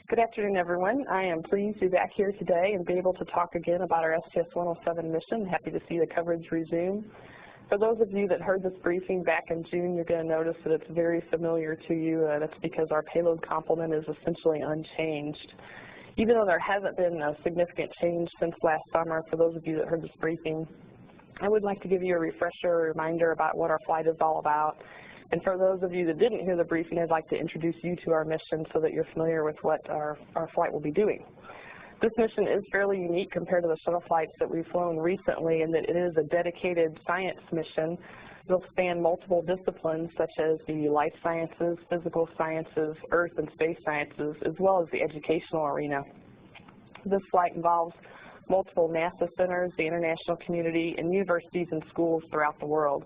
Good afternoon, everyone. I am pleased to be back here today and be able to talk again about our STS-107 mission. Happy to see the coverage resume. For those of you that heard this briefing back in June, you're going to notice that it's very familiar to you. That's because our payload complement is essentially unchanged. Even though there hasn't been a significant change since last summer, for those of you that heard this briefing, I would like to give you a refresher, a reminder about what our flight is all about. And for those of you that didn't hear the briefing, I'd like to introduce you to our mission so that you're familiar with what our flight will be doing. This mission is fairly unique compared to the shuttle flights that we've flown recently in that it is a dedicated science mission. It'll span multiple disciplines such as the life sciences, physical sciences, earth and space sciences, as well as the educational arena. This flight involves multiple NASA centers, the international community, and universities and schools throughout the world.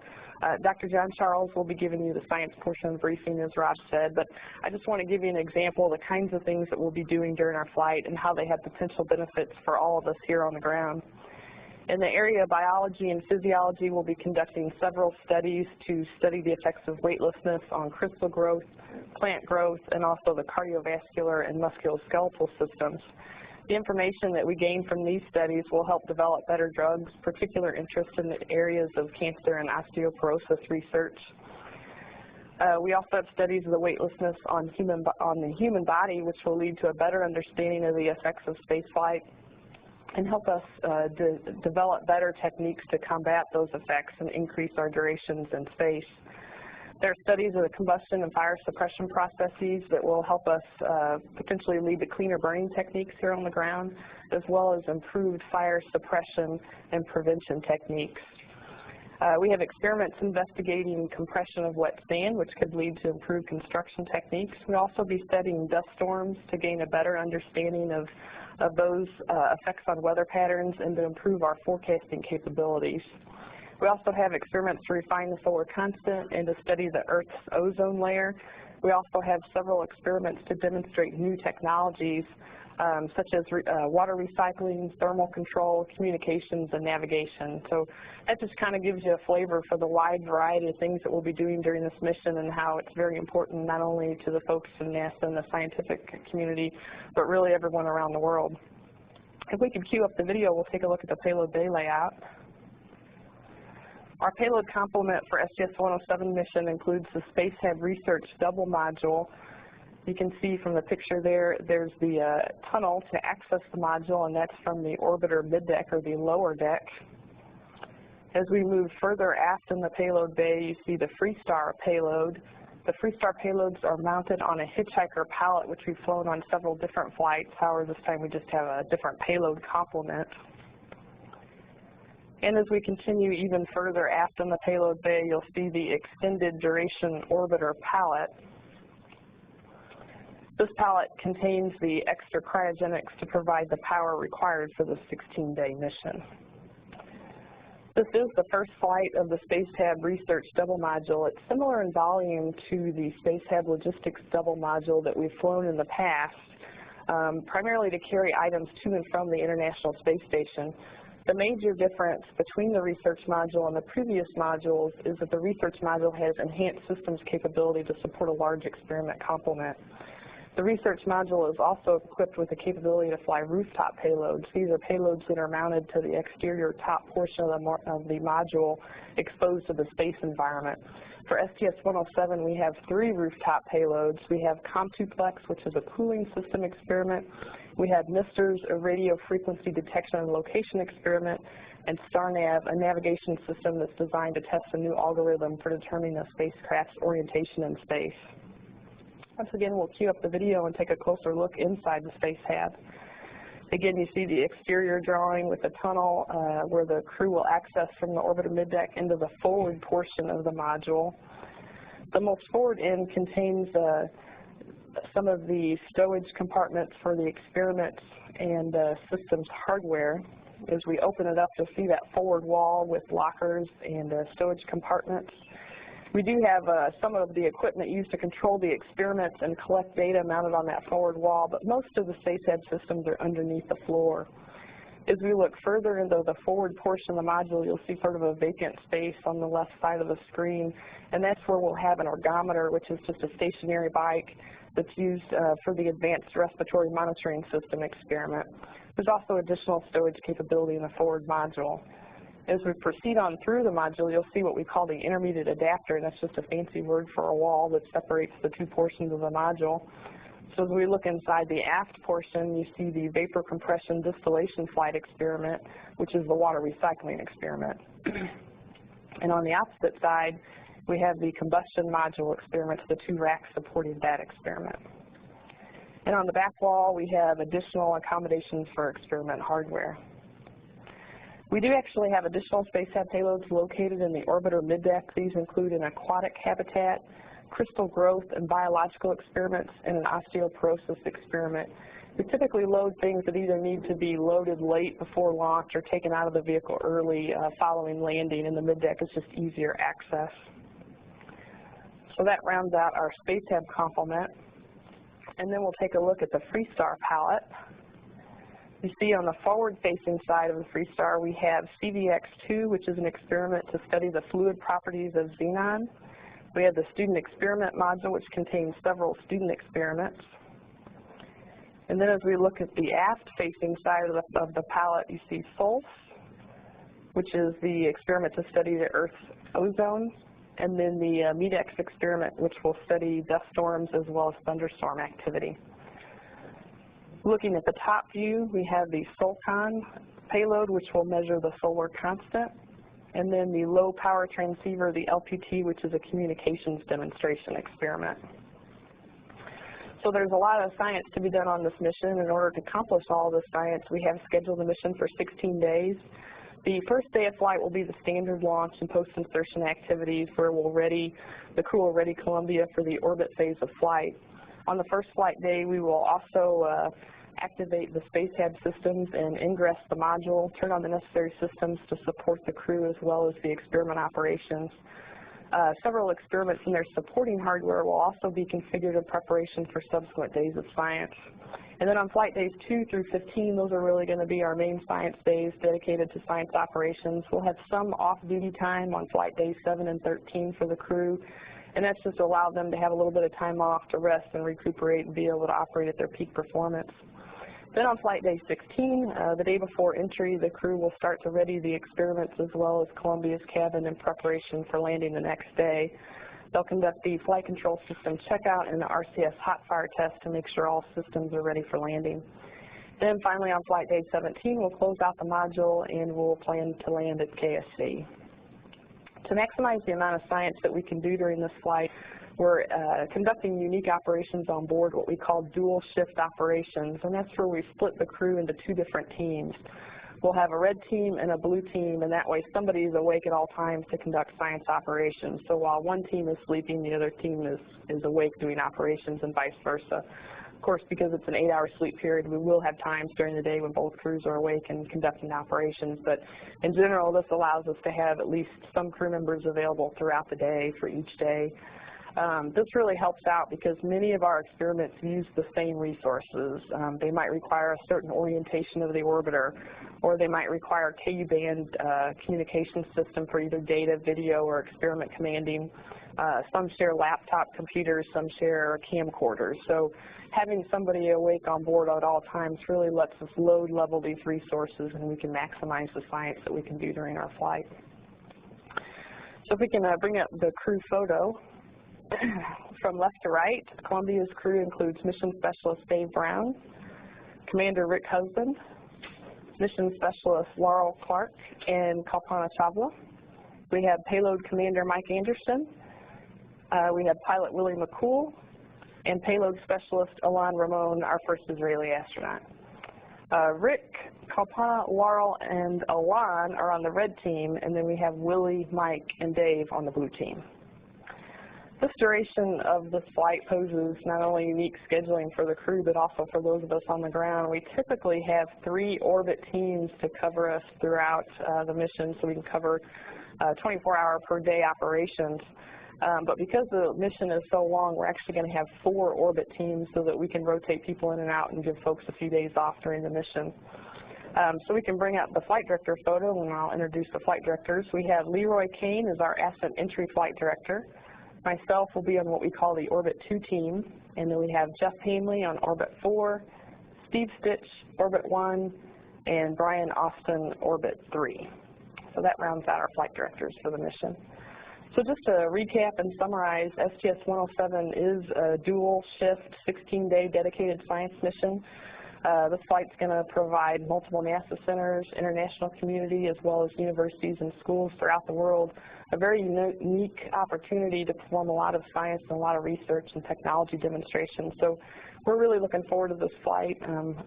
Dr. John Charles will be giving you the science portion of the briefing, as Raj said, but I just want to give you an example of the kinds of things that we'll be doing during our flight and how they have potential benefits for all of us here on the ground. In the area of biology and physiology, we'll be conducting several studies to study the effects of weightlessness on crystal growth, plant growth, and also the cardiovascular and musculoskeletal systems. The information that we gain from these studies will help develop better drugs, particular interest in the areas of cancer and osteoporosis research. We also have studies of the weightlessness on the human body, which will lead to a better understanding of the effects of spaceflight and help us develop better techniques to combat those effects and increase our durations in space. There are studies of the combustion and fire suppression processes that will help us potentially lead to cleaner burning techniques here on the ground, as well as improved fire suppression and prevention techniques. We have experiments investigating compression of wet sand, which could lead to improved construction techniques. We'll also be studying dust storms to gain a better understanding of those effects on weather patterns and to improve our forecasting capabilities. We also have experiments to refine the solar constant and to study the Earth's ozone layer. We also have several experiments to demonstrate new technologies such as water recycling, thermal control, communications, and navigation. So that just kind of gives you a flavor for the wide variety of things that we'll be doing during this mission and how it's very important not only to the folks in NASA and the scientific community, but really everyone around the world. If we could cue up the video, we'll take a look at the payload bay layout. Our payload complement for STS-107 mission includes the Space Hab Research Double Module. You can see from the picture there's the tunnel to access the module, and that's from the orbiter mid-deck or the lower deck. As we move further aft in the payload bay, you see the Freestar payload. The Freestar payloads are mounted on a hitchhiker pallet, which we've flown on several different flights. However, this time we just have a different payload complement. And as we continue even further aft in the payload bay, you'll see the extended duration orbiter pallet. This pallet contains the extra cryogenics to provide the power required for the 16-day mission. This is the first flight of the Space Hab Research Double Module. It's similar in volume to the Space Hab Logistics Double Module that we've flown in the past, primarily to carry items to and from the International Space Station. The major difference between the research module and the previous modules is that the research module has enhanced systems capability to support a large experiment complement. The research module is also equipped with the capability to fly rooftop payloads. These are payloads that are mounted to the exterior top portion of the module exposed to the space environment. For STS-107, we have 3 rooftop payloads. We have COM2plex, which is a cooling system experiment. We have MISTRS, a radio frequency detection and location experiment, and StarNav, a navigation system that's designed to test a new algorithm for determining a spacecraft's orientation in space. Once again, we'll cue up the video and take a closer look inside the Space Hab. Again, you see the exterior drawing with the tunnel where the crew will access from the orbiter middeck into the forward portion of the module. The most forward end contains some of the stowage compartments for the experiments and systems hardware. As we open it up, you'll see that forward wall with lockers and stowage compartments. We do have some of the equipment used to control the experiments and collect data mounted on that forward wall, but most of the Space Hab systems are underneath the floor. As we look further into the forward portion of the module, you'll see sort of a vacant space on the left side of the screen, and that's where we'll have an ergometer, which is just a stationary bike that's used for the Advanced Respiratory Monitoring System experiment. There's also additional stowage capability in the forward module. As we proceed on through the module, you'll see what we call the intermediate adapter, and that's just a fancy word for a wall that separates the two portions of the module. So as we look inside the aft portion, you see the vapor compression distillation flight experiment, which is the water recycling experiment. And on the opposite side, we have the combustion module experiment, the two racks supporting that experiment. And on the back wall, we have additional accommodations for experiment hardware. We do actually have additional SpaceHab payloads located in the orbiter middeck. These include an aquatic habitat, crystal growth and biological experiments, and an osteoporosis experiment. We typically load things that either need to be loaded late before launch or taken out of the vehicle early following landing, and the middeck is just easier access. So that rounds out our SpaceHab complement. And then we'll take a look at the Freestar palette. You see on the forward-facing side of the Freestar, we have CVX-2, which is an experiment to study the fluid properties of xenon. We have the student experiment module, which contains several student experiments. And then as we look at the aft-facing side of the palette, you see SOLS, which is the experiment to study the Earth's ozone, and then the MEDEX experiment, which will study dust storms as well as thunderstorm activity. Looking at the top view, we have the SOLCON payload, which will measure the solar constant, and then the low power transceiver, the LPT, which is a communications demonstration experiment. So there's a lot of science to be done on this mission. In order to accomplish all this science, we have scheduled the mission for 16 days. The first day of flight will be the standard launch and post-insertion activities where the crew will ready Columbia for the orbit phase of flight. On the first flight day, we will also activate the SpaceHab systems and ingress the module, turn on the necessary systems to support the crew as well as the experiment operations. Several experiments and their supporting hardware will also be configured in preparation for subsequent days of science. And then on flight days 2 through 15, those are really going to be our main science days dedicated to science operations. We'll have some off-duty time on flight days 7 and 13 for the crew, and that's just to allow them to have a little bit of time off to rest and recuperate and be able to operate at their peak performance. Then on flight day 16, the day before entry, the crew will start to ready the experiments as well as Columbia's cabin in preparation for landing the next day. They'll conduct the flight control system checkout and the RCS hot fire test to make sure all systems are ready for landing. Then finally on flight day 17, we'll close out the module and we'll plan to land at KSC. To maximize the amount of science that we can do during this flight, we're conducting unique operations on board, what we call dual shift operations, and that's where we split the crew into two different teams. We'll have a red team and a blue team, and that way somebody is awake at all times to conduct science operations. So while one team is sleeping, the other team is awake doing operations and vice versa. Of course, because it's an 8-hour sleep period, we will have times during the day when both crews are awake and conducting operations, but in general, this allows us to have at least some crew members available throughout the day for each day. This really helps out because many of our experiments use the same resources. They might require a certain orientation of the orbiter, or they might require a KU-band communication system for either data, video, or experiment commanding. Some share laptop computers, some share camcorders. So having somebody awake on board at all times really lets us load level these resources, and we can maximize the science that we can do during our flight. So if we can bring up the crew photo. From left to right, Columbia's crew includes Mission Specialist Dave Brown, Commander Rick Husband, Mission Specialist Laurel Clark, and Kalpana Chawla. We have Payload Commander Mike Anderson. We have Pilot Willie McCool, and Payload Specialist Alon Ramon, our first Israeli astronaut. Rick, Kalpana, Laurel, and Alon are on the red team, and then we have Willie, Mike, and Dave on the blue team. This duration of this flight poses not only unique scheduling for the crew, but also for those of us on the ground. We typically have 3 orbit teams to cover us throughout the mission, so we can cover 24-hour per day operations. But because the mission is so long, we're actually going to have 4 orbit teams so that we can rotate people in and out and give folks a few days off during the mission. So we can bring up the flight director photo, and I'll introduce the flight directors. We have Leroy Kane as our ascent entry flight director. Myself will be on what we call the Orbit 2 team, And then we have Jeff Hamley on Orbit 4, Steve Stitch, Orbit 1, and Brian Austin, Orbit 3. So that rounds out our flight directors for the mission. So just to recap and summarize, STS-107 is a dual shift, 16-day dedicated science mission. This flight's going to provide multiple NASA centers, international community, as well as universities and schools throughout the world a very unique opportunity to perform a lot of science and a lot of research and technology demonstrations. So we're really looking forward to this flight.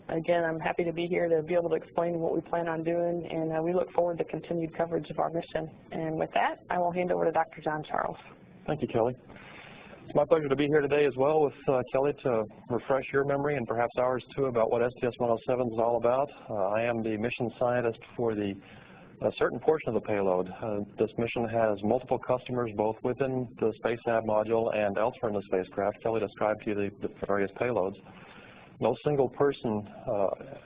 Again, I'm happy to be here to be able to explain what we plan on doing, and we look forward to continued coverage of our mission. And with that, I will hand over to Dr. John Charles. Thank you, Kelly. It's my pleasure to be here today as well with Kelly to refresh your memory and perhaps ours too about what STS-107 is all about. I am the mission scientist for a certain portion of the payload. This mission has multiple customers both within the SpaceHab module and elsewhere in the spacecraft. Kelly described to you the various payloads. No single person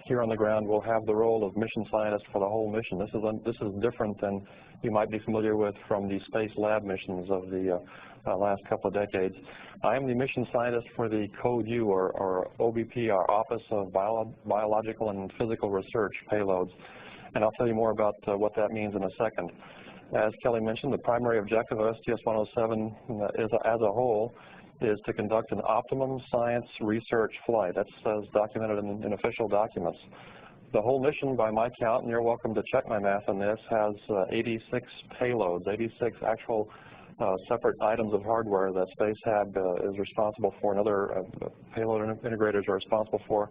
here on the ground will have the role of mission scientist for the whole mission. This is different than you might be familiar with from the space lab missions of the last couple of decades. I am the mission scientist for the Code U, or OBP, our Office of Biological and Physical Research payloads. And I'll tell you more about what that means in a second. As Kelly mentioned, the primary objective of STS-107 as a whole is to conduct an optimum science research flight. That's as documented in official documents. The whole mission, by my count, and you're welcome to check my math on this, has 86 payloads, 86 actual separate items of hardware that SpaceHab is responsible for and other payload integrators are responsible for.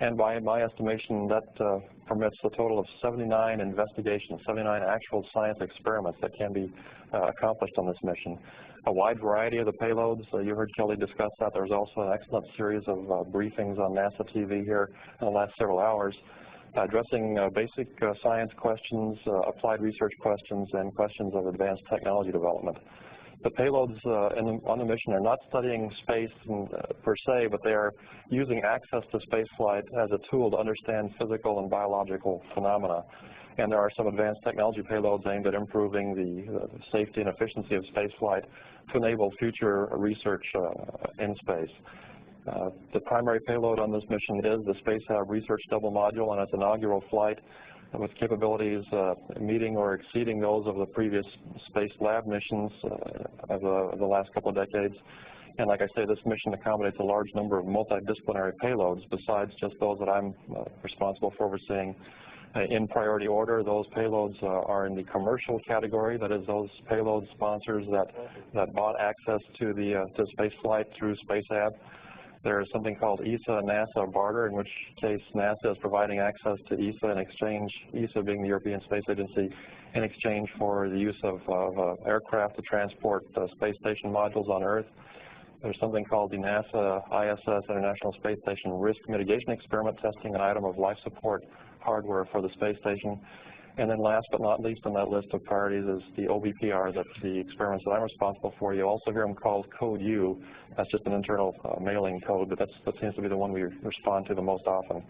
And by my estimation, that permits a total of 79 investigations, 79 actual science experiments that can be accomplished on this mission. A wide variety of the payloads. You heard Kelly discuss that. There's also an excellent series of briefings on NASA TV here in the last several hours, addressing basic science questions, applied research questions, and questions of advanced technology development. The payloads on the mission are not studying space per se, but they are using access to spaceflight as a tool to understand physical and biological phenomena. And there are some advanced technology payloads aimed at improving the safety and efficiency of spaceflight to enable future research in space. The primary payload on this mission is the SpaceHab Research Double Module on its inaugural flight, with capabilities meeting or exceeding those of the previous space lab missions of the last couple of decades. And like I say, this mission accommodates a large number of multidisciplinary payloads besides just those that I'm responsible for overseeing. In priority order, those payloads are in the commercial category. That is, those payload sponsors that bought access to space flight through SpaceHab. There is something called ESA-NASA barter, in which case NASA is providing access to ESA in exchange, ESA being the European Space Agency, in exchange for the use of aircraft to transport space station modules on Earth. There's something called the NASA ISS, International Space Station Risk Mitigation Experiment, testing an item of life support hardware for the space station. And then last but not least on that list of priorities is the OBPR, that's the experiments that I'm responsible for. You also hear them called Code U. That's just an internal mailing code, but that seems to be the one we respond to the most often.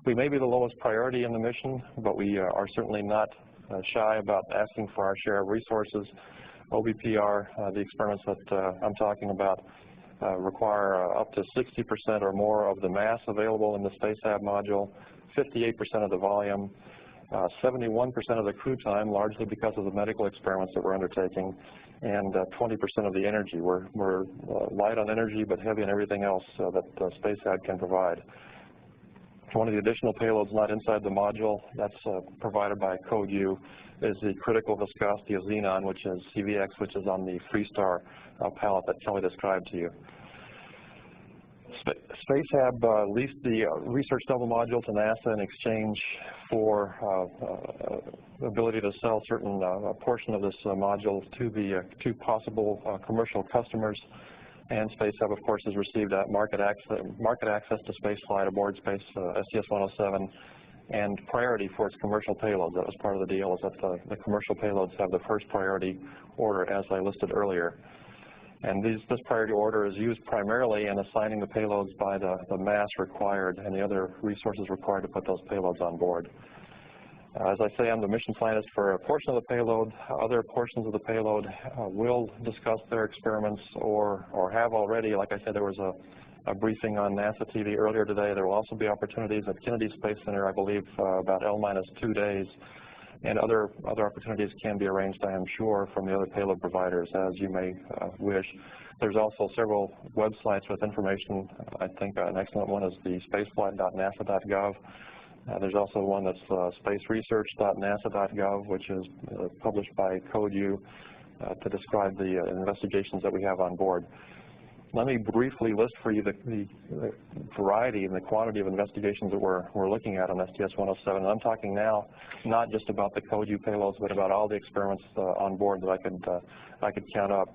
We may be the lowest priority in the mission, but we are certainly not shy about asking for our share of resources. OBPR, the experiments that I'm talking about, require up to 60% or more of the mass available in the SpaceHab module, 58% of the volume, 71% of the crew time, largely because of the medical experiments that we're undertaking, and 20% of the energy. We're light on energy but heavy on everything else that SpaceHab can provide. One of the additional payloads not inside the module that's provided by Code U is the critical viscosity of xenon, which is CVX, which is on the Freestar palette that Kelly described to you. SpaceHab leased the Research Double Module to NASA in exchange for the ability to sell a portion of this module to possible commercial customers. And SpaceHab, of course, has received market access to spaceflight aboard STS-107 and priority for its commercial payloads. That was part of the deal, is that the commercial payloads have the first priority order, as I listed earlier. And this priority order is used primarily in assigning the payloads by the mass required and the other resources required to put those payloads on board. As I say, I'm the mission scientist for a portion of the payload. Other portions of the payload will discuss their experiments or have already. Like I said, there was a briefing on NASA TV earlier today. There will also be opportunities at Kennedy Space Center, I believe, about L-2 days. And other opportunities can be arranged, I am sure, from the other payload providers, as you may wish. There's also several websites with information. I think an excellent one is the spaceflight.nasa.gov. There's also one that's spaceresearch.nasa.gov, which is published by CodeU to describe the investigations that we have on board. Let me briefly list for you the variety and the quantity of investigations that we're looking at on STS-107. And I'm talking now not just about the CodeU payloads, but about all the experiments on board that I could count up.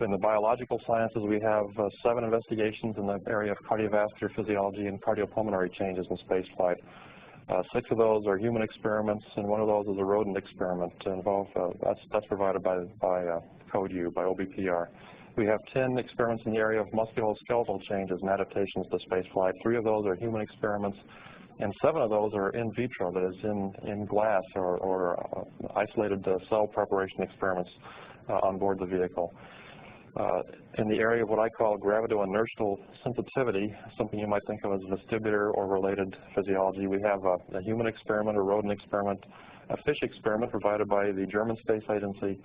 In the biological sciences, we have 7 investigations in the area of cardiovascular physiology and cardiopulmonary changes in spaceflight. 6 of those are human experiments, and 1 of those is a rodent experiment. That's provided by CodeU, by OBPR. We have 10 experiments in the area of musculoskeletal changes and adaptations to spaceflight. 3 of those are human experiments, and 7 of those are in vitro, that is in glass or isolated cell preparation experiments on board the vehicle. In the area of what I call gravido-inertial sensitivity, something you might think of as vestibular or related physiology, we have a human experiment, a rodent experiment, a fish experiment provided by the German Space Agency,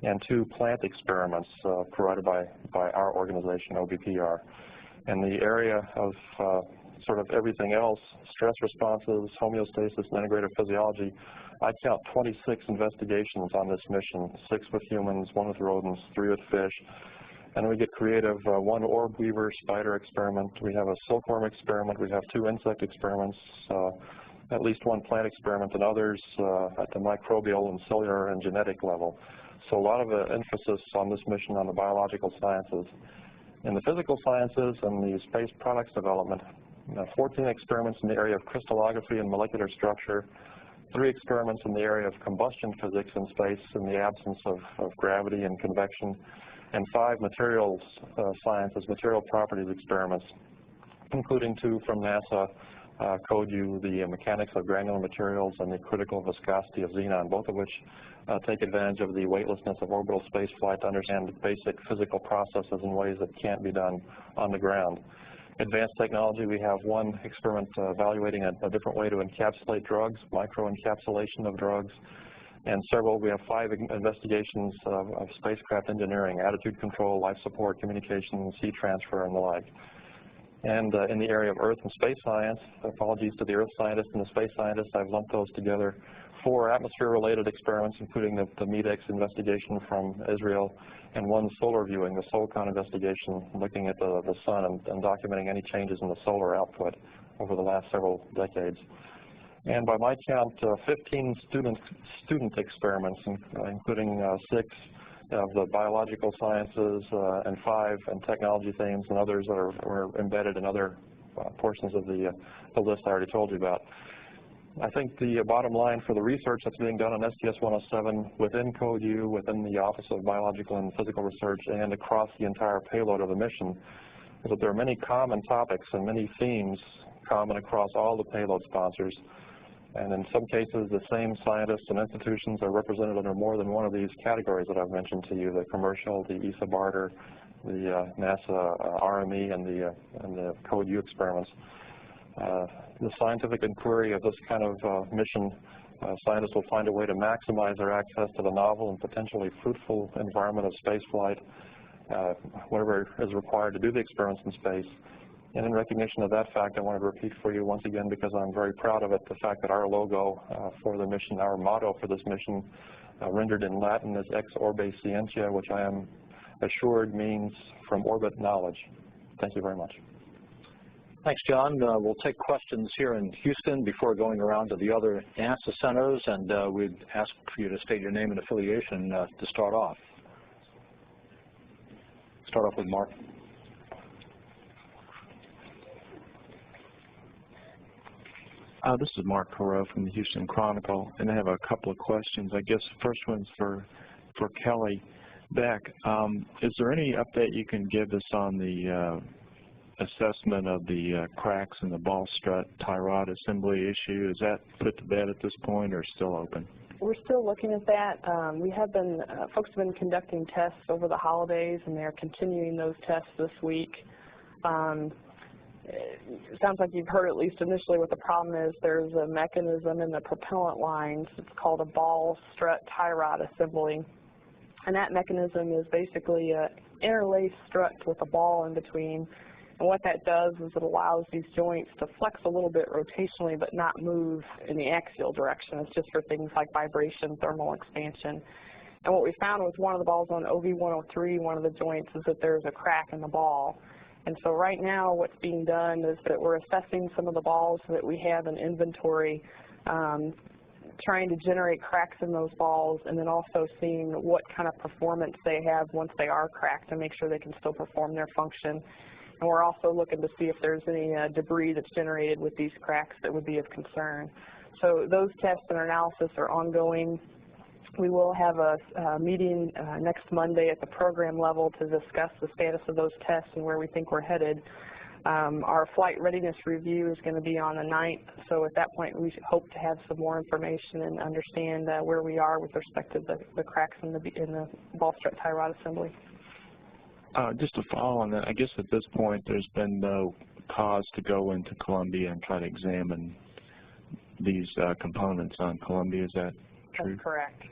and 2 plant experiments provided by our organization, OBPR. In the area of sort of everything else, stress responses, homeostasis, and integrative physiology, I count 26 investigations on this mission, 6 with humans, 1 with rodents, 3 with fish. And we get creative, 1 orb weaver spider experiment, we have a silkworm experiment, we have 2 insect experiments, at least 1 plant experiment, and others at the microbial and cellular and genetic level. So a lot of emphasis on this mission on the biological sciences. In the physical sciences and the space products development, 14 experiments in the area of crystallography and molecular structure, 3 experiments in the area of combustion physics in space in the absence of gravity and convection, and 5 materials sciences, material properties experiments, including 2 from NASA, CodeU, the mechanics of granular materials and the critical viscosity of xenon, both of which take advantage of the weightlessness of orbital space flight to understand basic physical processes in ways that can't be done on the ground. Advanced technology, we have 1 experiment evaluating a different way to encapsulate drugs, microencapsulation of drugs, and we have 5 investigations of spacecraft engineering, attitude control, life support, communications, heat transfer, and the like. And in the area of Earth and space science, apologies to the Earth scientists and the space scientists, I've lumped those together. 4 atmosphere-related experiments, including the MEDEX investigation from Israel, and 1 solar viewing, the SOLCON investigation, looking at the sun and documenting any changes in the solar output over the last several decades. And by my count, 15 student experiments, including 6 of the biological sciences and 5 in technology themes, and others that are embedded in other portions of the list I already told you about. I think the bottom line for the research that's being done on STS-107 within CodeU, within the Office of Biological and Physical Research, and across the entire payload of the mission, is that there are many common topics and many themes common across all the payload sponsors. And in some cases, the same scientists and institutions are represented under more than one of these categories that I've mentioned to you, the commercial, the ESA barter, the NASA RME, and the CodeU experiments. The scientific inquiry of this kind of mission, scientists will find a way to maximize their access to the novel and potentially fruitful environment of spaceflight, whatever is required to do the experiments in space. And in recognition of that fact, I wanted to repeat for you once again, because I'm very proud of it, the fact that our logo for the mission, our motto for this mission, rendered in Latin, is Ex Orbe Scientia, which I am assured means from orbit knowledge. Thank you very much. Thanks, John. We'll take questions here in Houston before going around to the other NASA centers, and we'd ask for you to state your name and affiliation to start off. Start off with Mark. This is Mark Corot from the Houston Chronicle, and I have a couple of questions. I guess the first one's for Kelly Beck. Is there any update you can give us on the assessment of the cracks in the ball strut tie rod assembly issue? Is that put to bed at this point or still open? We're still looking at that. Folks have been conducting tests over the holidays, and they're continuing those tests this week. it sounds like you've heard at least initially what the problem is. There's a mechanism in the propellant lines. It's called a ball strut tie rod assembly. And that mechanism is basically an interlaced strut with a ball in between. And what that does is it allows these joints to flex a little bit rotationally but not move in the axial direction. It's just for things like vibration, thermal expansion. And what we found with one of the balls on OV103, one of the joints, is that there's a crack in the ball. And so right now what's being done is that we're assessing some of the balls that we have in inventory, trying to generate cracks in those balls, and then also seeing what kind of performance they have once they are cracked to make sure they can still perform their function. And we're also looking to see if there's any debris that's generated with these cracks that would be of concern. So those tests and analysis are ongoing. We will have a meeting next Monday at the program level to discuss the status of those tests and where we think we're headed. Our flight readiness review is going to be on the 9th, so at that point we hope to have some more information and understand where we are with respect to the cracks in the ball strut tie rod assembly. Just to follow on that, I guess at this point there's been no cause to go into Columbia and try to examine these components on Columbia. Is that true? That's correct.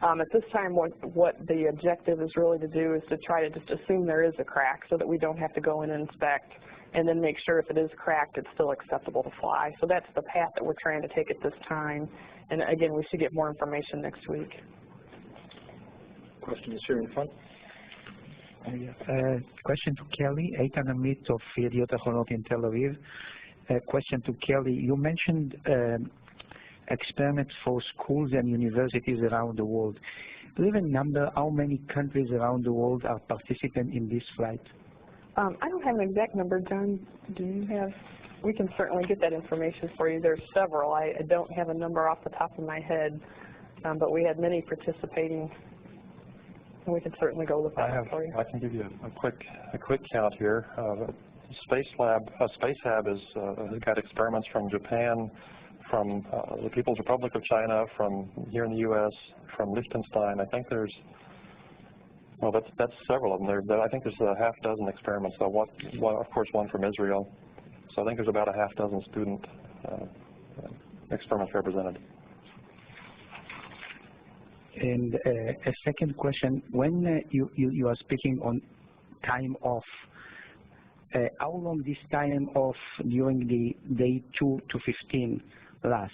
At this time, what the objective is really to do is to try to just assume there is a crack so that we don't have to go in and inspect, and then make sure if it is cracked, it's still acceptable to fly. So that's the path that we're trying to take at this time. And again, we should get more information next week. Question is here in front. Question to Kelly, Eitan Amit of Yediot Ahronot in Tel Aviv. Question to Kelly, you mentioned experiments for schools and universities around the world. Do you have a number how many countries around the world are participants in this flight? I don't have an exact number, John. Do you have? We can certainly get that information for you. There's several. I don't have a number off the top of my head, but we had many participating. And we can certainly go look that up for you. I can give you a quick count here. Space Hab has got experiments from Japan, from the People's Republic of China, from here in the U.S., from Liechtenstein. I think there's, well, that's several of them. I think there's a half dozen experiments. So of course, one from Israel. So I think there's about a half dozen student experiments represented. And a second question, when you are speaking on time off, how long this time off during the day 2 to 15 last,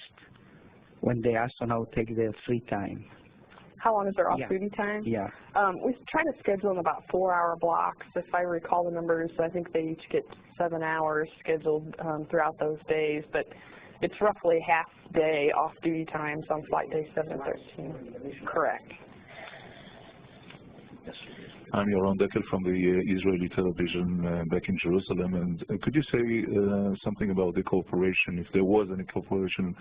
when the astronauts take their free time? How long is their off-duty time? Yeah. We try to schedule in about 4-hour blocks. If I recall the numbers, I think they each get 7 hours scheduled throughout those days, but it's roughly half day off-duty times on flight day 7 and 13. Correct. I'm Yoron Dekel from the Israeli television back in Jerusalem, and could you say something about the cooperation, if there was any cooperation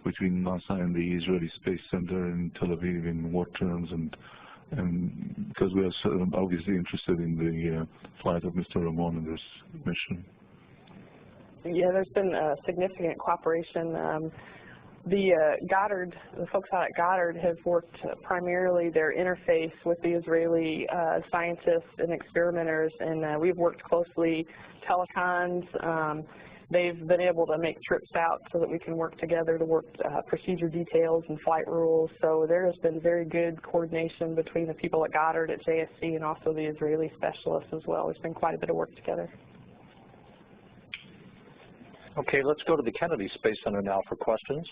between NASA and the Israeli Space Center in Tel Aviv in what terms, and because we are obviously interested in the flight of Mr. Ramon in this mission. Yeah, there's been significant cooperation. The folks out at Goddard have worked primarily their interface with the Israeli scientists and experimenters, and we've worked closely telecons. They've been able to make trips out so that we can work together to work procedure details and flight rules. So there has been very good coordination between the people at Goddard, at JSC, and also the Israeli specialists as well. There's been quite a bit of work together. Okay, let's go to the Kennedy Space Center now for questions.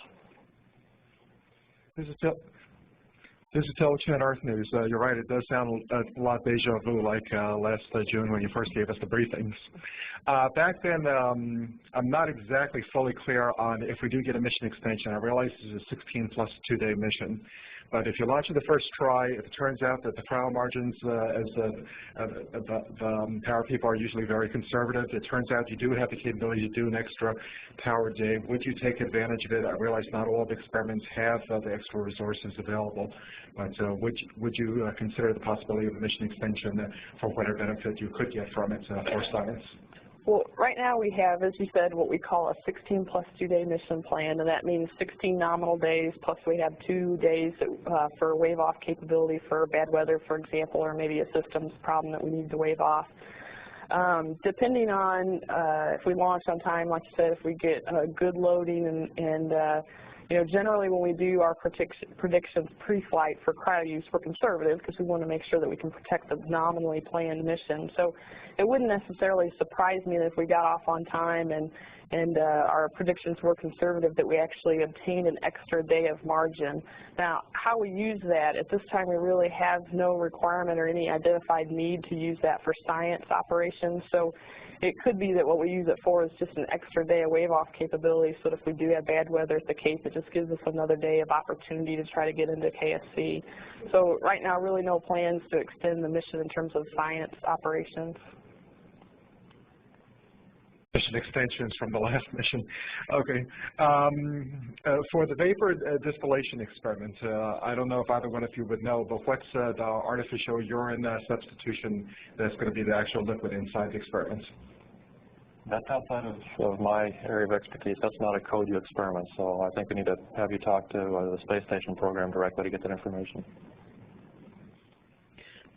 This is Telechan Earth News. You're right, it does sound a lot deja vu like last June when you first gave us the briefings. Back then, I'm not exactly fully clear on if we do get a mission extension. I realize this is a 16 plus 2-day mission. But if you launch it the first try, if it turns out that the trial margins, as the power people are usually very conservative, it turns out you do have the capability to do an extra power day, would you take advantage of it? I realize not all of the experiments have the extra resources available, but would you consider the possibility of a mission extension for whatever benefit you could get from it for science? Well, right now we have, as you said, what we call a 16 plus 2-day mission plan, and that means 16 nominal days, plus we have 2 days for wave-off capability for bad weather, for example, or maybe a systems problem that we need to wave off. Depending on if we launch on time, like you said, if we get good loading and you know, generally when we do our predictions pre-flight for cryo use, we're conservative because we want to make sure that we can protect the nominally planned mission. So it wouldn't necessarily surprise me that if we got off on time and our predictions were conservative, that we actually obtained an extra day of margin. Now, how we use that, at this time we really have no requirement or any identified need to use that for science operations. So it could be that what we use it for is just an extra day of wave-off capability, so that if we do have bad weather at the Cape, it just gives us another day of opportunity to try to get into KSC. So right now, really no plans to extend the mission in terms of science operations. Mission extensions from the last mission. Okay. For the vapor distillation experiment, I don't know if either one of you would know, but what's the artificial urine substitution that's going to be the actual liquid inside the experiments? That's outside of my area of expertise. That's not a CODU experiment, so I think we need to have you talk to the space station program directly to get that information.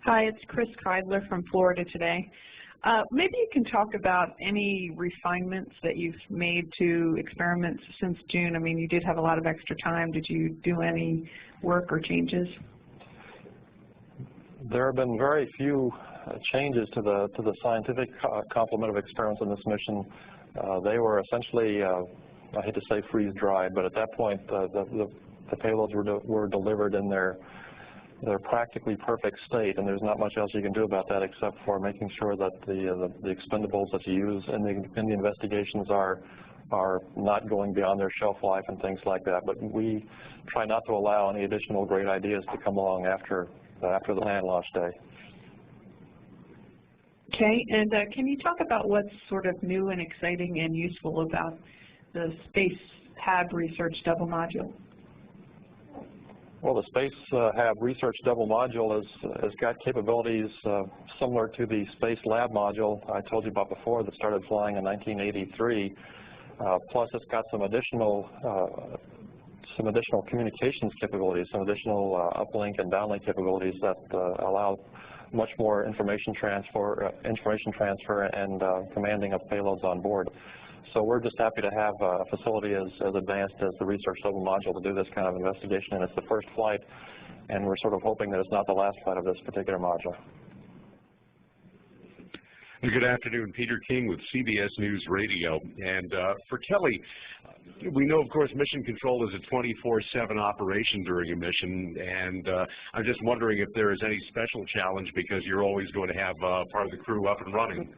Hi, it's Chris Kreidler from Florida today. Maybe you can talk about any refinements that you've made to experiments since June. I mean, you did have a lot of extra time. Did you do any work or changes? There have been very few changes to the scientific complement of experiments on this mission. They were essentially, I hate to say freeze-dried, but at that point the payloads were delivered in their practically perfect state, and there's not much else you can do about that except for making sure that the expendables that you use in the investigations are not going beyond their shelf life and things like that. But we try not to allow any additional great ideas to come along after the planned launch day. Okay, and can you talk about what's sort of new and exciting and useful about the Space Hab Research Double Module? Well, the Space Hab Research Double Module has got capabilities similar to the Space Lab Module I told you about before that started flying in 1983. Plus, it's got some additional communications capabilities, some additional uplink and downlink capabilities that allow much more information transfer and commanding of payloads on board. So we're just happy to have a facility as advanced as the Research Double Module to do this kind of investigation, and it's the first flight, and we're sort of hoping that it's not the last flight of this particular module. Good afternoon, Peter King with CBS News Radio. And for Kelly, we know, of course, mission control is a 24/7 operation during a mission, and I'm just wondering if there is any special challenge because you're always going to have part of the crew up and running.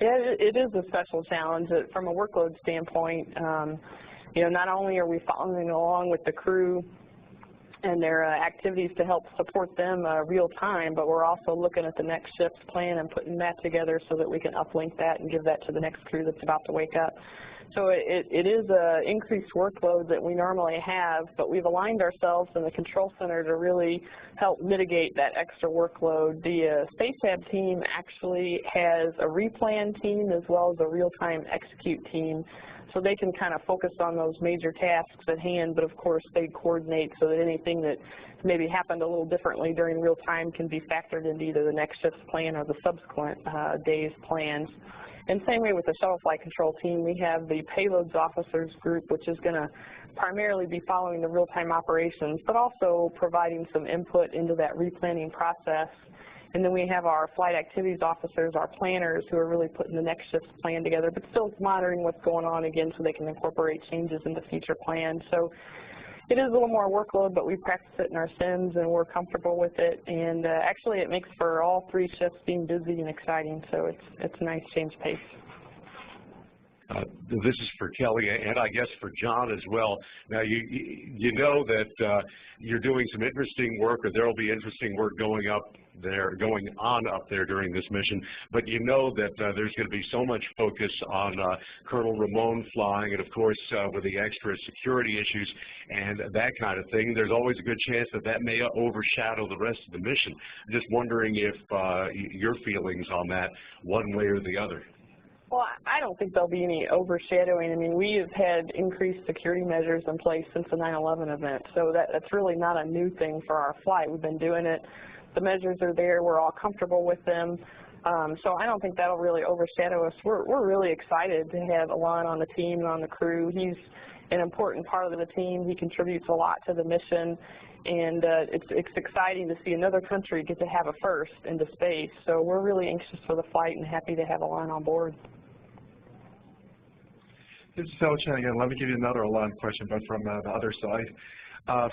Yeah, it is a special challenge from a workload standpoint. You know, not only are we following along with the crew and their activities to help support them real time, but we're also looking at the next shift's plan and putting that together so that we can uplink that and give that to the next crew that's about to wake up. So it is an increased workload that we normally have, but we've aligned ourselves in the control center to really help mitigate that extra workload. The Space Hab team actually has a replan team as well as a real-time execute team, so they can kind of focus on those major tasks at hand, but of course they coordinate so that anything that maybe happened a little differently during real time can be factored into either the next shift's plan or the subsequent day's plans. And same way with the shuttle flight control team, we have the payloads officers group, which is going to primarily be following the real-time operations, but also providing some input into that replanning process. And then we have our flight activities officers, our planners, who are really putting the next shift's plan together, but still monitoring what's going on again so they can incorporate changes into future plans. So it is a little more workload, but we practice it in our sims and we're comfortable with it. And actually it makes for all three shifts being busy and exciting, so it's a nice change pace. This is for Kelly and I guess for John as well. Now you know that you're doing some interesting work, or there will be interesting work going on up there during this mission, but you know that there's going to be so much focus on Colonel Ramon flying, and of course with the extra security issues and that kind of thing, there's always a good chance that that may overshadow the rest of the mission. I'm just wondering if your feelings on that, one way or the other. Well, I don't think there'll be any overshadowing. I mean, we have had increased security measures in place since the 9/11 event, so that's really not a new thing for our flight. We've been doing it. The measures are there. We're all comfortable with them. So I don't think that'll really overshadow us. We're really excited to have Alon on the team and on the crew. He's an important part of the team. He contributes a lot to the mission, and it's exciting to see another country get to have a first into space. So we're really anxious for the flight and happy to have Alon on board. This is Chen again. Let me give you another Alon question, but from the other side.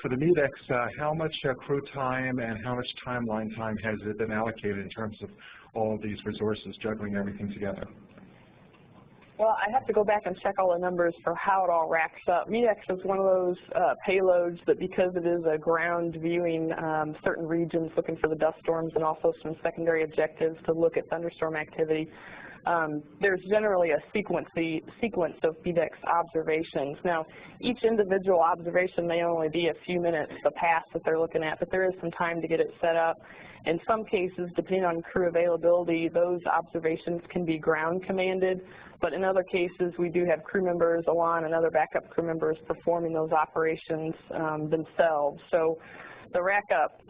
For the MEDEX, how much crew time and how much timeline time has it been allocated in terms of all of these resources, juggling everything together? Well, I have to go back and check all the numbers for how it all racks up. MEDEX is one of those payloads that, because it is a ground viewing certain regions looking for the dust storms and also some secondary objectives to look at thunderstorm activity, there's generally a sequence of MEDEX observations. Now, each individual observation may only be a few minutes the pass that they're looking at, but there is some time to get it set up. In some cases, depending on crew availability, those observations can be ground commanded, but in other cases, we do have crew members, Alon and other backup crew members, performing those operations themselves. So the rack up,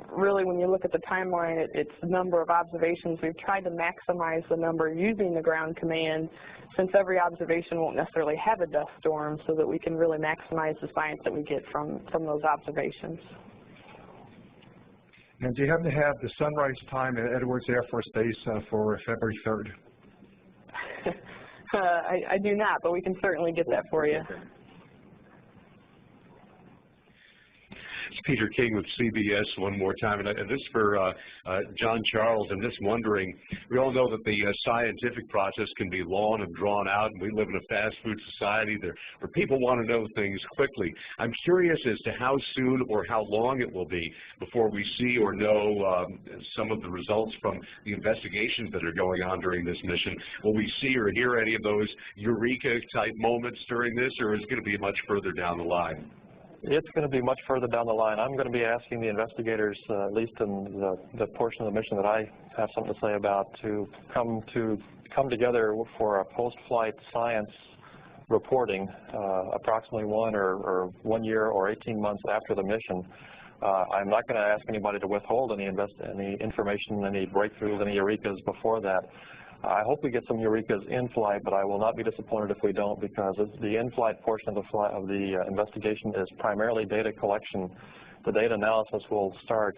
really when you look at the timeline, it's the number of observations. We've tried to maximize the number using the ground command, since every observation won't necessarily have a dust storm, so that we can really maximize the science that we get from those observations. And do you happen to have the sunrise time at Edwards Air Force Base for February 3rd? I do not, but we can certainly get that for you. It's Peter King with CBS one more time, and this is for John Charles. I'm just wondering, we all know that the scientific process can be long and drawn out, and we live in a fast food society where people want to know things quickly. I'm curious as to how soon or how long it will be before we see or know some of the results from the investigations that are going on during this mission. Will we see or hear any of those eureka-type moments during this, or is it going to be much further down the line? It's going to be much further down the line. I'm going to be asking the investigators, at least in the portion of the mission that I have something to say about, to come together for a post-flight science reporting, approximately 1 year or 18 months after the mission. I'm not going to ask anybody to withhold any information, any breakthroughs, any eurekas before that. I hope we get some eurekas in flight, but I will not be disappointed if we don't, because the in-flight portion of the investigation is primarily data collection. The data analysis will start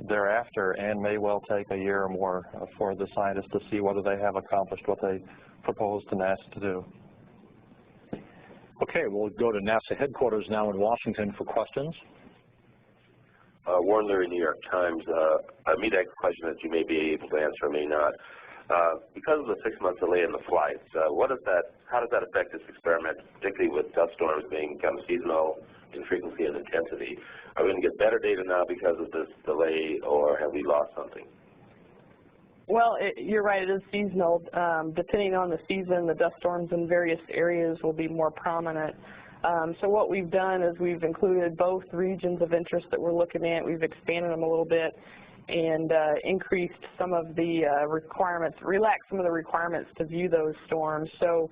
thereafter and may well take a year or more for the scientists to see whether they have accomplished what they proposed to NASA to do. Okay, we'll go to NASA headquarters now in Washington for questions. Warren Leary, New York Times. A MEDEX question that you may be able to answer or may not. Because of the 6-month delay in the flights, how does that affect this experiment, particularly with dust storms being kind of seasonal in frequency and intensity? Are we going to get better data now because of this delay, or have we lost something? Well, you're right, it is seasonal. Depending on the season, the dust storms in various areas will be more prominent. So what we've done is we've included both regions of interest that we're looking at. We've expanded them a little bit and increased some of the requirements, relaxed some of the requirements to view those storms. So,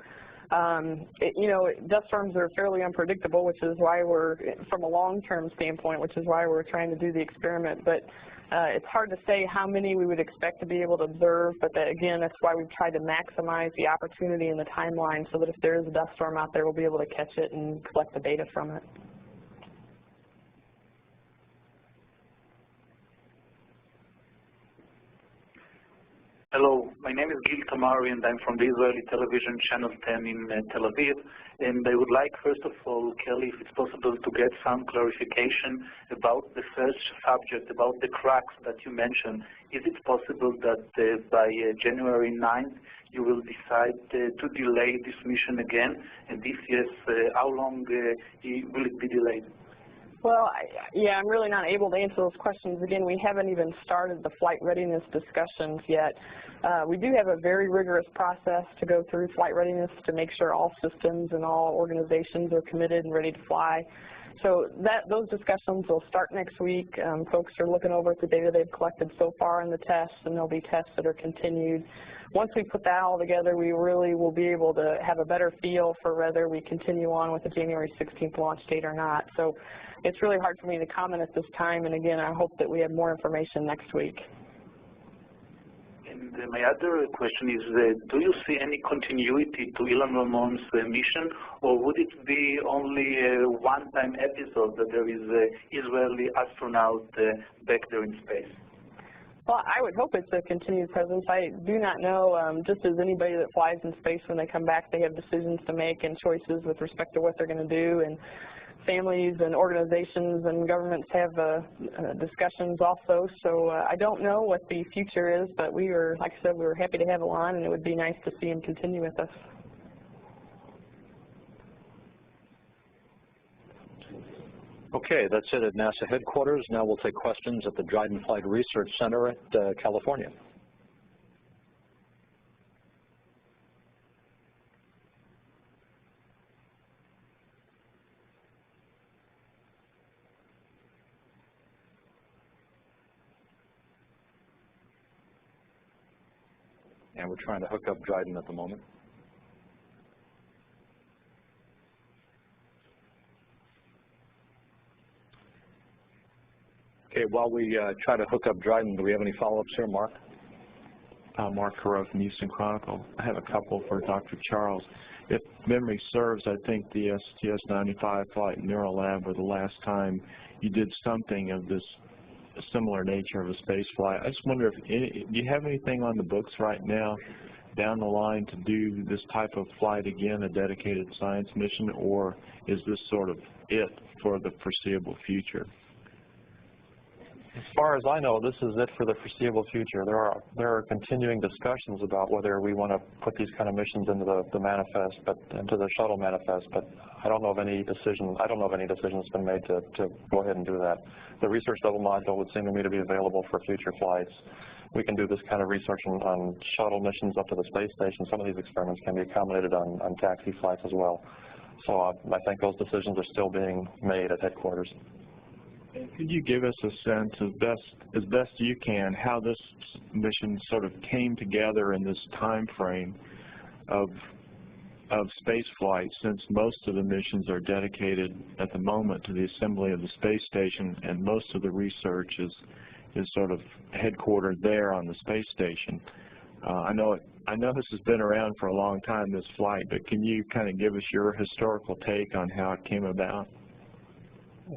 dust storms are fairly unpredictable, which is why we're, from a long-term standpoint, which is why we're trying to do the experiment. But it's hard to say how many we would expect to be able to observe, but again, that's why we've tried to maximize the opportunity and the timeline so that if there is a dust storm out there, we'll be able to catch it and collect the data from it. Hello, my name is Gil Tamari and I'm from the Israeli television channel 10 in Tel Aviv. And I would like, first of all, Kelly, if it's possible to get some clarification about the first subject, about the cracks that you mentioned. Is it possible that by January 9th you will decide to delay this mission again? And if yes, how long will it be delayed? Well, yeah, I'm really not able to answer those questions. Again, we haven't even started the flight readiness discussions yet. We do have a very rigorous process to go through flight readiness to make sure all systems and all organizations are committed and ready to fly. So those discussions will start next week. Folks are looking over at the data they've collected so far in the tests, and there'll be tests that are continued. Once we put that all together, we really will be able to have a better feel for whether we continue on with the January 16th launch date or not. So it's really hard for me to comment at this time, and again, I hope that we have more information next week. And my other question is, do you see any continuity to Ilan Ramon's mission, or would it be only a one-time episode that there is an Israeli astronaut back there in space? Well, I would hope it's a continued presence. I do not know, just as anybody that flies in space, when they come back, they have decisions to make and choices with respect to what they're going to do, and families and organizations and governments have discussions also. So I don't know what the future is, but we were, like I said, we were happy to have Ilan, and it would be nice to see him continue with us. Okay, that's it at NASA headquarters. Now we'll take questions at the Dryden Flight Research Center at California. And we're trying to hook up Dryden at the moment. Okay, while we try to hook up Dryden, do we have any follow-ups here, Mark? Mark Carreau from the Houston Chronicle. I have a couple for Dr. Charles. If memory serves, I think the STS-95 flight neural lab were the last time you did something of this similar nature of a space flight. I just wonder if do you have anything on the books right now down the line to do this type of flight again, a dedicated science mission, or is this sort of it for the foreseeable future? As far as I know, this is it for the foreseeable future. There are continuing discussions about whether we want to put these kind of missions into the manifest, into the shuttle manifest. But I don't know of any decision. I don't know of any decision that's been made to go ahead and do that. The research level module would seem to me to be available for future flights. We can do this kind of research on shuttle missions up to the space station. Some of these experiments can be accommodated on taxi flights as well. So I think those decisions are still being made at headquarters. Could you give us a sense, as best you can, how this mission sort of came together in this time frame of space flight, since most of the missions are dedicated at the moment to the assembly of the space station, and most of the research is sort of headquartered there on the space station? I know this has been around for a long time, this flight, but can you kind of give us your historical take on how it came about?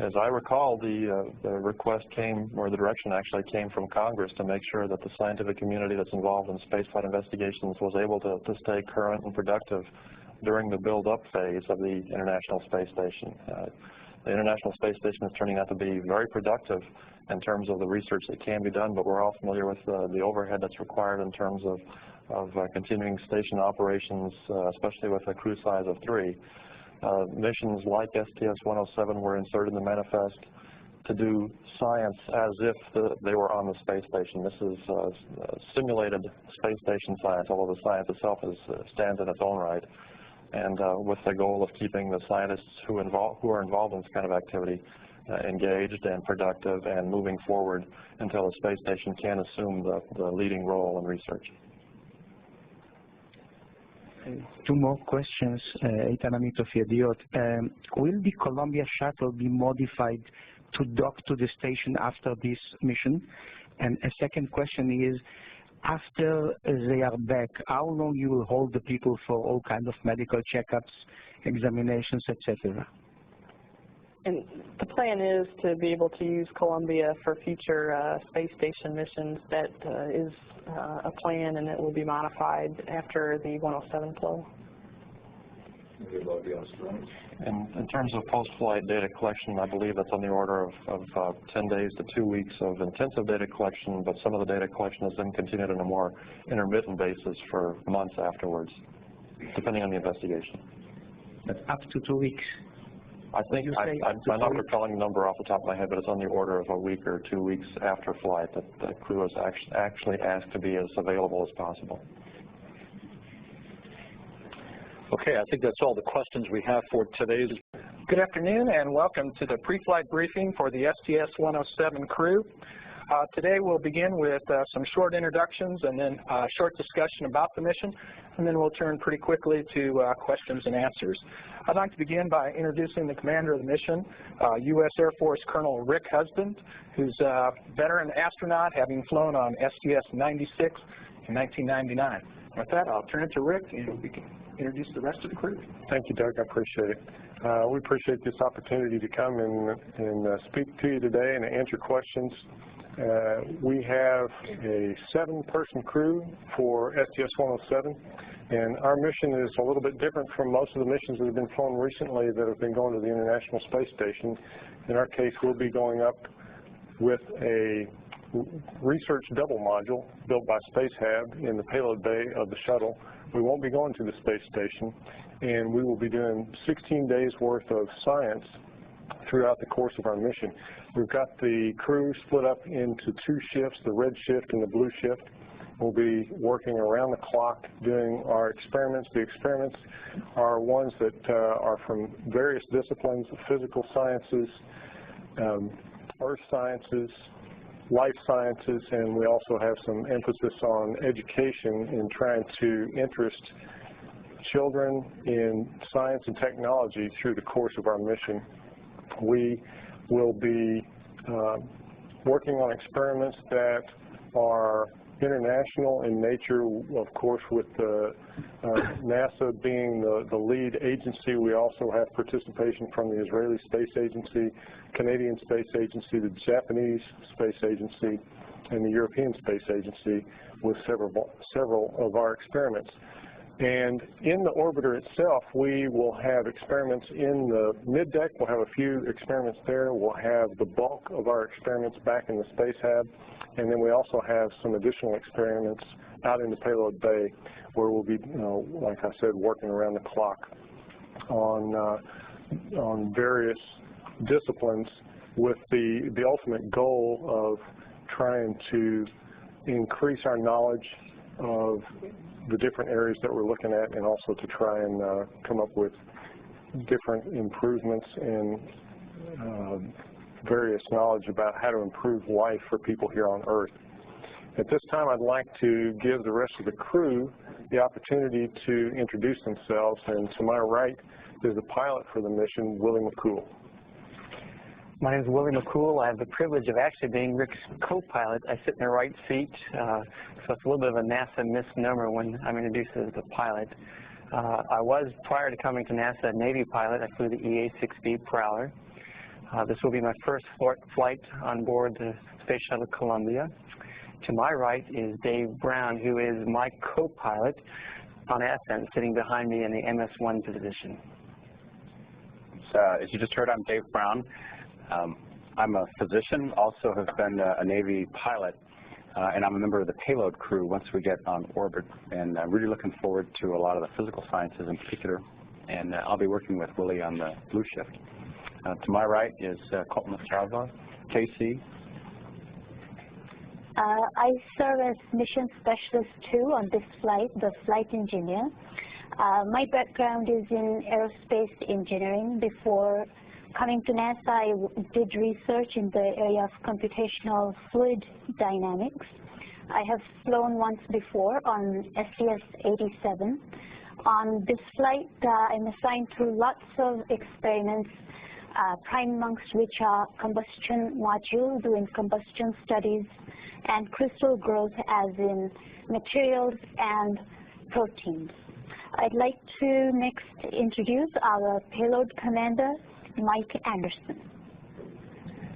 As I recall, the request came, or the direction actually came from Congress to make sure that the scientific community that's involved in spaceflight investigations was able to stay current and productive during the build-up phase of the International Space Station. The International Space Station is turning out to be very productive in terms of the research that can be done, but we're all familiar with the overhead that's required in terms of continuing station operations, especially with a crew size of 3. Missions like STS-107 were inserted in the manifest to do science as if they were on the space station. This is simulated space station science, although the science itself stands in its own right, and with the goal of keeping the scientists who are involved in this kind of activity engaged and productive and moving forward until the space station can assume the leading role in research. Two more questions, Eitan Amit of Yediot. Will the Columbia shuttle be modified to dock to the station after this mission? And a second question is, after they are back, how long you will hold the people for all kinds of medical checkups, examinations, etc.? And the plan is to be able to use Columbia for future space station missions. That is a plan, and it will be modified after the 107 flow. And in terms of post-flight data collection, I believe that's on the order of 10 days to 2 weeks of intensive data collection, but some of the data collection is then continued on a more intermittent basis for months afterwards, depending on the investigation. But up to 2 weeks? I think, I'm not recalling the number off the top of my head, but it's on the order of a week or 2 weeks after flight that the crew is actually asked to be as available as possible. Okay, I think that's all the questions we have for today's. Good afternoon and welcome to the pre-flight briefing for the STS-107 crew. Today we'll begin with some short introductions and then a short discussion about the mission, and then we'll turn pretty quickly to questions and answers. I'd like to begin by introducing the commander of the mission, U.S. Air Force Colonel Rick Husband, who's a veteran astronaut, having flown on STS-96 in 1999. With that, I'll turn it to Rick, and we can introduce the rest of the crew. Thank you, Doug. I appreciate it. We appreciate this opportunity to come and speak to you today and answer questions. We have a 7-person crew for STS-107, and our mission is a little bit different from most of the missions that have been flown recently that have been going to the International Space Station. In our case, we'll be going up with a research double module built by SpaceHab in the payload bay of the shuttle. We won't be going to the space station, and we will be doing 16 days worth of science throughout the course of our mission. We've got the crew split up into 2 shifts, the red shift and the blue shift. We'll be working around the clock doing our experiments. The experiments are ones that are from various disciplines, physical sciences, earth sciences, life sciences, and we also have some emphasis on education in trying to interest children in science and technology through the course of our mission. We will be working on experiments that are international in nature, of course, with NASA being the lead agency. We also have participation from the Israeli Space Agency, Canadian Space Agency, the Japanese Space Agency, and the European Space Agency with several of our experiments. And in the orbiter itself, we will have experiments in the mid-deck. We'll have a few experiments there. We'll have the bulk of our experiments back in the SpaceHab. And then we also have some additional experiments out in the payload bay where we'll be, like I said, working around the clock on various disciplines with the ultimate goal of trying to increase our knowledge of the different areas that we're looking at, and also to try and come up with different improvements in various knowledge about how to improve life for people here on Earth. At this time, I'd like to give the rest of the crew the opportunity to introduce themselves, and to my right is the pilot for the mission, Willie McCool. My name is Willie McCool. I have the privilege of actually being Rick's co-pilot. I sit in the right seat, so it's a little bit of a NASA misnomer when I'm introduced as the pilot. I was, prior to coming to NASA, a Navy pilot. I flew the EA-6B Prowler. This will be my first flight on board the Space Shuttle Columbia. To my right is Dave Brown, who is my co-pilot on Ascent, sitting behind me in the MS-1 position. As you just heard, I'm Dave Brown. I'm a physician, also have been a Navy pilot, and I'm a member of the payload crew once we get on orbit, and really looking forward to a lot of the physical sciences in particular, and I'll be working with Willie on the blue shift. To my right is Colton Estrava, KC. I serve as Mission Specialist 2 on this flight, the flight engineer. My background is in aerospace engineering. Before coming to NASA, I did research in the area of computational fluid dynamics. I have flown once before on STS-107. On this flight, I'm assigned to lots of experiments, prime amongst which are combustion module, doing combustion studies, and crystal growth as in materials and proteins. I'd like to next introduce our payload commander, Mike Anderson.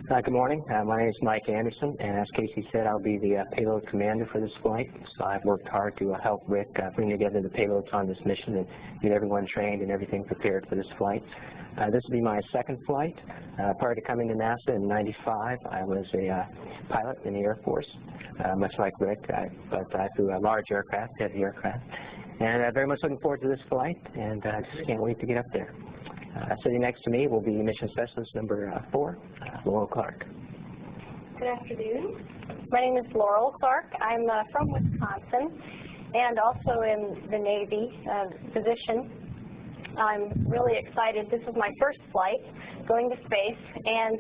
Good morning. My name is Mike Anderson, and as Casey said, I'll be the payload commander for this flight. So I've worked hard to help Rick bring together the payloads on this mission and get everyone trained and everything prepared for this flight. This will be my second flight. Prior to coming to NASA in '95, I was a pilot in the Air Force, much like Rick, but I flew a large aircraft, heavy aircraft. And very much looking forward to this flight, and just can't wait to get up there. Sitting next to me will be Mission Specialist number 4, Laurel Clark. Good afternoon. My name is Laurel Clark. I'm from Wisconsin and also in the Navy position. I'm really excited. This is my first flight going to space, and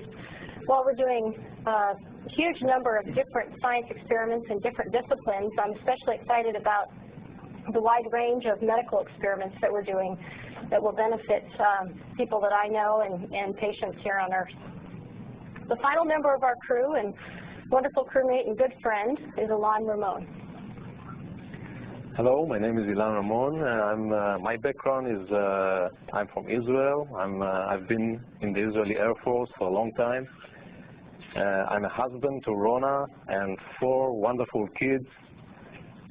while we're doing a huge number of different science experiments in different disciplines, I'm especially excited about the wide range of medical experiments that we're doing that will benefit people that I know and patients here on Earth. The final member of our crew and wonderful crewmate and good friend is Alon Ramon. Hello, my name is Ilan Ramon. My background is I'm from Israel. I've been in the Israeli Air Force for a long time. I'm a husband to Rona and 4 wonderful kids.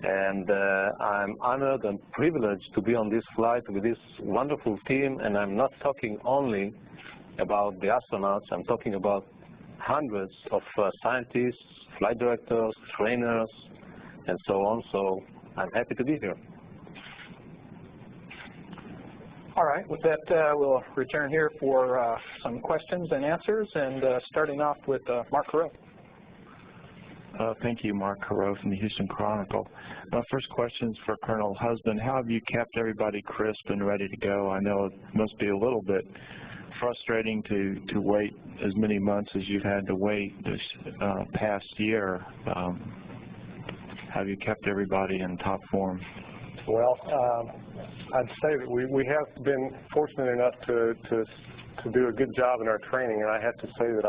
And I'm honored and privileged to be on this flight with this wonderful team. And I'm not talking only about the astronauts. I'm talking about hundreds of scientists, flight directors, trainers, and so on. So I'm happy to be here. All right, with that, we'll return here for some questions and answers, and starting off with Mark Carreau. Thank you, Mark Carreau from the Houston Chronicle. My first question is for Colonel Husband. How have you kept everybody crisp and ready to go? I know it must be a little bit frustrating to wait as many months as you've had to wait this past year. Have you kept everybody in top form? Well, I'd say that we have been fortunate enough to do a good job in our training, and I have to say that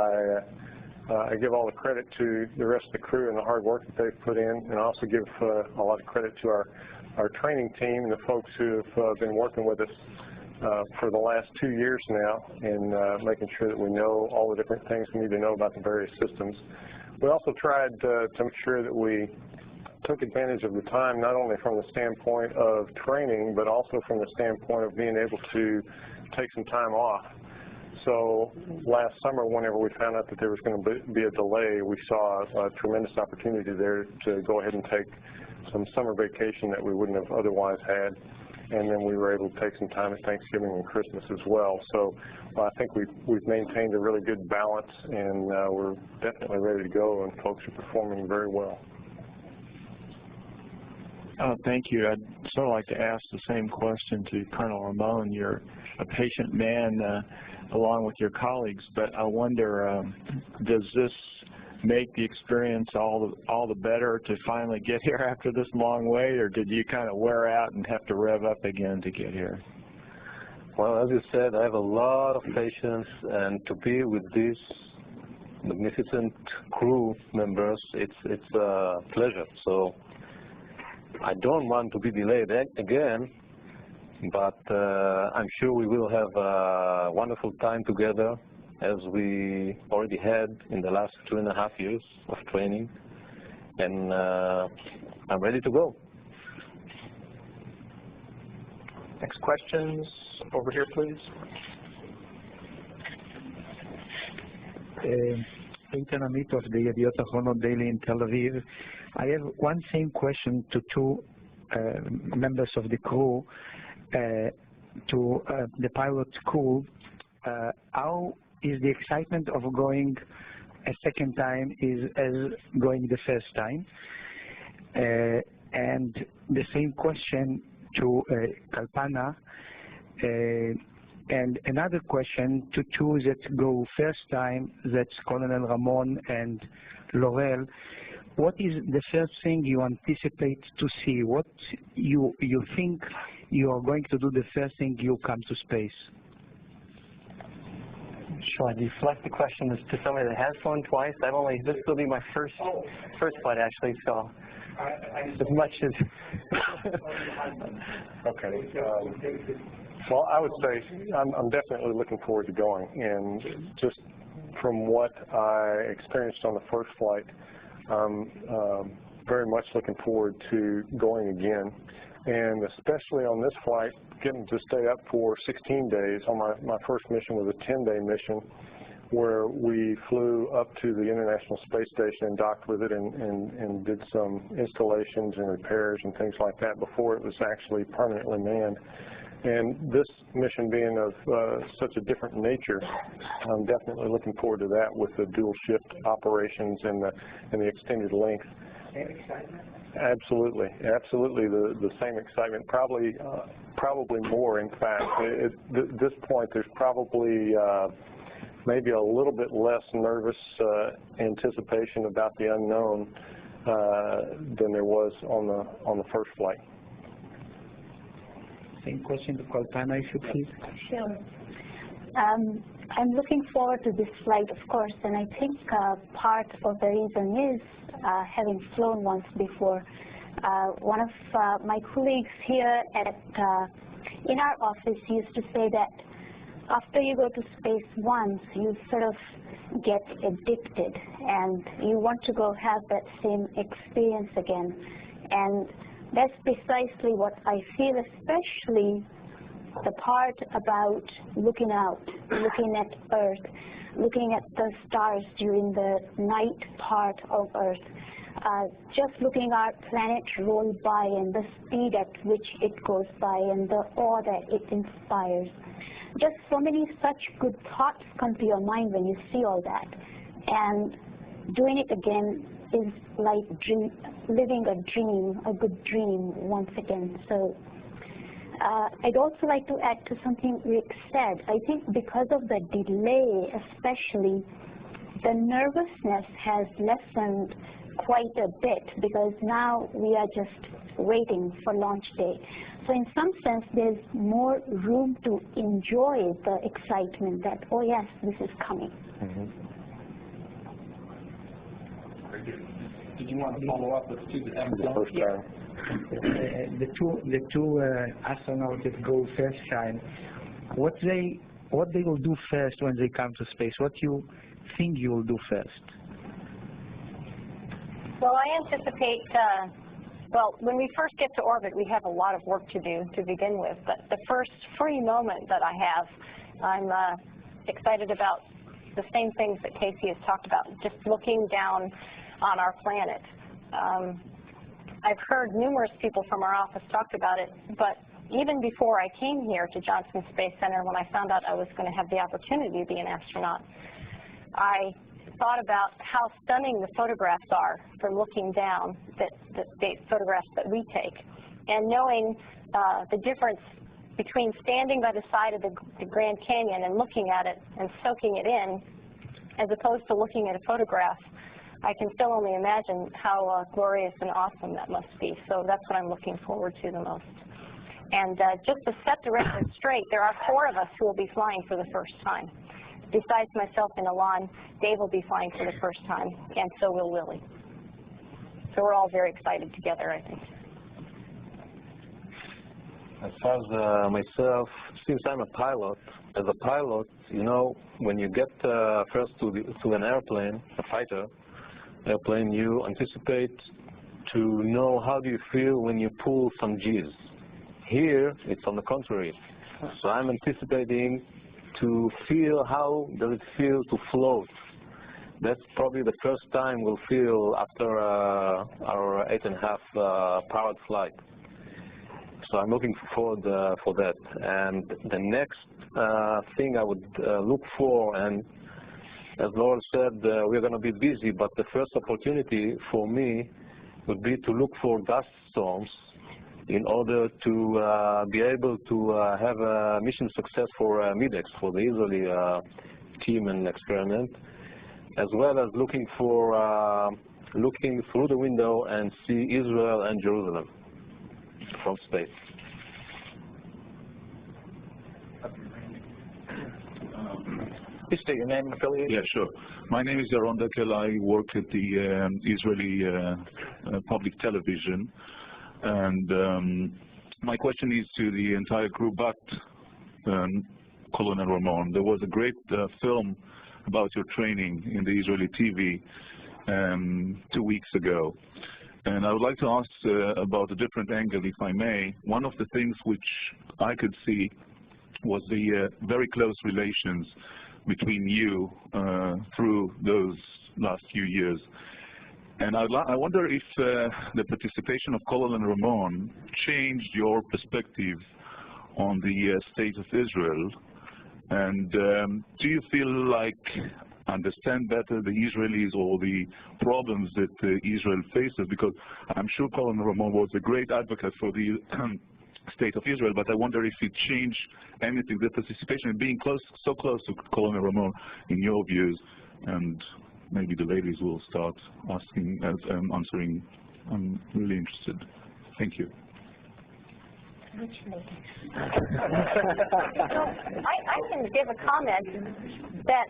I give all the credit to the rest of the crew and the hard work that they've put in, and I also give a lot of credit to our training team and the folks who have been working with us for the last 2 years now in making sure that we know all the different things we need to know about the various systems. We also tried to make sure that we took advantage of the time, not only from the standpoint of training, but also from the standpoint of being able to take some time off. So last summer, whenever we found out that there was going to be a delay, we saw a tremendous opportunity there to go ahead and take some summer vacation that we wouldn't have otherwise had. And then we were able to take some time at Thanksgiving and Christmas as well. So I think we've maintained a really good balance, and we're definitely ready to go, and folks are performing very well. Thank you. I'd sort of like to ask the same question to Colonel Ramon. You're a patient man along with your colleagues, but I wonder, does this make the experience all the better to finally get here after this long wait, or did you kind of wear out and have to rev up again to get here? Well, as you said, I have a lot of patience, and to be with these magnificent crew members, it's a pleasure. So I don't want to be delayed again, but I'm sure we will have a wonderful time together, as we already had in the last 2.5 years of training, and I'm ready to go. Next questions over here, please. Eitan Amit of the Yediot Ahronoth Daily in Tel Aviv. I have one same question to 2 members of the crew, to the pilot crew. How is the excitement of going a second time as going the first time? And the same question to Kalpana. And another question to 2 that go first time, that's Colonel Ramon and Laurel. What is the first thing you anticipate to see? What you think you are going to do the first thing you come to space? Shall I deflect the question to somebody that has flown twice? This will be my first flight actually, so as much as Okay. Well, I would say I'm definitely looking forward to going, and just from what I experienced on the first flight, I'm very much looking forward to going again, and especially on this flight, getting to stay up for 16 days. On my first mission was a 10-day mission, where we flew up to the International Space Station and docked with it and did some installations and repairs and things like that before it was actually permanently manned. And this mission being of such a different nature, I'm definitely looking forward to that with the dual shift operations and the extended length. Same excitement? Absolutely, absolutely the same excitement. Probably more, in fact. At this point, there's probably maybe a little bit less nervous anticipation about the unknown than there was on the first flight. Same question to Kalpana, if you please. Sure. I'm looking forward to this flight, of course, and I think part of the reason is having flown once before. One of my colleagues here in our office used to say that after you go to space once, you sort of get addicted and you want to go have that same experience again. And that's precisely what I feel, especially the part about looking out, looking at Earth, looking at the stars during the night part of Earth, just looking our planet roll by and the speed at which it goes by and the awe that it inspires. Just so many such good thoughts come to your mind when you see all that. And doing it again is like living a dream, a good dream once again. So I'd also like to add to something Rick said. I think because of the delay especially, the nervousness has lessened quite a bit because now we are just waiting for launch day. So in some sense, there's more room to enjoy the excitement that, oh yes, this is coming. Mm-hmm. Did you want to follow up with the two that haven't flown? Yeah. The two astronauts that go first time, what they will do first when they come to space? What you think you will do first? Well, I anticipate, well, when we first get to orbit, we have a lot of work to do to begin with. But the first free moment that I have, I'm excited about the same things that Casey has talked about, just looking down on our planet. I've heard numerous people from our office talk about it, but even before I came here to Johnson Space Center, when I found out I was going to have the opportunity to be an astronaut, I thought about how stunning the photographs are from looking down, the photographs that we take, and knowing the difference between standing by the side of the Grand Canyon and looking at it and soaking it in, as opposed to looking at a photograph. I can still only imagine how glorious and awesome that must be. So that's what I'm looking forward to the most. And just to set the record straight, there are 4 of us who will be flying for the first time. Besides myself and Alon, Dave will be flying for the first time, and so will Willie. So we're all very excited together, I think. As far as myself, since I'm a pilot, as a pilot, you know, when you get first to an airplane, a fighter airplane, you anticipate to know how do you feel when you pull some G's. Here, it's on the contrary. So I'm anticipating to feel how does it feel to float. That's probably the first time we'll feel after our 8.5 powered flight. So I'm looking forward for that. And the next thing I would look for, and as Laurel said, we're going to be busy, but the first opportunity for me would be to look for dust storms in order to be able to have a mission success for MIDEX, for the Israeli team and experiment, as well as looking through the window and see Israel and Jerusalem from space. Please state your name and affiliation. Yeah, sure. My name is Yaron Dekel. I work at the Israeli public television. And my question is to the entire crew, but Colonel Ramon. There was a great film about your training in the Israeli TV 2 weeks ago. And I would like to ask about a different angle, if I may. One of the things which I could see was the very close relations between you through those last few years. And I wonder if the participation of Colonel Ramon changed your perspective on the state of Israel. And do you feel like understand better the Israelis or the problems that Israel faces? Because I'm sure Colonel Ramon was a great advocate for the state of Israel, but I wonder if it changed anything, the participation in being so close to Colonel Ramon, in your views. And maybe the ladies will start asking, answering. I'm really interested. Thank you. I can give a comment that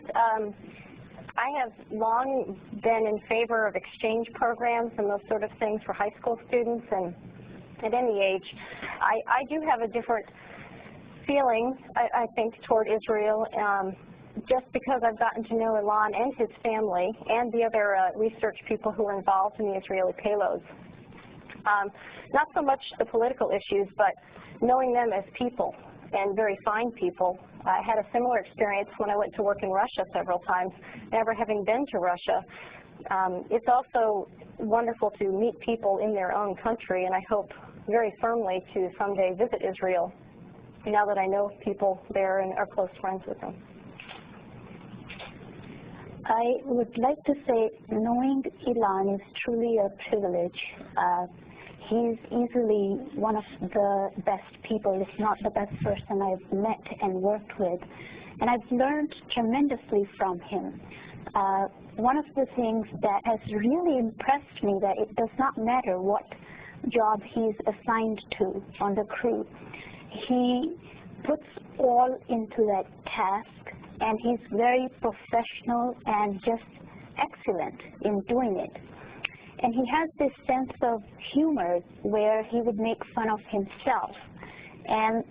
I have long been in favor of exchange programs and those sort of things for high school students, and at any age. I do have a different feeling, I think, toward Israel, just because I've gotten to know Ilan and his family and the other research people who are involved in the Israeli payloads. Not so much the political issues, but knowing them as people, and very fine people. I had a similar experience when I went to work in Russia several times, never having been to Russia. It's also wonderful to meet people in their own country, and I hope very firmly to someday visit Israel now that I know people there and are close friends with them. I would like to say knowing Ilan is truly a privilege. He's easily one of the best people, if not the best person I've met and worked with. And I've learned tremendously from him. One of the things that has really impressed me that it does not matter what job he's assigned to on the crew. He puts all into that task, and he's very professional and just excellent in doing it. And he has this sense of humor where he would make fun of himself. And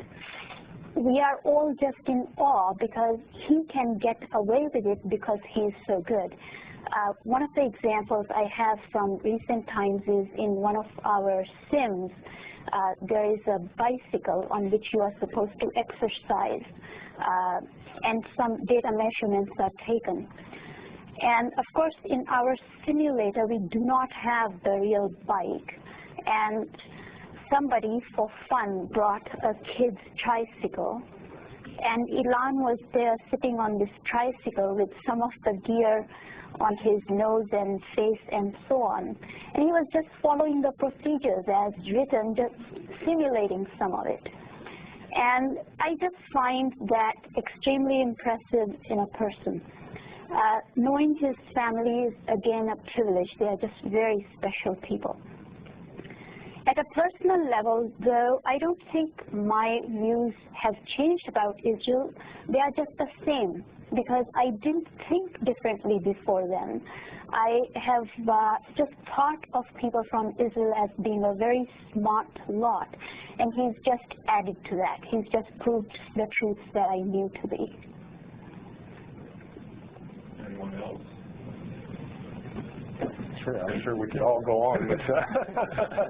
we are all just in awe because he can get away with it because he's so good. One of the examples I have from recent times is in one of our sims, there is a bicycle on which you are supposed to exercise, and some data measurements are taken. And of course, in our simulator, we do not have the real bike. And somebody, for fun, brought a kid's tricycle. And Ilan was there sitting on this tricycle with some of the gear on his nose and face and so on. And he was just following the procedures as written, just simulating some of it. And I just find that extremely impressive in a person. Knowing his family is, again, a privilege. They are just very special people. At a personal level, though, I don't think my views have changed about Israel. They are just the same, because I didn't think differently before then. I have just thought of people from Israel as being a very smart lot, and he's just added to that. He's just proved the truths that I knew to be. Anyone else? Sure, I'm sure we could all go on, but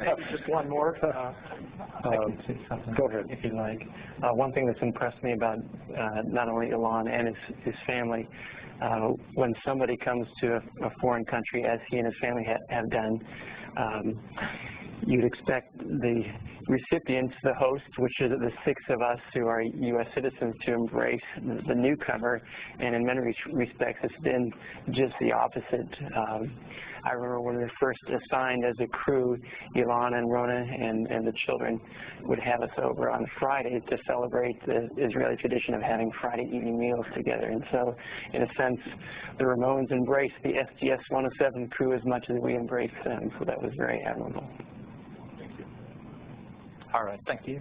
maybe just one more. I can say something. Go ahead, if you like. One thing that's impressed me about not only Ilan and his family, when somebody comes to a foreign country, as he and his family have done, you'd expect the recipients, the host, which is the 6 of us who are U.S. citizens, to embrace the newcomer, and in many respects it's been just the opposite. I remember when we were first assigned as a crew, Ilan and Rona and the children would have us over on Friday to celebrate the Israeli tradition of having Friday evening meals together. And so, in a sense, the Ramones embraced the STS-107 crew as much as we embraced them, so that was very admirable. All right, thank you.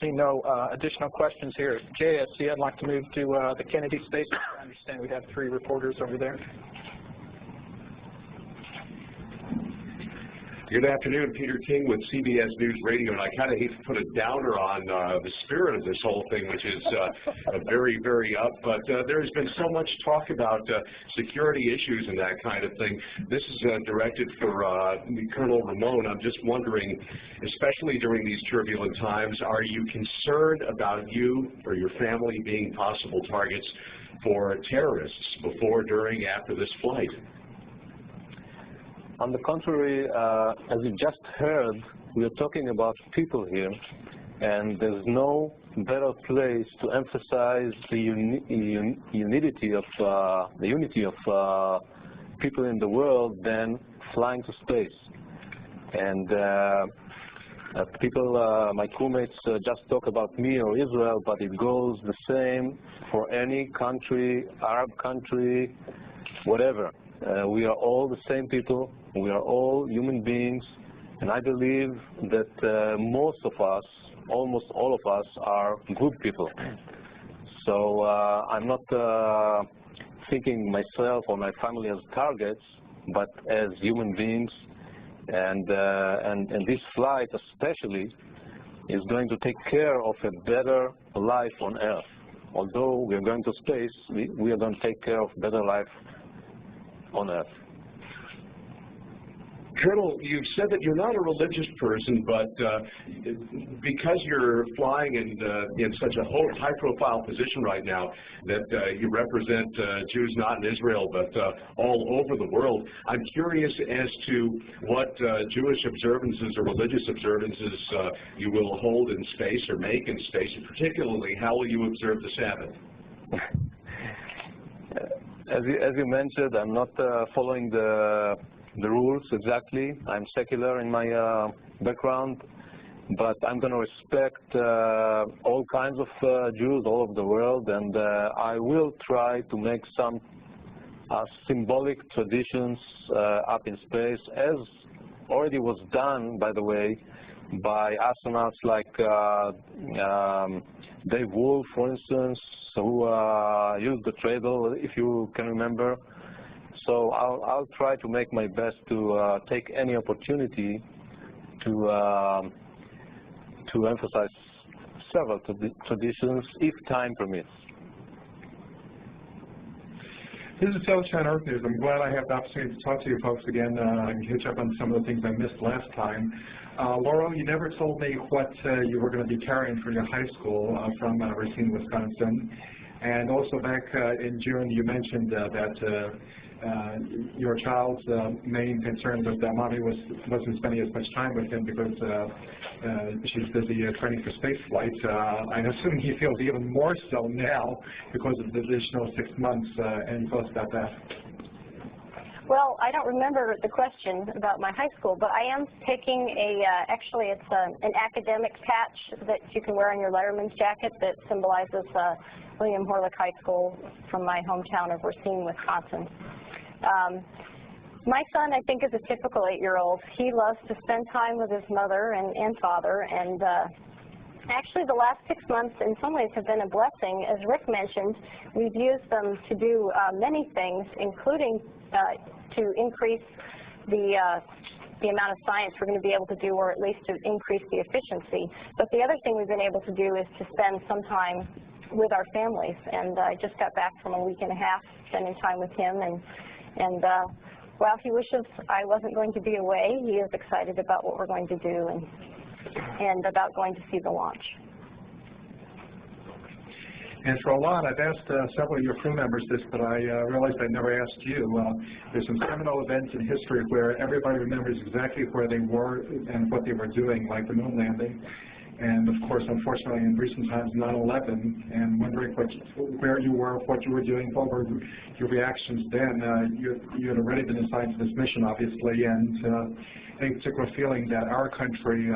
Seeing no additional questions here at JSC, I'd like to move to the Kennedy Space Center. I understand we have 3 reporters over there. Good afternoon, Peter King with CBS News Radio, and I kind of hate to put a downer on the spirit of this whole thing, which is very, very up, but there has been so much talk about security issues and that kind of thing. This is directed for Colonel Ramon. I'm just wondering, especially during these turbulent times, are you concerned about you or your family being possible targets for terrorists before, during, after this flight? On the contrary, as you just heard, we are talking about people here, and there's no better place to emphasize the unity of people in the world than flying to space. And people, my crewmates, just talk about me or Israel, but it goes the same for any country, Arab country, whatever. We are all the same people. We are all human beings, and I believe that most of us, almost all of us, are good people. So I'm not thinking myself or my family as targets, but as human beings. And this flight especially is going to take care of a better life on Earth. Although we are going to space, we are going to take care of better life on Earth. Colonel, you've said that you're not a religious person, but because you're flying in such a high-profile position right now, that you represent Jews not in Israel, but all over the world, I'm curious as to what Jewish observances or religious observances you will hold in space or make in space, and particularly, how will you observe the Sabbath? As you mentioned, I'm not following the rules exactly. I'm secular in my background, but I'm going to respect all kinds of Jews all over the world, and I will try to make some symbolic traditions up in space, as already was done, by the way, by astronauts like Dave Wolf, for instance, who used the cradle, if you can remember. So I'll try to make my best to take any opportunity to emphasize several traditions if time permits. This is Telechan Earth News. I'm glad I have the opportunity to talk to you folks again and catch up on some of the things I missed last time. Laurel, you never told me what you were going to be carrying for your high school from Racine, Wisconsin. And also back in June, you mentioned that your child's main concern was that mommy wasn't spending as much time with him because she's busy training for space flight. I assume he feels even more so now because of the additional 6 months. Any thoughts about that? Well, I don't remember the question about my high school, but I am taking actually it's an academic patch that you can wear on your letterman's jacket that symbolizes William Horlick High School from my hometown of Racine, Wisconsin. My son, I think, is a typical 8-year-old. He loves to spend time with his mother and father, and actually the last 6 months in some ways have been a blessing. As Rick mentioned, we've used them to do many things, including to increase the amount of science we're going to be able to do, or at least to increase the efficiency. But the other thing we've been able to do is to spend some time with our families, and I just got back from a week and a half spending time with him, and while he wishes I wasn't going to be away, he is excited about what we're going to do and about going to see the launch. And for Alon, I've asked several of your crew members this, but I realized I never asked you. There's some seminal events in history where everybody remembers exactly where they were and what they were doing, like the moon landing. And of course, unfortunately, in recent times, 9/11, and wondering where you were, what you were doing, what were your reactions then. You had already been assigned to this mission, obviously, and any particular feeling that our country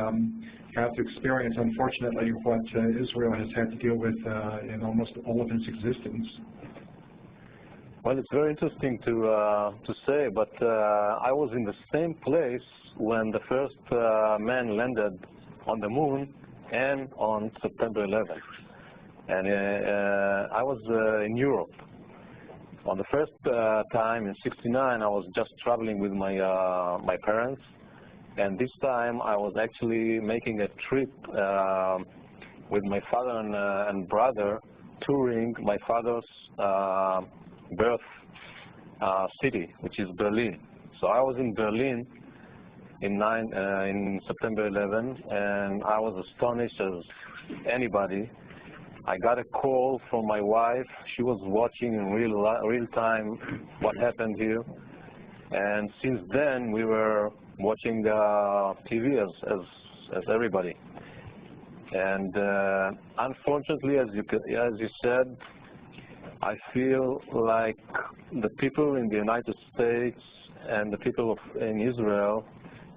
had to experience, unfortunately, what Israel has had to deal with in almost all of its existence. Well, it's very interesting to say, but I was in the same place when the first man landed on the moon and on September 11th. And I was in Europe. On the first time in '69, I was just traveling with my parents, and this time I was actually making a trip with my father and brother, touring my father's birth city, which is Berlin. So I was in Berlin in September 11, and I was astonished as anybody. I got a call from my wife. She was watching in real time what happened here, and since then we were watching the TV as everybody. And unfortunately, as you said, I feel like the people in the United States and the people in Israel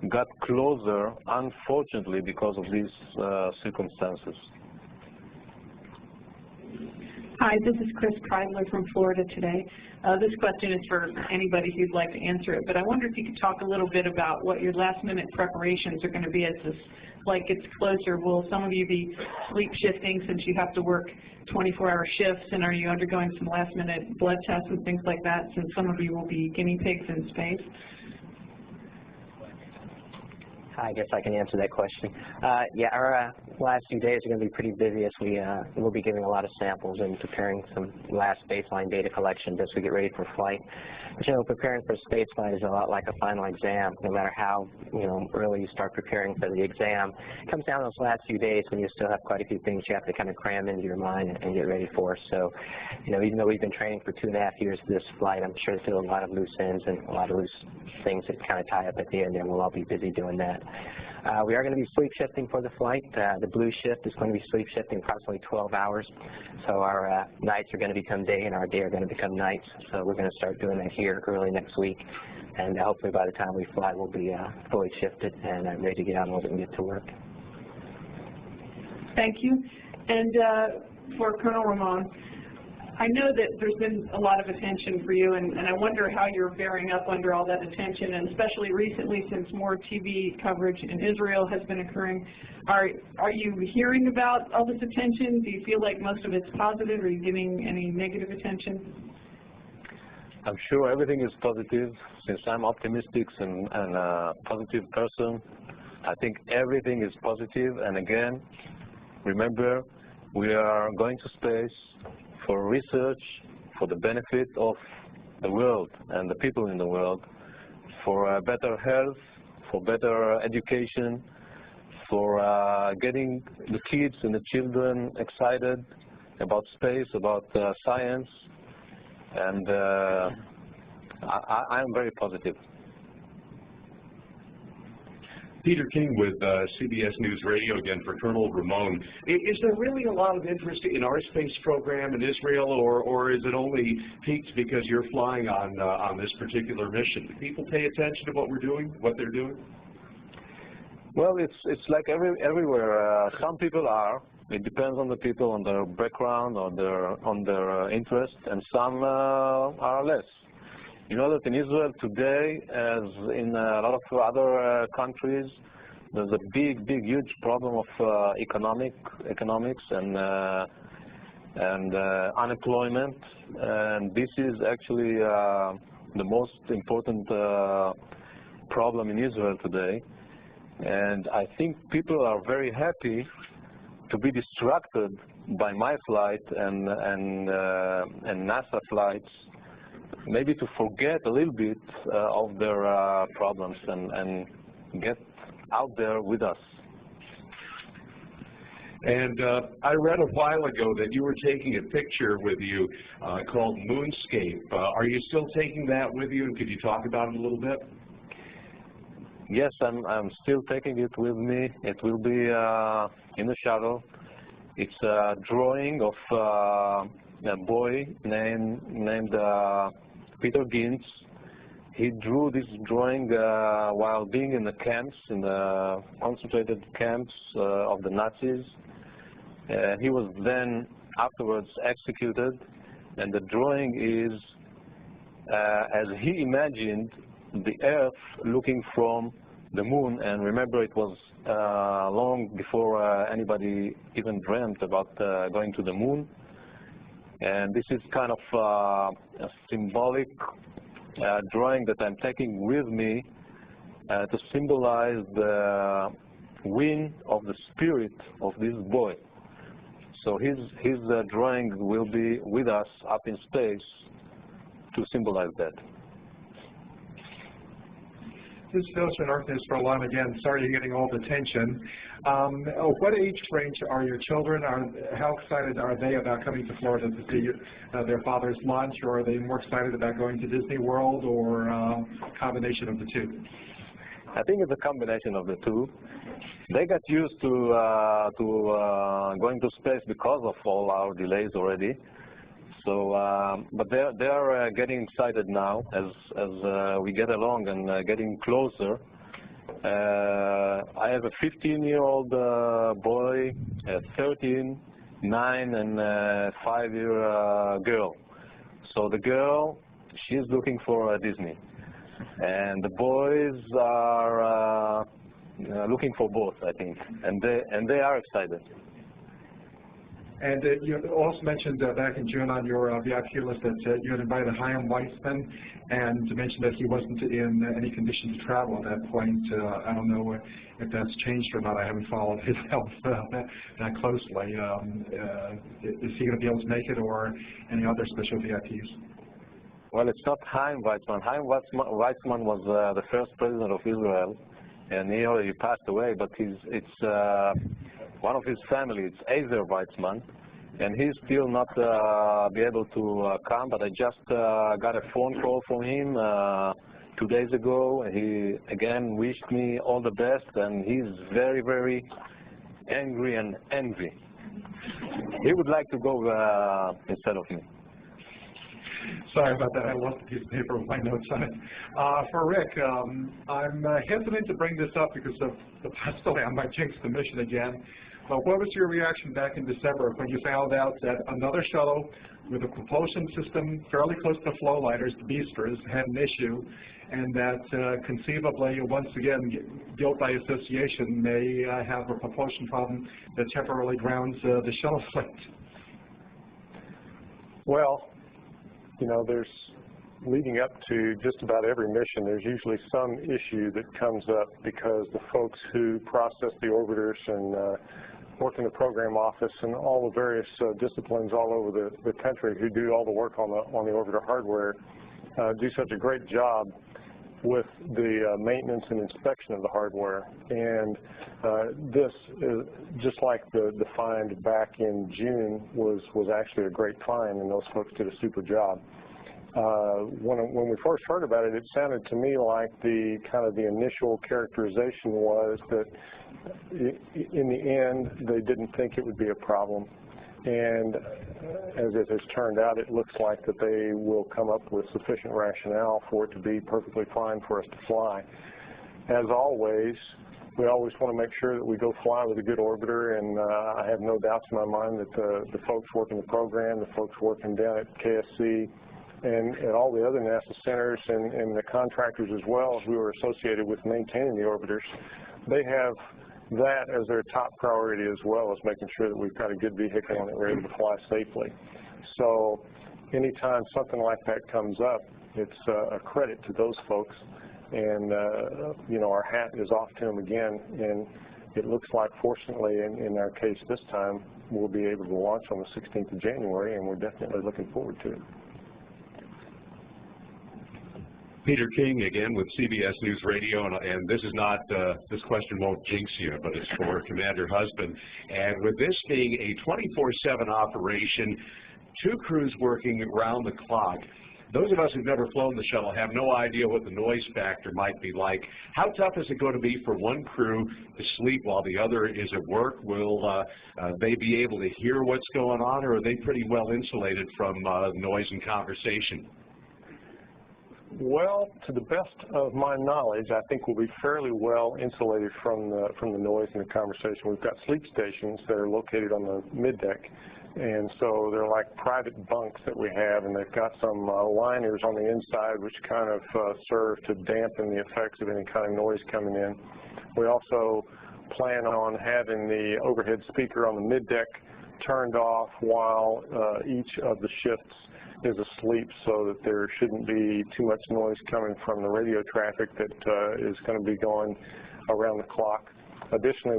got closer, unfortunately, because of these circumstances. Hi, this is Chris Kreidler from Florida today. This question is for anybody who'd like to answer it, but I wonder if you could talk a little bit about what your last-minute preparations are going to be as this flight gets closer. Will some of you be sleep shifting since you have to work 24-hour shifts, and are you undergoing some last-minute blood tests and things like that since some of you will be guinea pigs in space? I guess I can answer that question. Yeah, our last few days are going to be pretty busy as we'll be giving a lot of samples and preparing some last baseline data collection as we get ready for flight. But, you know, preparing for a space flight is a lot like a final exam. No matter how, you know, early you start preparing for the exam, it comes down to those last few days when you still have quite a few things you have to kind of cram into your mind and get ready for. So, you know, even though we've been training for 2.5 years for this flight, I'm sure there's still a lot of loose ends and a lot of loose things that kind of tie up at the end, and we'll all be busy doing that. We are going to be sleep shifting for the flight. The blue shift is going to be sleep shifting approximately 12 hours. So our nights are going to become day and our day are going to become nights. So we're going to start doing that here early next week. And hopefully by the time we fly, we'll be fully shifted and ready to get on with it and get to work. Thank you. And for Colonel Ramon, I know that there's been a lot of attention for you, and I wonder how you're bearing up under all that attention, and especially recently since more TV coverage in Israel has been occurring. Are you hearing about all this attention? Do you feel like most of it's positive? Are you getting any negative attention? I'm sure everything is positive. Since I'm optimistic and a positive person, I think everything is positive. And again, remember, we are going to space for research, for the benefit of the world and the people in the world, for better health, for better education, for getting the kids and the children excited about space, about science, and I'm very positive. Peter King with CBS News Radio again for Colonel Ramon. Is there really a lot of interest in our space program in Israel, or is it only peaked because you're flying on this particular mission? Do people pay attention to what we're doing, what they're doing? Well, it's like everywhere. Some people are. It depends on the people, on their background, on their interest, and some are less. You know that in Israel today, as in a lot of other countries, there's a big, huge problem of economics and unemployment, and this is actually the most important problem in Israel today. And I think people are very happy to be distracted by my flight and NASA flights, maybe to forget a little bit of their problems and get out there with us. And I read a while ago that you were taking a picture with you called Moonscape. Are you still taking that with you, and could you talk about it a little bit? Yes, I'm still taking it with me. It will be in the shuttle. It's a drawing of a boy named Peter Gintz. He drew this drawing while being in the camps, in the concentrated camps of the Nazis. He was then afterwards executed, and the drawing is as he imagined the Earth looking from the moon. And remember, it was long before anybody even dreamt about going to the moon. And this is kind of a symbolic drawing that I'm taking with me to symbolize the wing of the spirit of this boy. So his drawing will be with us up in space to symbolize that. This is Phyllis from Earth News for Alarm again. Sorry you're getting all the attention. What age range are your children? How excited are they about coming to Florida to see their father's lunch, or are they more excited about going to Disney World, or a combination of the two? I think it's a combination of the two. They got used to going to space because of all our delays already. So, but they are getting excited now as we get along and getting closer. I have a 15-year-old boy, a 13, 9 and 5-year girl. So the girl, she's looking for Disney, and the boys are looking for both, I think, and they are excited. And you also mentioned back in June on your VIP list that you had invited Chaim Weizmann, and you mentioned that he wasn't in any condition to travel at that point. I don't know if that's changed or not. I haven't followed his health that closely. Is he going to be able to make it, or any other special VIPs? Well, it's not Chaim Weizmann. Chaim Weizmann was the first president of Israel, and he already passed away, but it's one of his family. It's Ezer Weizmann, and he's still not be able to come, but I just got a phone call from him 2 days ago. He again wished me all the best, and he's very, very angry and envy. He would like to go instead of me. Sorry about that. I lost a piece of paper with my notes on it. For Rick, I'm hesitant to bring this up because of the possibility I might jinx the mission again. But what was your reaction back in December when you found out that another shuttle with a propulsion system fairly close to flow lighters, the Beasters, had an issue, and that conceivably, once again, guilt by association may have a propulsion problem that temporarily grounds the shuttle flight? Well, you know, leading up to just about every mission, there's usually some issue that comes up because the folks who process the orbiters and work in the program office and all the various disciplines all over the country who do all the work on the orbiter hardware do such a great job with the maintenance and inspection of the hardware. And this is just like the find back in June was actually a great find, and those folks did a super job. When we first heard about it, it sounded to me like the initial characterization was that in the end they didn't think it would be a problem, and as it has turned out, it looks like that they will come up with sufficient rationale for it to be perfectly fine for us to fly. As always, we always want to make sure that we go fly with a good orbiter, and I have no doubts in my mind that the folks working the program, the folks working down at KSC, and at all the other NASA centers and the contractors as well who are associated with maintaining the orbiters, they have that as their top priority as well as making sure that we've got a good vehicle and that we're able to fly safely. So anytime something like that comes up, it's a credit to those folks, and you know, our hat is off to them again, and it looks like, fortunately, in our case this time, we'll be able to launch on the 16th of January, and we're definitely looking forward to it. Peter King again with CBS News Radio, and this is not, this question won't jinx you, but it's for Commander Husband. And with this being a 24/7 operation, 2 crews working around the clock, those of us who've never flown the shuttle have no idea what the noise factor might be like. How tough is it going to be for one crew to sleep while the other is at work? Will they be able to hear what's going on, or are they pretty well insulated from noise and conversation? Well, to the best of my knowledge, I think we'll be fairly well insulated from the noise and the conversation. We've got sleep stations that are located on the middeck, and so they're like private bunks that we have, and they've got some liners on the inside which kind of serve to dampen the effects of any kind of noise coming in. We also plan on having the overhead speaker on the middeck turned off while each of the shifts is asleep, so that there shouldn't be too much noise coming from the radio traffic that is going to be going around the clock. Additionally,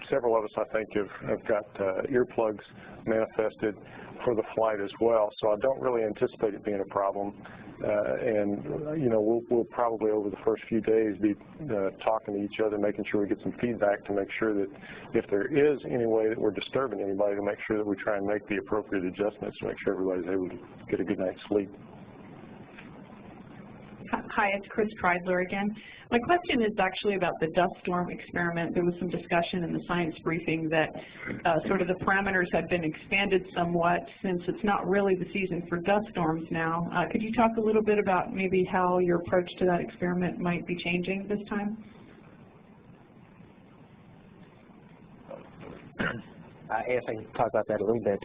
several of us, I think, have got earplugs manifested for the flight as well, so I don't really anticipate it being a problem. And you know, we'll probably over the first few days be talking to each other, making sure we get some feedback to make sure that if there is any way that we're disturbing anybody, to make sure that we try and make the appropriate adjustments to make sure everybody's able to get a good night's sleep. Hi, it's Chris Kreidler again. My question is actually about the dust storm experiment. There was some discussion in the science briefing that sort of the parameters had been expanded somewhat since it's not really the season for dust storms now. Could you talk a little bit about maybe how your approach to that experiment might be changing this time? If I can talk about that a little bit.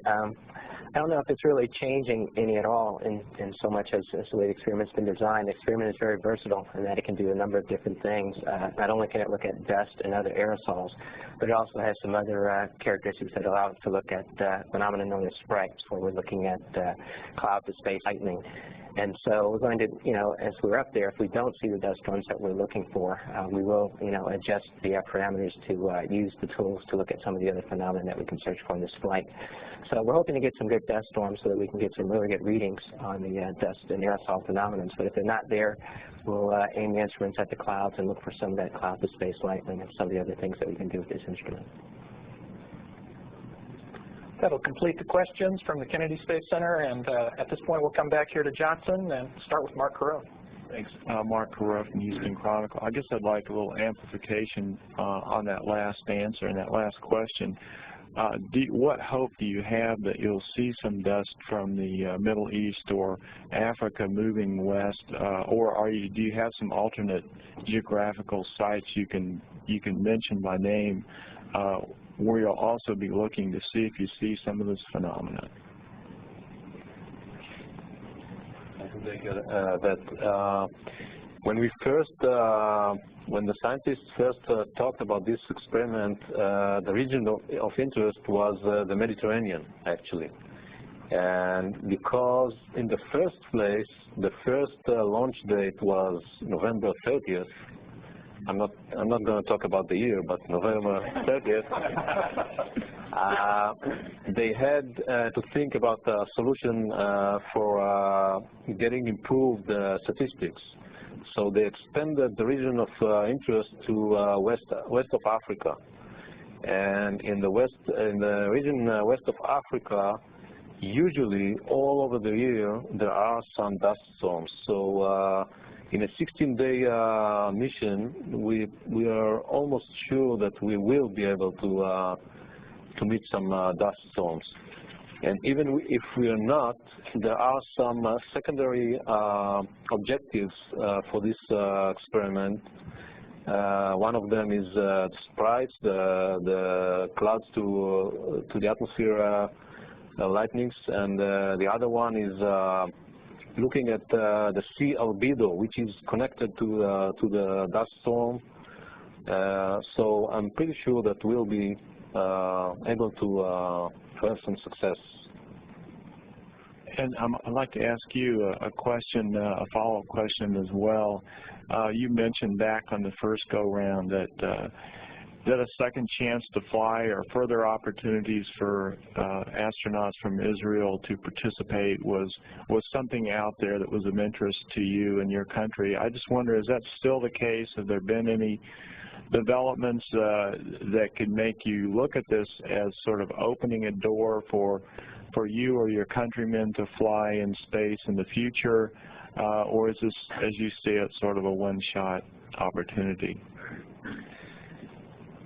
I don't know if it's really changing any at all in so much as the way the experiment's been designed. The experiment is very versatile in that it can do a number of different things. Not only can it look at dust and other aerosols, but it also has some other characteristics that allow it to look at phenomena known as sprites, where we're looking at cloud-to-space lightning. And so we're going to, as we're up there, if we don't see the dust storms that we're looking for, we will, adjust the parameters to use the tools to look at some of the other phenomena that we can search for in this flight. So we're hoping to get some good dust storms so that we can get some really good readings on the dust and aerosol phenomena. But if they're not there, we'll aim the instruments at the clouds and look for some of that cloud-to-space lightning and some of the other things that we can do with this instrument. That'll complete the questions from the Kennedy Space Center, and at this point we'll come back here to Johnson and start with Mark Carreau. Thanks. Mark Carreau from Houston Chronicle. I guess I'd like a little amplification on that last answer and that last question. What hope do you have that you'll see some dust from the Middle East or Africa moving west, or do you have some alternate geographical sites you can mention by name where you'll also be looking to see if you see some of this phenomena? I can take that. When the scientists first talked about this experiment, the region of interest was the Mediterranean, actually. And because in the first place, the first launch date was November 30th, I'm not going to talk about the year, but November 30th, they had to think about a solution for getting improved statistics. So they expanded the region of interest to west of Africa. And in the region west of Africa, usually all over the year there are some dust storms. So in a 16-day mission, we are almost sure that we will be able to meet some dust storms. And even if we are not, there are some secondary objectives for this experiment. One of them is sprites, the clouds to the atmosphere lightnings, and the other one is looking at the sea albedo, which is connected to the dust storm. So I'm pretty sure that we'll be able to have some success. And I'd like to ask you a question, a follow-up question as well. You mentioned back on the first go-round that a second chance to fly or further opportunities for astronauts from Israel to participate was something out there that was of interest to you and your country. I just wonder, is that still the case? Have there been any developments that could make you look at this as sort of opening a door for you or your countrymen to fly in space in the future, or is this, as you see it, sort of a one-shot opportunity?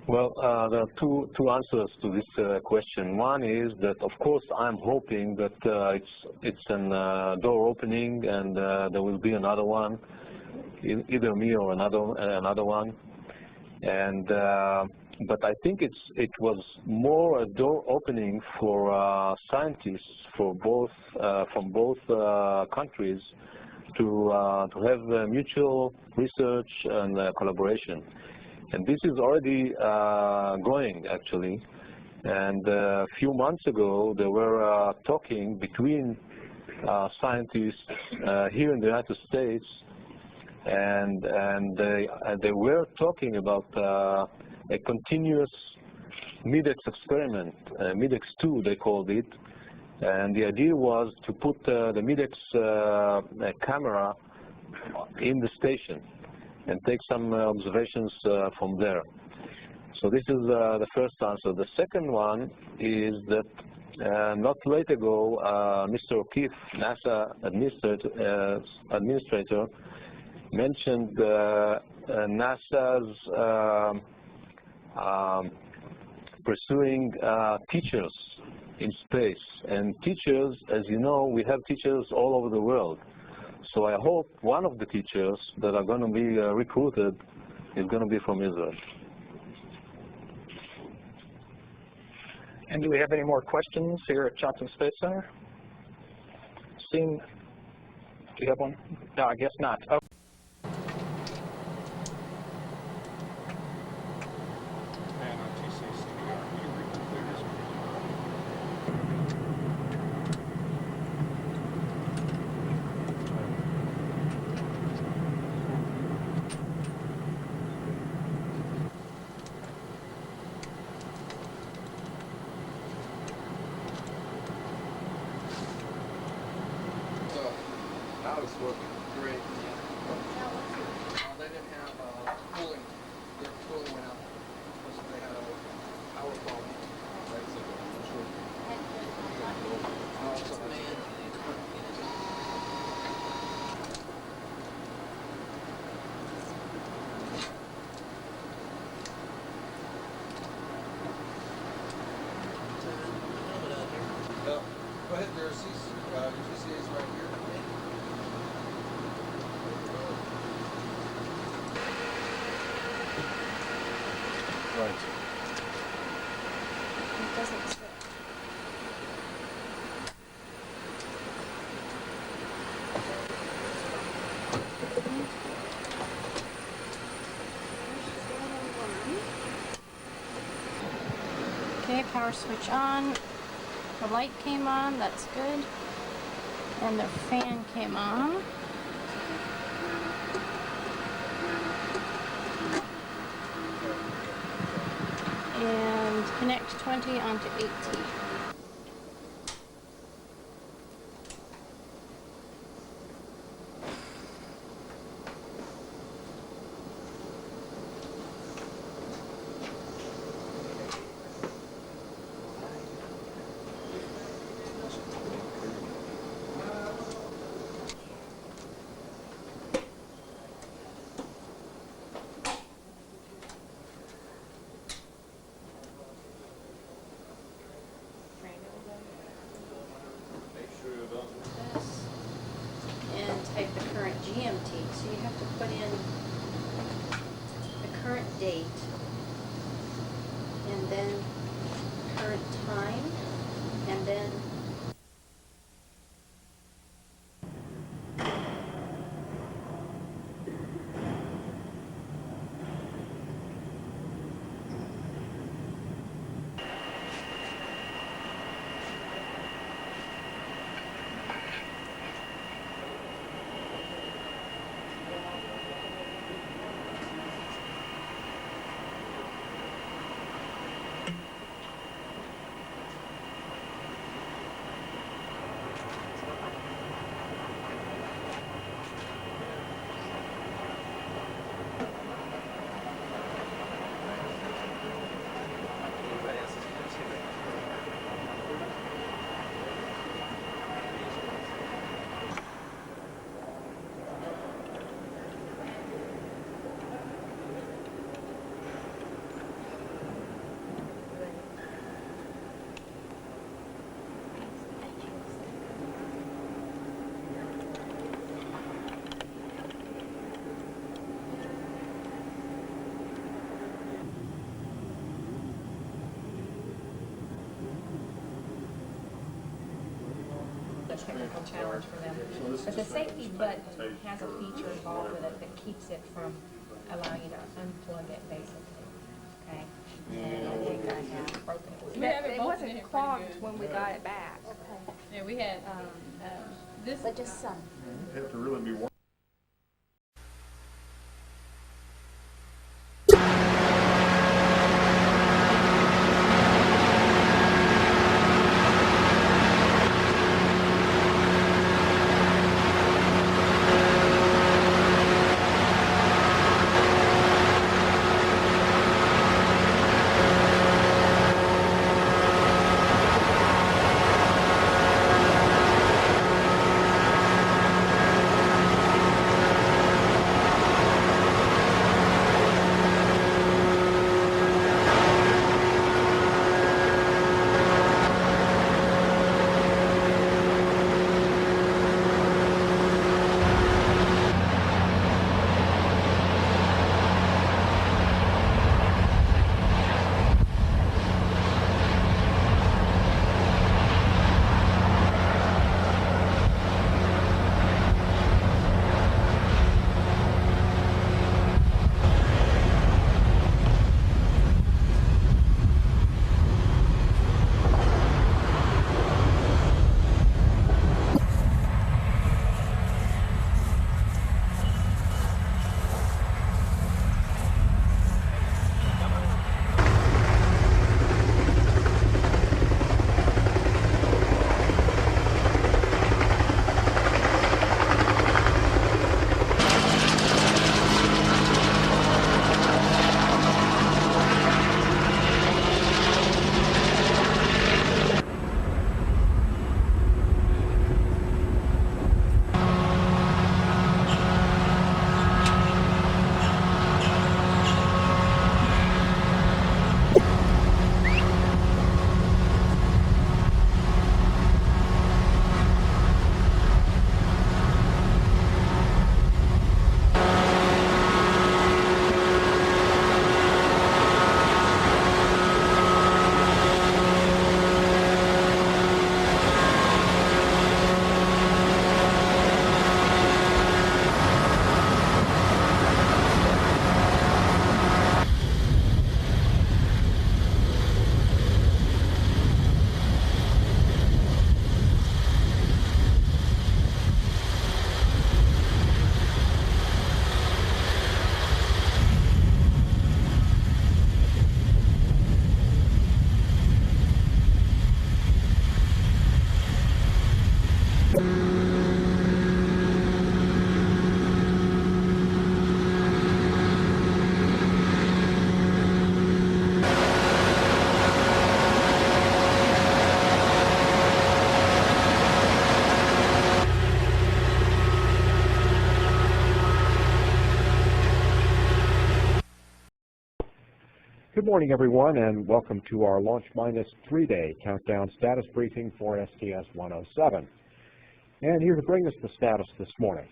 Well, there are two answers to this question. One is that, of course, I'm hoping that it's an door opening and there will be another one, either me or another one. And but I think it was more a door opening for scientists from both countries to have mutual research and collaboration. And this is already going, actually. And a few months ago, there were talking between scientists here in the United States, and they were talking about a continuous MIDEX experiment, MIDEX-2 they called it. And the idea was to put the MIDEX camera in the station and take some observations from there. So this is the first answer. The second one is that not late ago, Mr. O'Keefe, NASA administrator, mentioned NASA's pursuing teachers in space. And teachers, as you know, we have teachers all over the world. So I hope one of the teachers that are going to be recruited is going to be from Israel. And do we have any more questions here at Johnson Space Center? Do you have one? No, I guess not. Oh. That was working great. They didn't have cooling. Their cooling went out. So they had a power problem. Go ahead, your CCA is right here. Right. It doesn't sit. Okay, power switch on. The light came on, that's good. And the fan came on. And connect 20 onto 18. And type the current GMT. So you have to put in the current date and then current time and then technical challenge for them. But the safety button has a feature involved with it that keeps it from allowing you to unplug it, basically. Okay? And I think I have broken it. It wasn't clogged when we got it back. Okay. Yeah, we had this. But just some. You have to really be one. Good morning, everyone, and welcome to our Launch Minus 3-day countdown status briefing for STS-107. And here to bring us the status this morning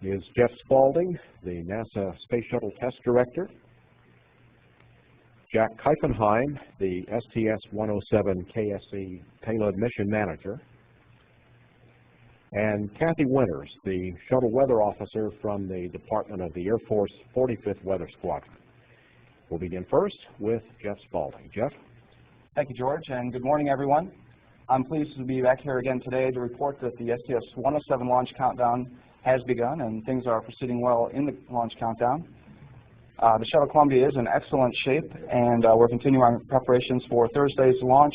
is Jeff Spaulding, the NASA Space Shuttle Test Director, Jack Keifenheim, the STS-107 KSC Payload Mission Manager, and Kathy Winters, the Shuttle Weather Officer from the Department of the Air Force 45th Weather Squadron. We'll begin first with Jeff Spaulding. Jeff? Thank you, George, and good morning, everyone. I'm pleased to be back here again today to report that the STS-107 launch countdown has begun and things are proceeding well in the launch countdown. The Shuttle Columbia is in excellent shape, and we're continuing our preparations for Thursday's launch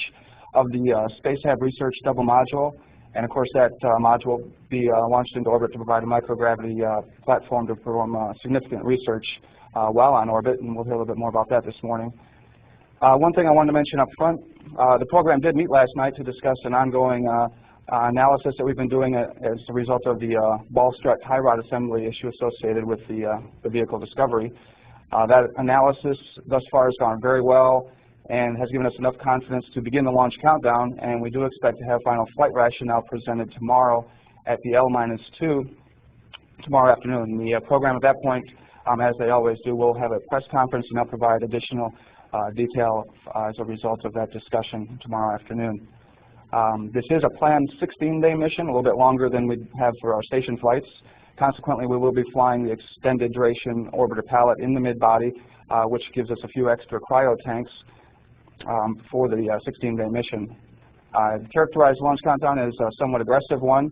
of the Space Hab Research Double Module. And of course, that module will be launched into orbit to provide a microgravity platform to perform significant research while on orbit, and we'll hear a little bit more about that this morning. One thing I wanted to mention up front, the program did meet last night to discuss an ongoing analysis that we've been doing as a result of the ball strut tie rod assembly issue associated with the vehicle Discovery. That analysis thus far has gone very well and has given us enough confidence to begin the launch countdown, and we do expect to have final flight rationale presented tomorrow at the L-2 tomorrow afternoon. The program at that point, as they always do, will have a press conference and they'll provide additional detail as a result of that discussion tomorrow afternoon. This is a planned 16-day mission, a little bit longer than we have for our station flights. Consequently, we will be flying the extended duration orbiter pallet in the mid-body, which gives us a few extra cryo tanks for the 16-day mission. Characterized launch countdown is a somewhat aggressive one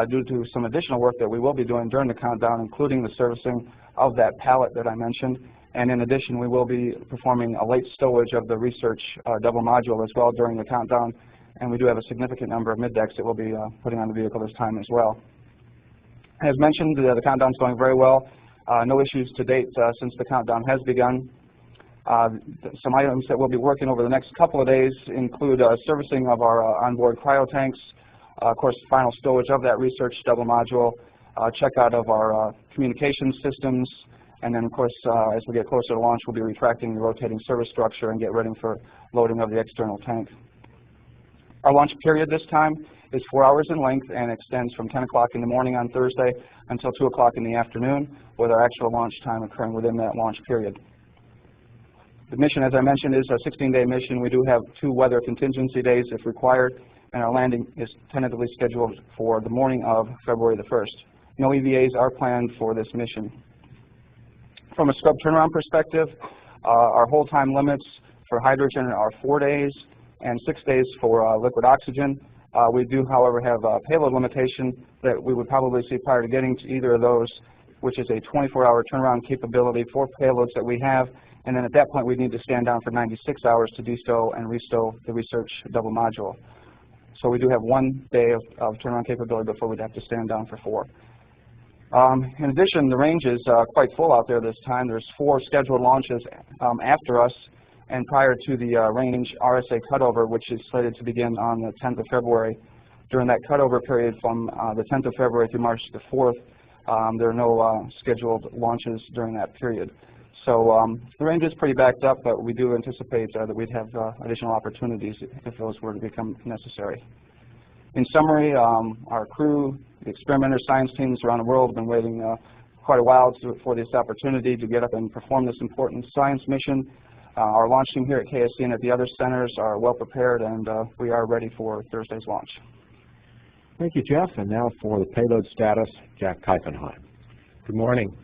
due to some additional work that we will be doing during the countdown, including the servicing of that pallet that I mentioned. And in addition, we will be performing a late stowage of the research double module as well during the countdown. And we do have a significant number of mid-decks that we'll be putting on the vehicle this time as well. As mentioned, the countdown is going very well. No issues to date since the countdown has begun. Some items that we'll be working over the next couple of days include servicing of our onboard cryo tanks, of course, final stowage of that research double module, checkout of our communication systems, and then, of course, as we get closer to launch, we'll be retracting the rotating service structure and get ready for loading of the external tank. Our launch period this time is 4 hours in length and extends from 10 o'clock in the morning on Thursday until 2 o'clock in the afternoon, with our actual launch time occurring within that launch period. The mission, as I mentioned, is a 16-day mission. We do have 2 weather contingency days if required, and our landing is tentatively scheduled for the morning of February the 1st. No EVAs are planned for this mission. From a scrub turnaround perspective, our hold time limits for hydrogen are 4 days and 6 days for liquid oxygen. We do, however, have a payload limitation that we would probably see prior to getting to either of those, which is a 24-hour turnaround capability for payloads that we have. And then at that point, we need to stand down for 96 hours to destow and restow the research double module. So we do have 1 day of turnaround capability before we'd have to stand down for 4. In addition, the range is quite full out there this time. There's 4 scheduled launches after us and prior to the range RSA cutover, which is slated to begin on the 10th of February. During that cutover period from the 10th of February through March the 4th, there are no scheduled launches during that period. So the range is pretty backed up, but we do anticipate that we'd have additional opportunities if those were to become necessary. In summary, our crew, the experimenter science teams around the world have been waiting quite a while for this opportunity to get up and perform this important science mission. Our launch team here at KSC and at the other centers are well prepared, and we are ready for Thursday's launch. Thank you, Jeff. And now for the payload status, Jack Keifenheim. Good morning.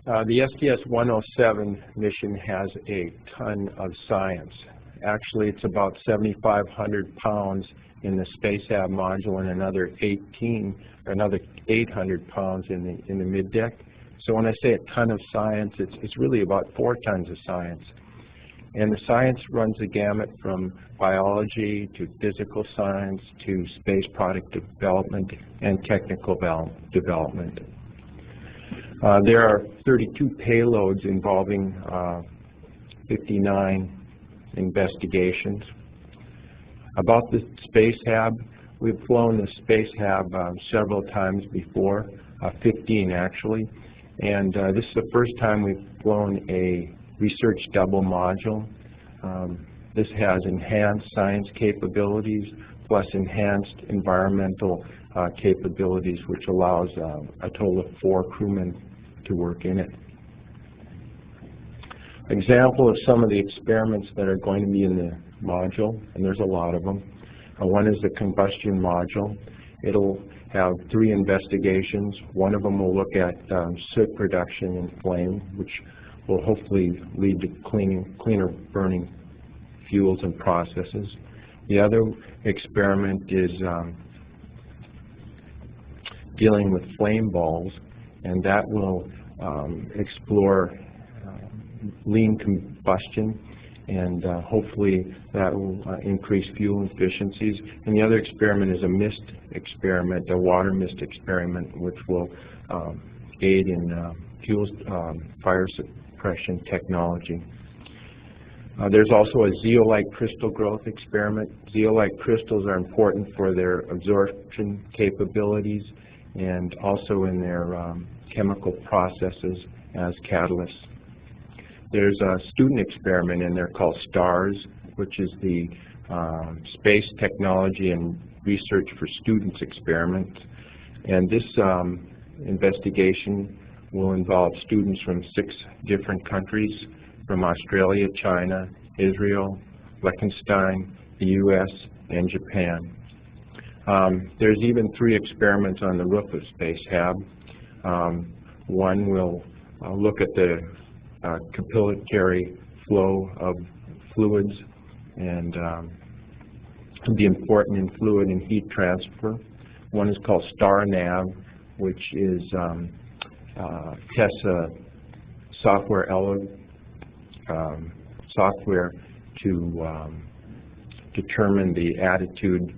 The STS-107 mission has a ton of science. Actually, it's about 7,500 pounds in the Space Hab module and another 800 pounds in the mid-deck. So when I say a ton of science, it's really about 4 tons of science. And the science runs the gamut from biology to physical science to space product development and technical development. There are 32 payloads involving 59 investigations. About the Space Hab, we've flown the Space Hab several times before, 15 actually, and this is the first time we've flown a research double module. This has enhanced science capabilities plus enhanced environmental capabilities, which allows a total of 4 crewmen to work in it. Example of some of the experiments that are going to be in the module, and there's a lot of them. One is the combustion module. It'll have 3 investigations. One of them will look at soot production in flame, which will hopefully lead to cleaner burning fuels and processes. The other experiment is dealing with flame balls, and that will explore lean combustion, and hopefully that will increase fuel efficiencies. And the other experiment is a mist experiment, a water mist experiment, which will aid in fuel fire suppression technology. There's also a zeolite crystal growth experiment. Zeolite crystals are important for their absorption capabilities and also in their chemical processes as catalysts. There's a student experiment in there called STARS, which is the Space Technology and Research for Students experiment. And this investigation will involve students from 6 different countries, from Australia, China, Israel, Liechtenstein, the U.S., and Japan. There's even 3 experiments on the roof of Space Hab. One will look at the capillary flow of fluids and be important in fluid and heat transfer. One is called StarNav, which is tests software to determine the attitude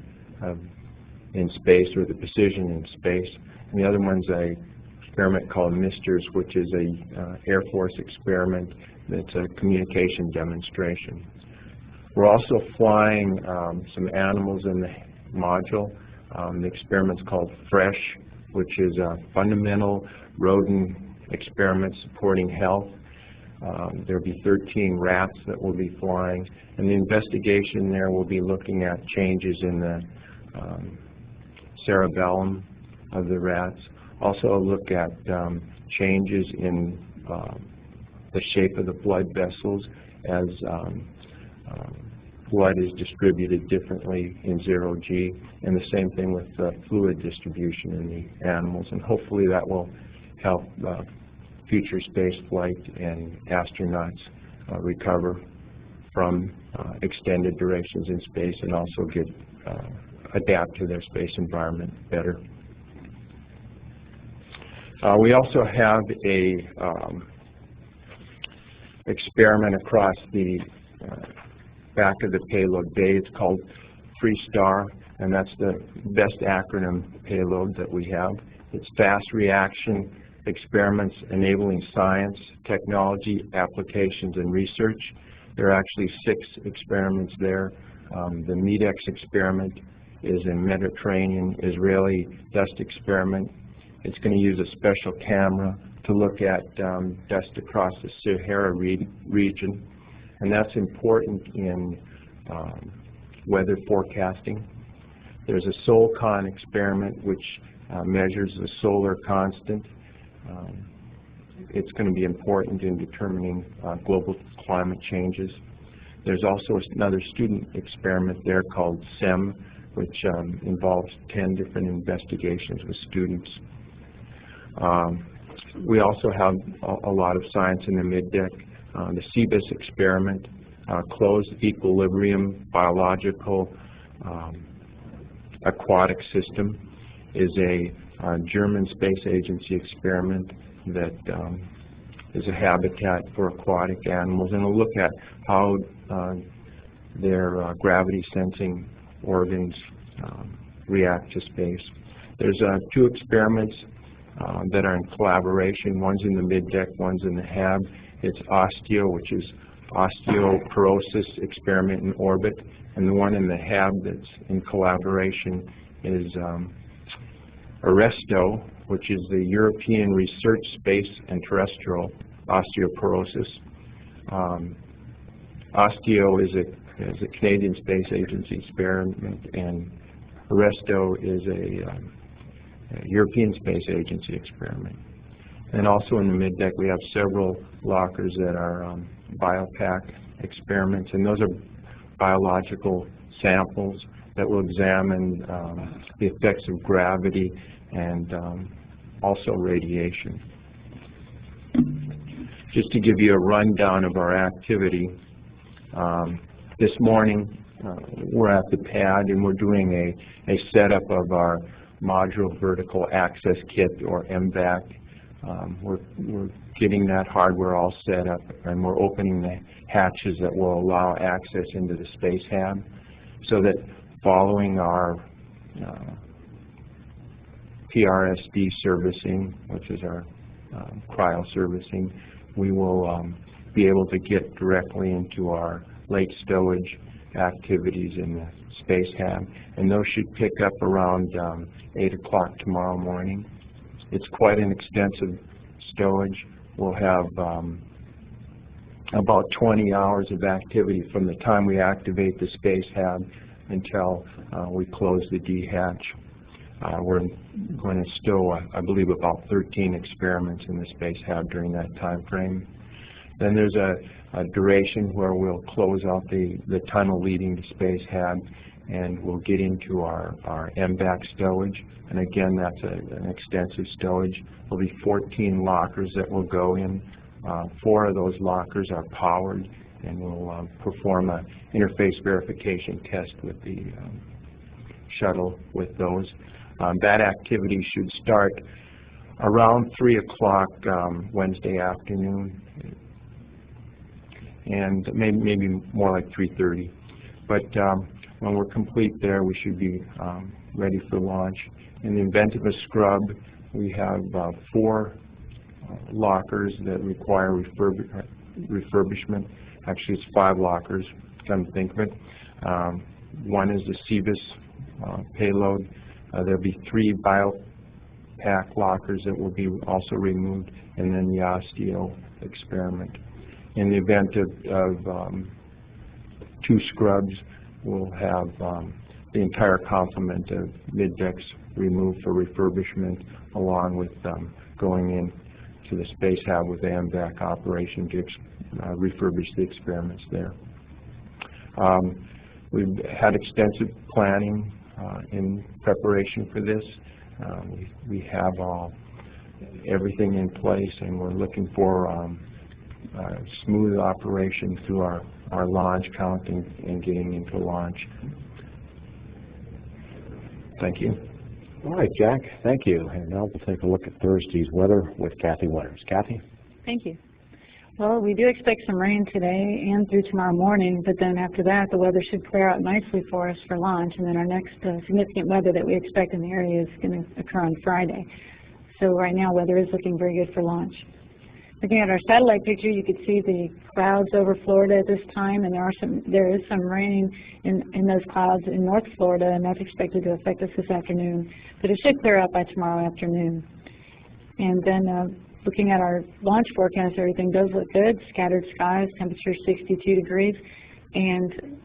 in space, or the precision in space. And the other one's a experiment called MISTERS, which is a Air Force experiment that's a communication demonstration. We're also flying some animals in the module. The experiment's called FRESH, which is a fundamental rodent experiment supporting health. There'll be 13 rats that will be flying, and the investigation there will be looking at changes in the cerebellum of the rats. Also a look at changes in the shape of the blood vessels as blood is distributed differently in 0G, and the same thing with fluid distribution in the animals, and hopefully that will help future space flight and astronauts recover from extended durations in space, and also adapt to their space environment better. We also have a experiment across the back of the payload bay. It's called FreeStar, and that's the best acronym payload that we have. It's fast reaction experiments enabling science, technology, applications, and research. There are actually 6 experiments there. The MEDEX experiment is a Mediterranean Israeli dust experiment. It's going to use a special camera to look at dust across the Sahara region, and that's important in weather forecasting. There's a SOLCON experiment which measures the solar constant. It's going to be important in determining global climate changes. There's also another student experiment there called SEM, which involves 10 different investigations with students. We also have a lot of science in the middeck. The CBIS experiment, closed equilibrium biological aquatic system, is a German Space Agency experiment that is a habitat for aquatic animals, and will look at how their gravity sensing organs react to space. There's 2 experiments that are in collaboration. One's in the middeck, one's in the HAB. It's OSTEO, which is osteoporosis experiment in orbit, and the one in the HAB that's in collaboration is ARESTO, which is the European Research Space and Terrestrial Osteoporosis. Osteo is a Canadian Space Agency experiment, and Arresto is a European Space Agency experiment. And also in the middeck, we have several lockers that are biopack experiments, and those are biological samples that will examine the effects of gravity and also radiation. Just to give you a rundown of our activity, this morning we're at the pad and we're doing a setup of our Module Vertical Access Kit, or MVAC. We're getting that hardware all set up, and we're opening the hatches that will allow access into the space hab, so that following our PRSD servicing, which is our cryo servicing, we will be able to get directly into our late stowage activities in the space hab, and those should pick up around 8 o'clock tomorrow morning. It's quite an extensive stowage. We'll have about 20 hours of activity from the time we activate the space hab until we close the D hatch. We're going to stow, I believe, about 13 experiments in the space hab during that time frame. Then there's a duration where we'll close out the tunnel leading to space hab, and we'll get into our MVAC stowage. And again, that's an extensive stowage. There'll be 14 lockers that will go in. 4 of those lockers are powered, and we'll perform an interface verification test with the shuttle with those. That activity should start around 3 o'clock Wednesday afternoon, and maybe more like 3:30. But when we're complete there, we should be ready for launch. In the event of a scrub, we have 4 lockers that require refurbishment. Actually, it's 5 lockers, come to think of it. One is the CBIS payload. There'll be 3 biopack lockers that will be also removed, and then the Osteo experiment. In the event of 2 scrubs, we'll have the entire complement of middecks removed for refurbishment, along with going in to the space hab with the MVAC operation to refurbish the experiments there. We've had extensive planning in preparation for this. We have everything in place, and we're looking for smooth operation through our launch count and getting into launch. Thank you. All right, Jack, thank you. And now we'll take a look at Thursday's weather with Kathy Winters. Kathy? Thank you. Well, we do expect some rain today and through tomorrow morning, but then after that, the weather should clear out nicely for us for launch, and then our next significant weather that we expect in the area is going to occur on Friday. So right now, weather is looking very good for launch. Looking at our satellite picture, you can see the clouds over Florida at this time, and there is some rain in those clouds in North Florida, and that's expected to affect us this afternoon. But it should clear up by tomorrow afternoon. And then looking at our launch forecast, everything does look good. Scattered skies, temperature 62 degrees, and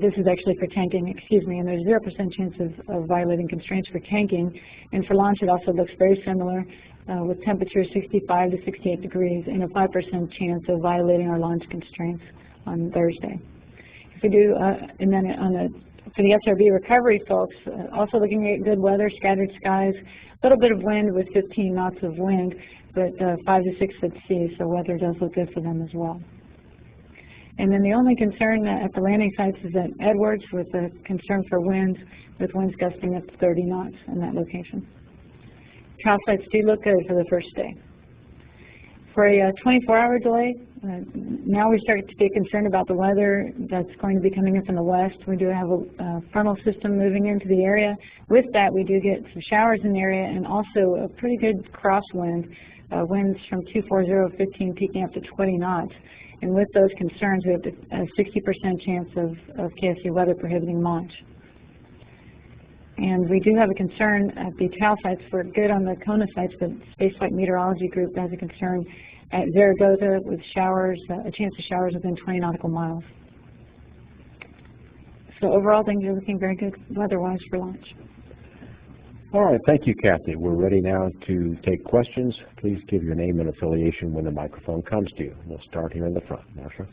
this is actually for tanking, excuse me, and there's 0% chance of violating constraints for tanking. And for launch, it also looks very similar, with temperature 65 to 68 degrees and a 5% chance of violating our launch constraints on Thursday. If we do, and then for the SRB recovery folks, also looking at good weather, scattered skies, a little bit of wind with 15 knots of wind, but 5 to 6 foot sea, so weather does look good for them as well. And then the only concern at the landing sites is at Edwards, with a concern for winds, with winds gusting up to 30 knots in that location. Trial sites do look good for the first day. For a 24-hour delay, now we start to be concerned about the weather that's going to be coming in from the west. We do have a frontal system moving into the area. With that, we do get some showers in the area and also a pretty good crosswind, winds from 240-15 peaking up to 20 knots. And with those concerns, we have a 60% chance of KSC weather prohibiting launch. And we do have a concern at the TAL sites. We're good on the Kona sites, but Spaceflight Meteorology Group has a concern at Zaragoza with showers, a chance of showers within 20 nautical miles. So overall, things are looking very good weather-wise for launch. All right, thank you, Kathy. We're ready now to take questions. Please give your name and affiliation when the microphone comes to you. We'll start here in the front. Marcia?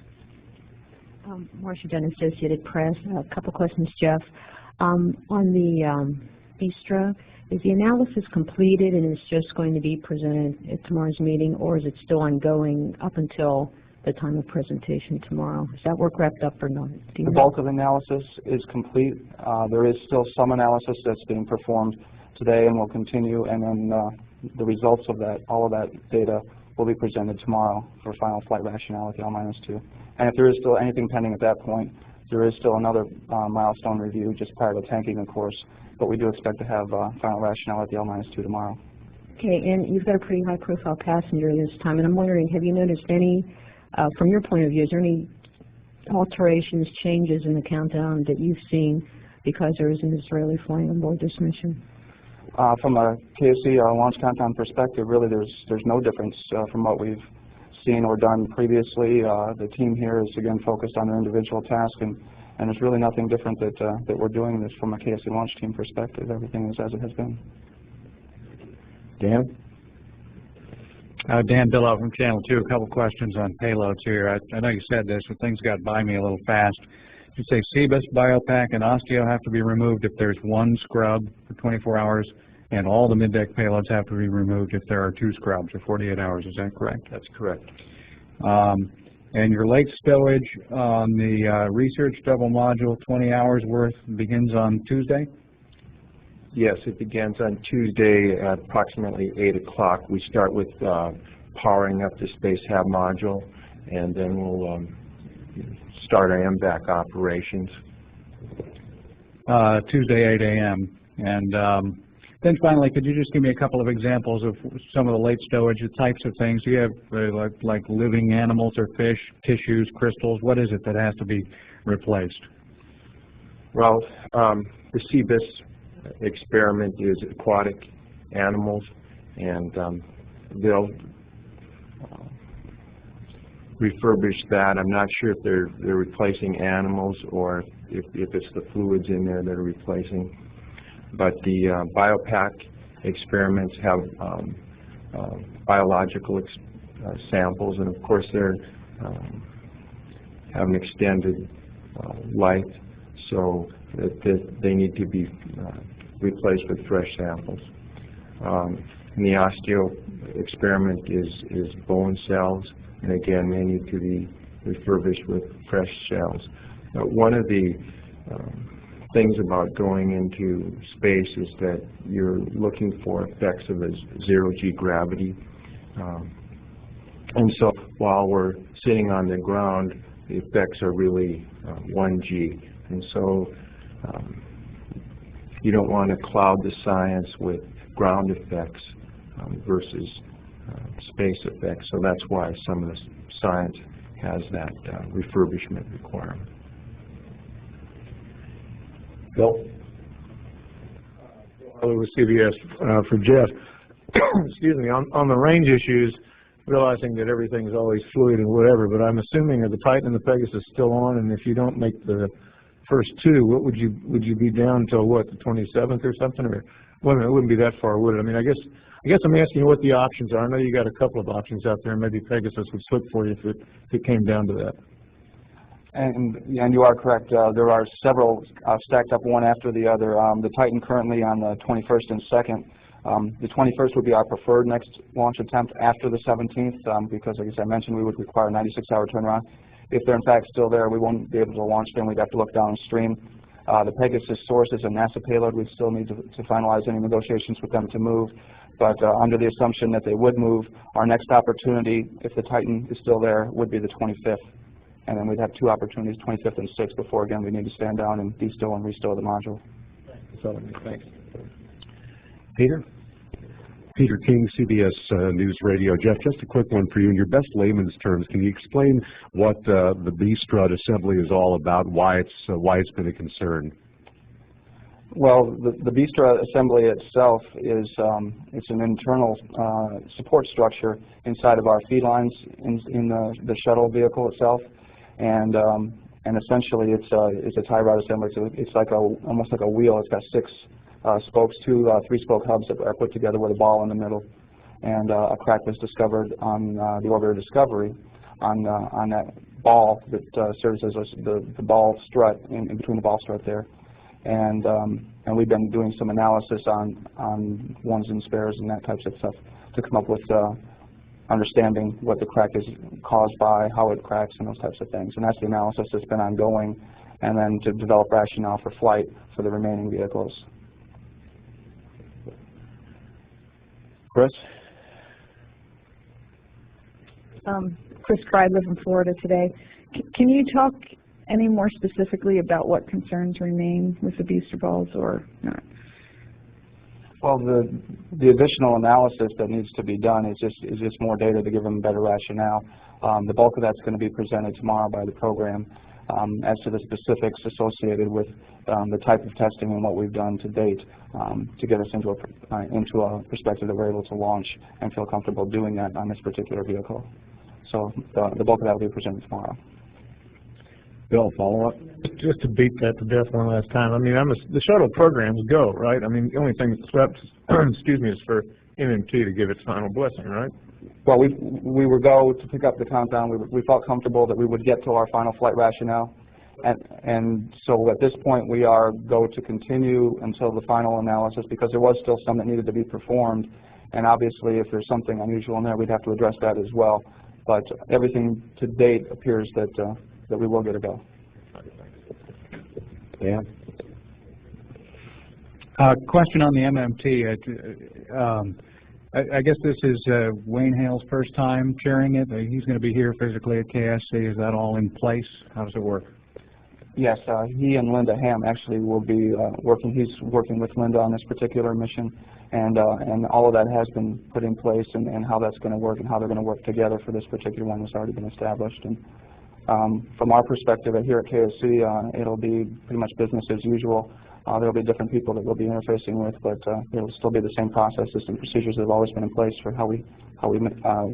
Marcia Dunn, Associated Press. A couple questions, Jeff. On the BSTRA, is the analysis completed and it's just going to be presented at tomorrow's meeting, or is it still ongoing up until the time of presentation tomorrow? Is that work wrapped up or not? The bulk of the analysis is complete. There is still some analysis that's being performed today and will continue, and then the results of that, all of that data will be presented tomorrow for final flight rationality L-2. And if there is still anything pending at that point, there is still another milestone review just prior to tanking, of course, but we do expect to have final rationality L-2 tomorrow. Okay, and you've got a pretty high-profile passenger this time, and I'm wondering, have you noticed any, from your point of view, is there any alterations, changes in the countdown that you've seen because there is an Israeli flying on board this mission? From a KSC launch countdown perspective, really there's no difference from what we've seen or done previously. The team here is again focused on their individual task, and there's really nothing different that we're doing this from a KSC launch team perspective. Everything is as it has been. Dan? Dan Billow from Channel 2. A couple questions on payloads here. I know you said this, but things got by me a little fast. You say CBIS, BioPAC, and Osteo have to be removed if there's one scrub for 24 hours, and all the mid-deck payloads have to be removed if there are 2 scrubs for 48 hours. Is that correct? That's correct. And your late stowage on the research double module, 20 hours worth, begins on Tuesday? Yes, it begins on Tuesday at approximately 8 o'clock. We start with powering up the Space Hab module, and then we'll start our MVAC operations. Tuesday, 8 a.m. And then finally, could you just give me a couple of examples of some of the late stowage, the types of things? Do you have like living animals or fish, tissues, crystals? What is it that has to be replaced? Well, the CBIS experiment is aquatic animals, and they'll refurbish that. I'm not sure if they're replacing animals or if it's the fluids in there that are replacing. But the BioPAC experiments have biological samples, and of course they have an extended life, so that they need to be replaced with fresh samples. And the osteo experiment is bone cells, and again they need to be refurbished with fresh cells. One of the things about going into space is that you're looking for effects of a zero-G gravity. And so while we're sitting on the ground, the effects are really 1G. And so you don't want to cloud the science with ground effects versus space effects. So that's why some of the science has that refurbishment requirement. Bill? With CBS for Jeff. Excuse me, on the range issues, realizing that everything's always fluid and whatever, but I'm assuming are the Titan and the Pegasus still on, and if you don't make the first 2, what would you be down until what, the 27th or something? Or well, it wouldn't be that far, would it? I mean, I guess I'm asking you what the options are. I know you got a couple of options out there, and maybe Pegasus would slip for you if it came down to that. And you are correct. There are several stacked up one after the other. The Titan currently on the 21st and 2nd. The 21st would be our preferred next launch attempt after the 17th because, as I mentioned, we would require a 96-hour turnaround. If they're in fact still there, we won't be able to launch them. We'd have to look downstream. The Pegasus source is a NASA payload. We'd still need to finalize any negotiations with them to move. But under the assumption that they would move, our next opportunity, if the Titan is still there, would be the 25th. And then we'd have 2 opportunities, 25th and 6th, before, again, we need to stand down and de-stow and restow the module. Thanks. Peter? Peter King, CBS News Radio. Jeff, just a quick one for you. In your best layman's terms, can you explain what the B strut assembly is all about, why it's been a concern? Well, the Bistra assembly itself is it's an internal support structure inside of our feed lines in the shuttle vehicle itself, and essentially it's a tie rod assembly. So it's like almost like a wheel. It's got 6 spokes, 2 3-spoke hubs that are put together with a ball in the middle, and a crack was discovered on the orbiter Discovery on that ball that serves as the ball strut in between the ball strut there. And we've been doing some analysis on ones and spares and that types of stuff to come up with understanding what the crack is caused by, how it cracks, and those types of things. And that's the analysis that's been ongoing, and then to develop rationale for flight for the remaining vehicles. Chris? Chris Kreidler from Florida today. Can you talk any more specifically about what concerns remain with the booster balls or not? Well, the additional analysis that needs to be done is just more data to give them better rationale. The bulk of that's going to be presented tomorrow by the program. As to the specifics associated with the type of testing and what we've done to date to get us into a perspective that we're able to launch and feel comfortable doing that on this particular vehicle. So the bulk of that will be presented tomorrow. Bill, follow up? Just to beat that to death one last time, I mean, the shuttle programs go, right? I mean, the only thing that's left, excuse me, is for MMT to give its final blessing, right? Well, we would go to pick up the countdown. We felt comfortable that we would get to our final flight rationale. And so at this point, we are go to continue until the final analysis, because there was still some that needed to be performed. And obviously, if there's something unusual in there, we'd have to address that as well. But everything to date appears that we will get a go. Yeah. Question on the MMT. I guess this is Wayne Hale's first time chairing it. He's going to be here physically at KSC. Is that all in place? How does it work? Yes, he and Linda Ham actually will be working. He's working with Linda on this particular mission, and all of that has been put in place, and how that's going to work and how they're going to work together for this particular one has already been established. And from our perspective here at KSC, it'll be pretty much business as usual. There'll be different people that we'll be interfacing with, but it'll still be the same processes and procedures that have always been in place for how we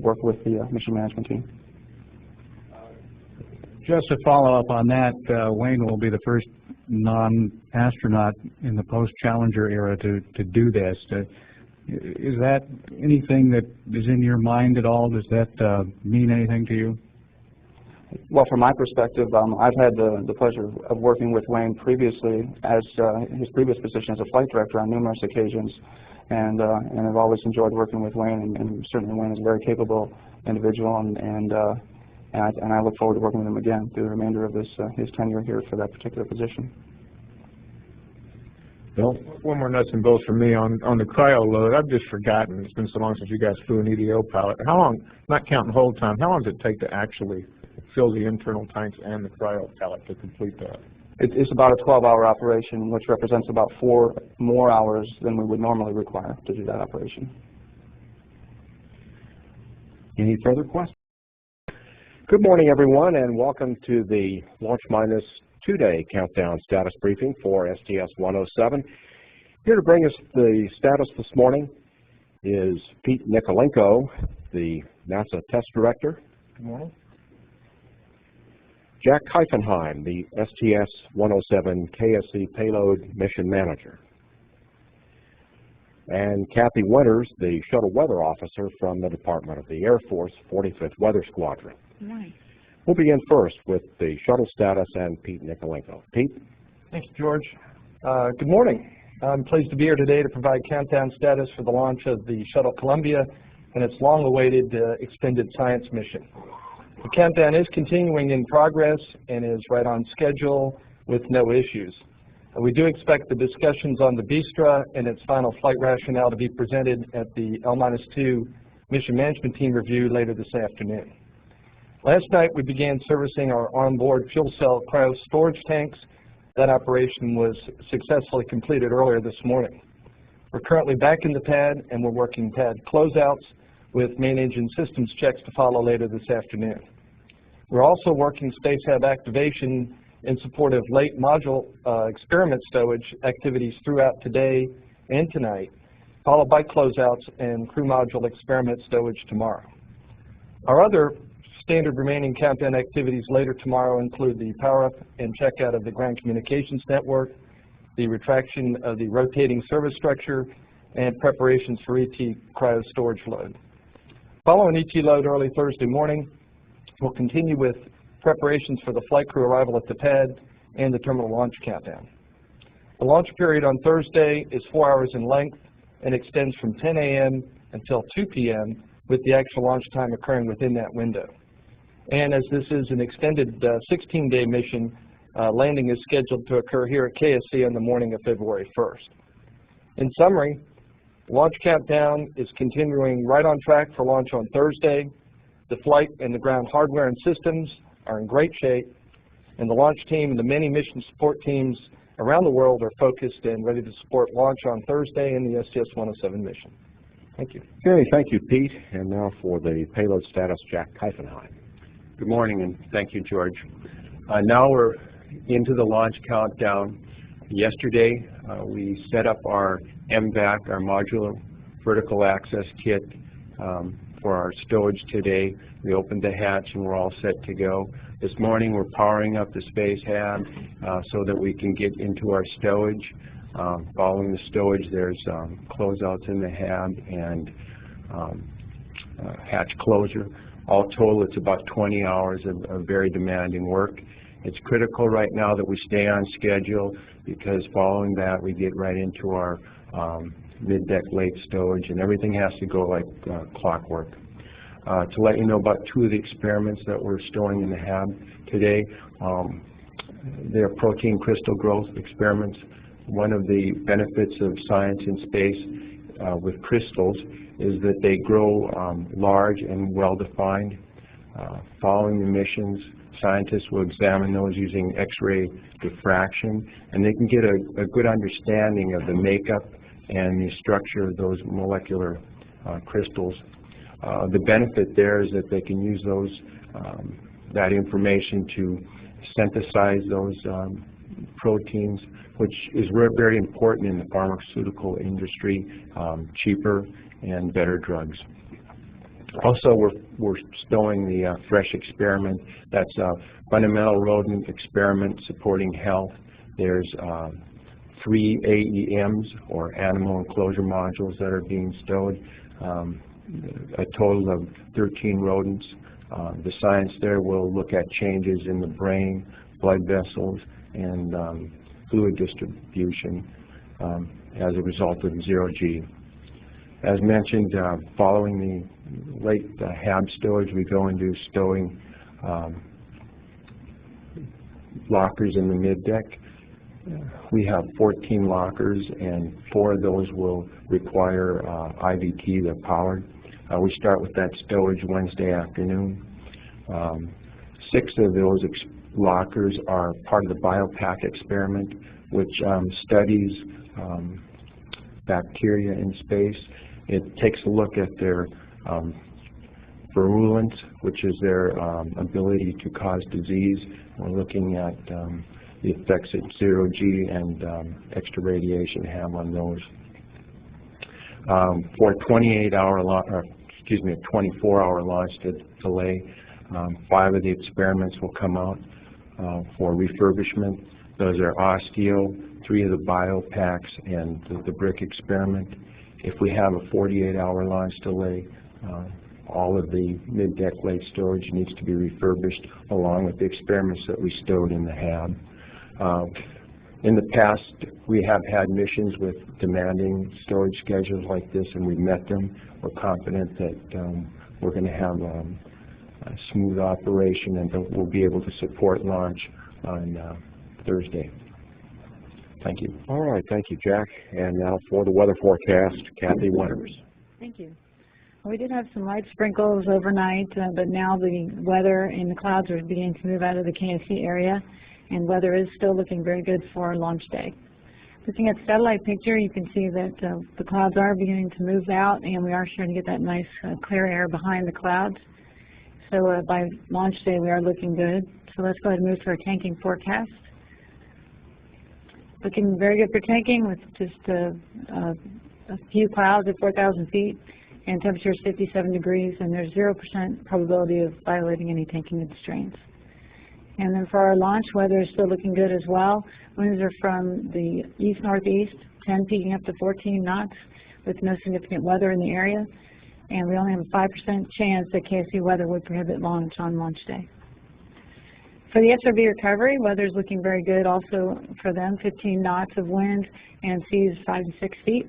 work with the mission management team. Just to follow up on that, Wayne will be the first non-astronaut in the post-Challenger era to do this. Is that anything that is in your mind at all? Does that mean anything to you? Well, from my perspective, I've had the pleasure of working with Wayne previously as his previous position as a flight director on numerous occasions, and I've always enjoyed working with Wayne, and certainly Wayne is a very capable individual, and I look forward to working with him again through the remainder of his tenure here for that particular position. Bill? One more nuts and bolts from me on the cryo load. I've just forgotten. It's been so long since you guys flew an EDO pilot. How long, not counting hold time, how long does it take to actually fill the internal tanks and the cryo pallet to complete that? It's about a 12-hour operation, which represents about 4 more hours than we would normally require to do that operation. Any further questions? Good morning, everyone, and welcome to the Launch Minus 2-day countdown status briefing for STS-107. Here to bring us the status this morning is Pete Nikolenko, the NASA test director. Good morning. Jack Heifenheim, the STS-107 KSC payload mission manager. And Kathy Winters, the shuttle weather officer from the Department of the Air Force 45th Weather Squadron. Nice. We'll begin first with the shuttle status and Pete Nikolenko. Pete? Thanks, George. Good morning. I'm pleased to be here today to provide countdown status for the launch of the Shuttle Columbia and its long-awaited extended science mission. The countdown is continuing in progress and is right on schedule with no issues. We do expect the discussions on the Bistra and its final flight rationale to be presented at the L-2 mission management team review later this afternoon. Last night we began servicing our onboard fuel cell cryo storage tanks. That operation was successfully completed earlier this morning. We're currently back in the pad and we're working pad closeouts with main engine systems checks to follow later this afternoon. We're also working space hab activation in support of late module experiment stowage activities throughout today and tonight, followed by closeouts and crew module experiment stowage tomorrow. Our other standard remaining countdown activities later tomorrow include the power up and checkout of the ground communications network, the retraction of the rotating service structure, and preparations for ET cryo storage load. Following ET load early Thursday morning, we'll continue with preparations for the flight crew arrival at the pad and the terminal launch countdown. The launch period on Thursday is 4 hours in length and extends from 10 a.m. until 2 p.m., with the actual launch time occurring within that window. And as this is an extended 16-day mission, landing is scheduled to occur here at KSC on the morning of February 1st. In summary, launch countdown is continuing right on track for launch on Thursday. The flight and the ground hardware and systems are in great shape, and the launch team and the many mission support teams around the world are focused and ready to support launch on Thursday in the STS-107 mission. Thank you. Okay, thank you, Pete. And now for the payload status, Jack Keifenheim. Good morning, and thank you, George. Now we're into the launch countdown. Yesterday, we set up our MVAC, our modular vertical access kit, for our stowage today. We opened the hatch and we're all set to go. This morning we're powering up the space hab so that we can get into our stowage. Following the stowage, there's closeouts in the hab and hatch closure. All total, it's about 20 hours of very demanding work. It's critical right now that we stay on schedule, because following that we get right into our mid-deck late stowage, and everything has to go like clockwork. To let you know about two of the experiments that we're stowing in the hab today, they're protein crystal growth experiments. One of the benefits of science in space with crystals is that they grow large and well-defined. Following the missions, scientists will examine those using X-ray diffraction, and they can get a good understanding of the makeup and the structure of those molecular crystals. The benefit there is that they can use those that information to synthesize those proteins, which is very important in the pharmaceutical industry, cheaper and better drugs. Also, we're stowing the FRESH experiment. That's a fundamental rodent experiment supporting health. There's 3 AEMs, or animal enclosure modules, that are being stowed, a total of 13 rodents. The science there will look at changes in the brain, blood vessels, and fluid distribution as a result of zero-G. As mentioned, following the late hab stowage, we go into stowing lockers in the mid-deck. We have 14 lockers, and 4 of those will require IVT, they're powered. We start with that stowage Wednesday afternoon. 6 of those lockers are part of the BioPack experiment, which studies bacteria in space. It takes a look at their virulence, which is their ability to cause disease. We're looking at the effects that zero-G and extra radiation have on those. For a 24-hour launch delay, 5 of the experiments will come out for refurbishment. Those are osteo, 3 of the biopacks, and the brick experiment. If we have a 48-hour launch delay, all of the mid-deck late storage needs to be refurbished, along with the experiments that we stowed in the hab. In the past, we have had missions with demanding storage schedules like this, and we've met them. We're confident that we're going to have a smooth operation, and that we'll be able to support launch on Thursday. Thank you. All right, thank you, Jack. And now for the weather forecast, Kathy Winters. Thank you. Well, we did have some light sprinkles overnight, but now the weather and the clouds are beginning to move out of the KSC area, and weather is still looking very good for launch day. Looking at the satellite picture, you can see that the clouds are beginning to move out, and we are starting to get that nice clear air behind the clouds. So by launch day, we are looking good. So let's go ahead and move to our tanking forecast. Looking very good for tanking with just a few clouds at 4,000 feet and temperatures 57 degrees, and there's 0% probability of violating any tanking constraints. And then for our launch, weather is still looking good as well. Winds are from the east-northeast, 10 peaking up to 14 knots with no significant weather in the area. And we only have a 5% chance that KSC weather would prohibit launch on launch day. For the SRB recovery, weather is looking very good also for them, 15 knots of wind and seas 5 to 6 feet.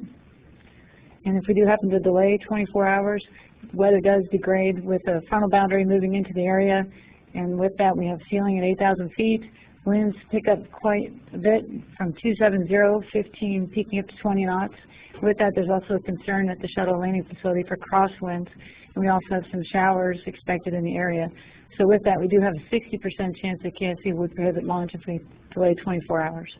And if we do happen to delay 24 hours, weather does degrade with a frontal boundary moving into the area. And with that, we have ceiling at 8,000 feet. Winds pick up quite a bit from 270, 15 peaking up to 20 knots. With that, there's also a concern at the shuttle landing facility for crosswinds. And we also have some showers expected in the area. So with that, we do have a 60% chance that KSC would prohibit launch if we delay 24 hours.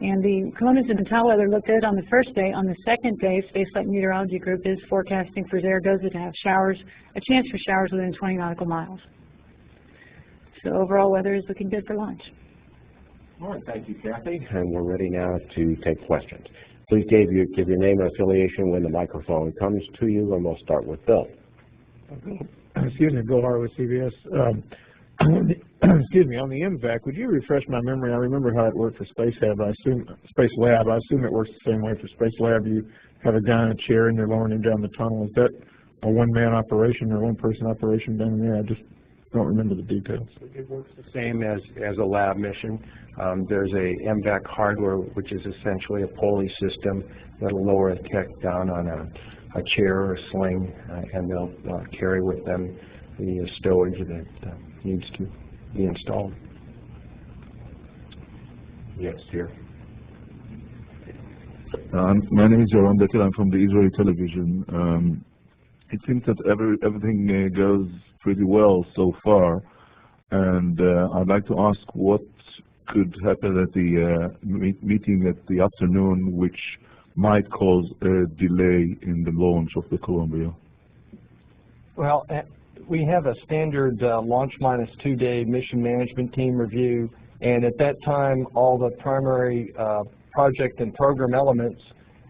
And the components of the tell weather look good on the first day. On the second day, Spaceflight Meteorology Group is forecasting for Zaragoza to have showers, a chance for showers within 20 nautical miles. So overall, weather is looking good for launch. All right, thank you, Kathy. And we're ready now to take questions. Please give your name and affiliation when the microphone comes to you, and we'll start with Bill. Excuse me, Bill Hart with CBS. Excuse me, on the MVAC, would you refresh my memory? I remember how it worked for Space Lab. I assume it works the same way for Space Lab. You have a guy in a chair and they're lowering him down the tunnel. Is that a one-man operation or one-person operation down there? I just don't remember the details. It works the same as a lab mission. There's a MVAC hardware, which is essentially a pulley system that'll lower a tech down on a chair or a sling, and they'll carry with them the stowage that needs to be installed. Yes, here. My name is Yaron Dekel. I'm from the Israeli television. It seems that everything goes pretty well so far, and I'd like to ask what could happen at the meeting at the afternoon, which might cause a delay in the launch of the Columbia. Well, we have a standard launch minus 2-day mission management team review, and at that time, all the primary project and program elements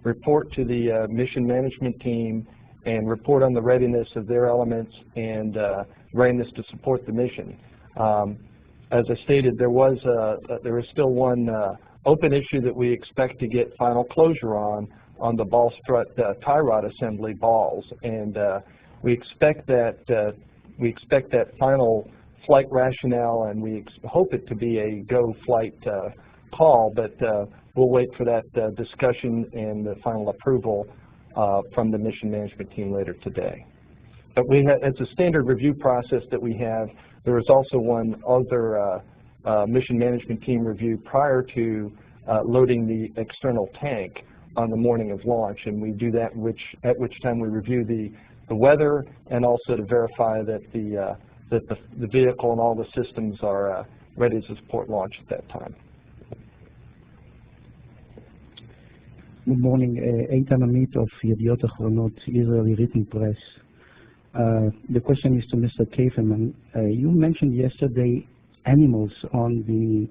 report to the mission management team and report on the readiness of their elements and readiness to support the mission. As I stated, there is still one open issue that we expect to get final closure on the ball strut tie rod assembly balls, and we expect that final flight rationale, and we hope it to be a go flight call, but we'll wait for that discussion and the final approval from the mission management team later today. But it's a standard review process that we have. There is also one other mission management team review prior to loading the external tank on the morning of launch, and we do that at which time we review the weather and also to verify that the vehicle and all the systems are ready to support launch at that time. Good morning, Eitan Amit of Yediot Achronot, Israeli Written Press. The question is to Mr. Kaferman. You mentioned yesterday animals on the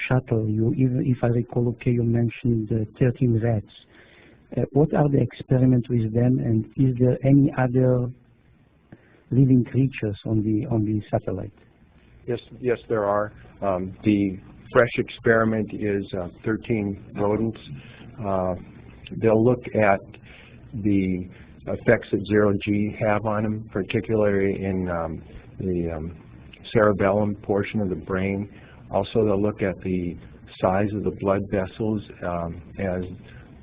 shuttle. If I recall okay, you mentioned 13 rats. What are the experiments with them, and is there any other living creatures on the satellite? Yes, there are. The fresh experiment is 13 rodents. They'll look at the effects that zero-G have on them, particularly in the cerebellum portion of the brain. Also, they'll look at the size of the blood vessels as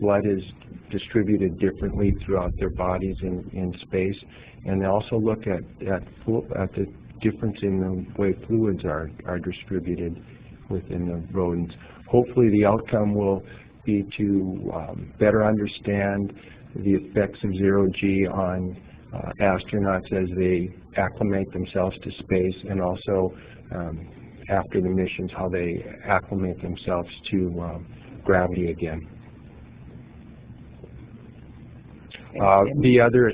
blood is distributed differently throughout their bodies in space. And they also look at the difference in the way fluids are distributed within the rodents. Hopefully the outcome will be to better understand the effects of zero-G on astronauts as they acclimate themselves to space, and also after the missions, how they acclimate themselves to gravity again. The other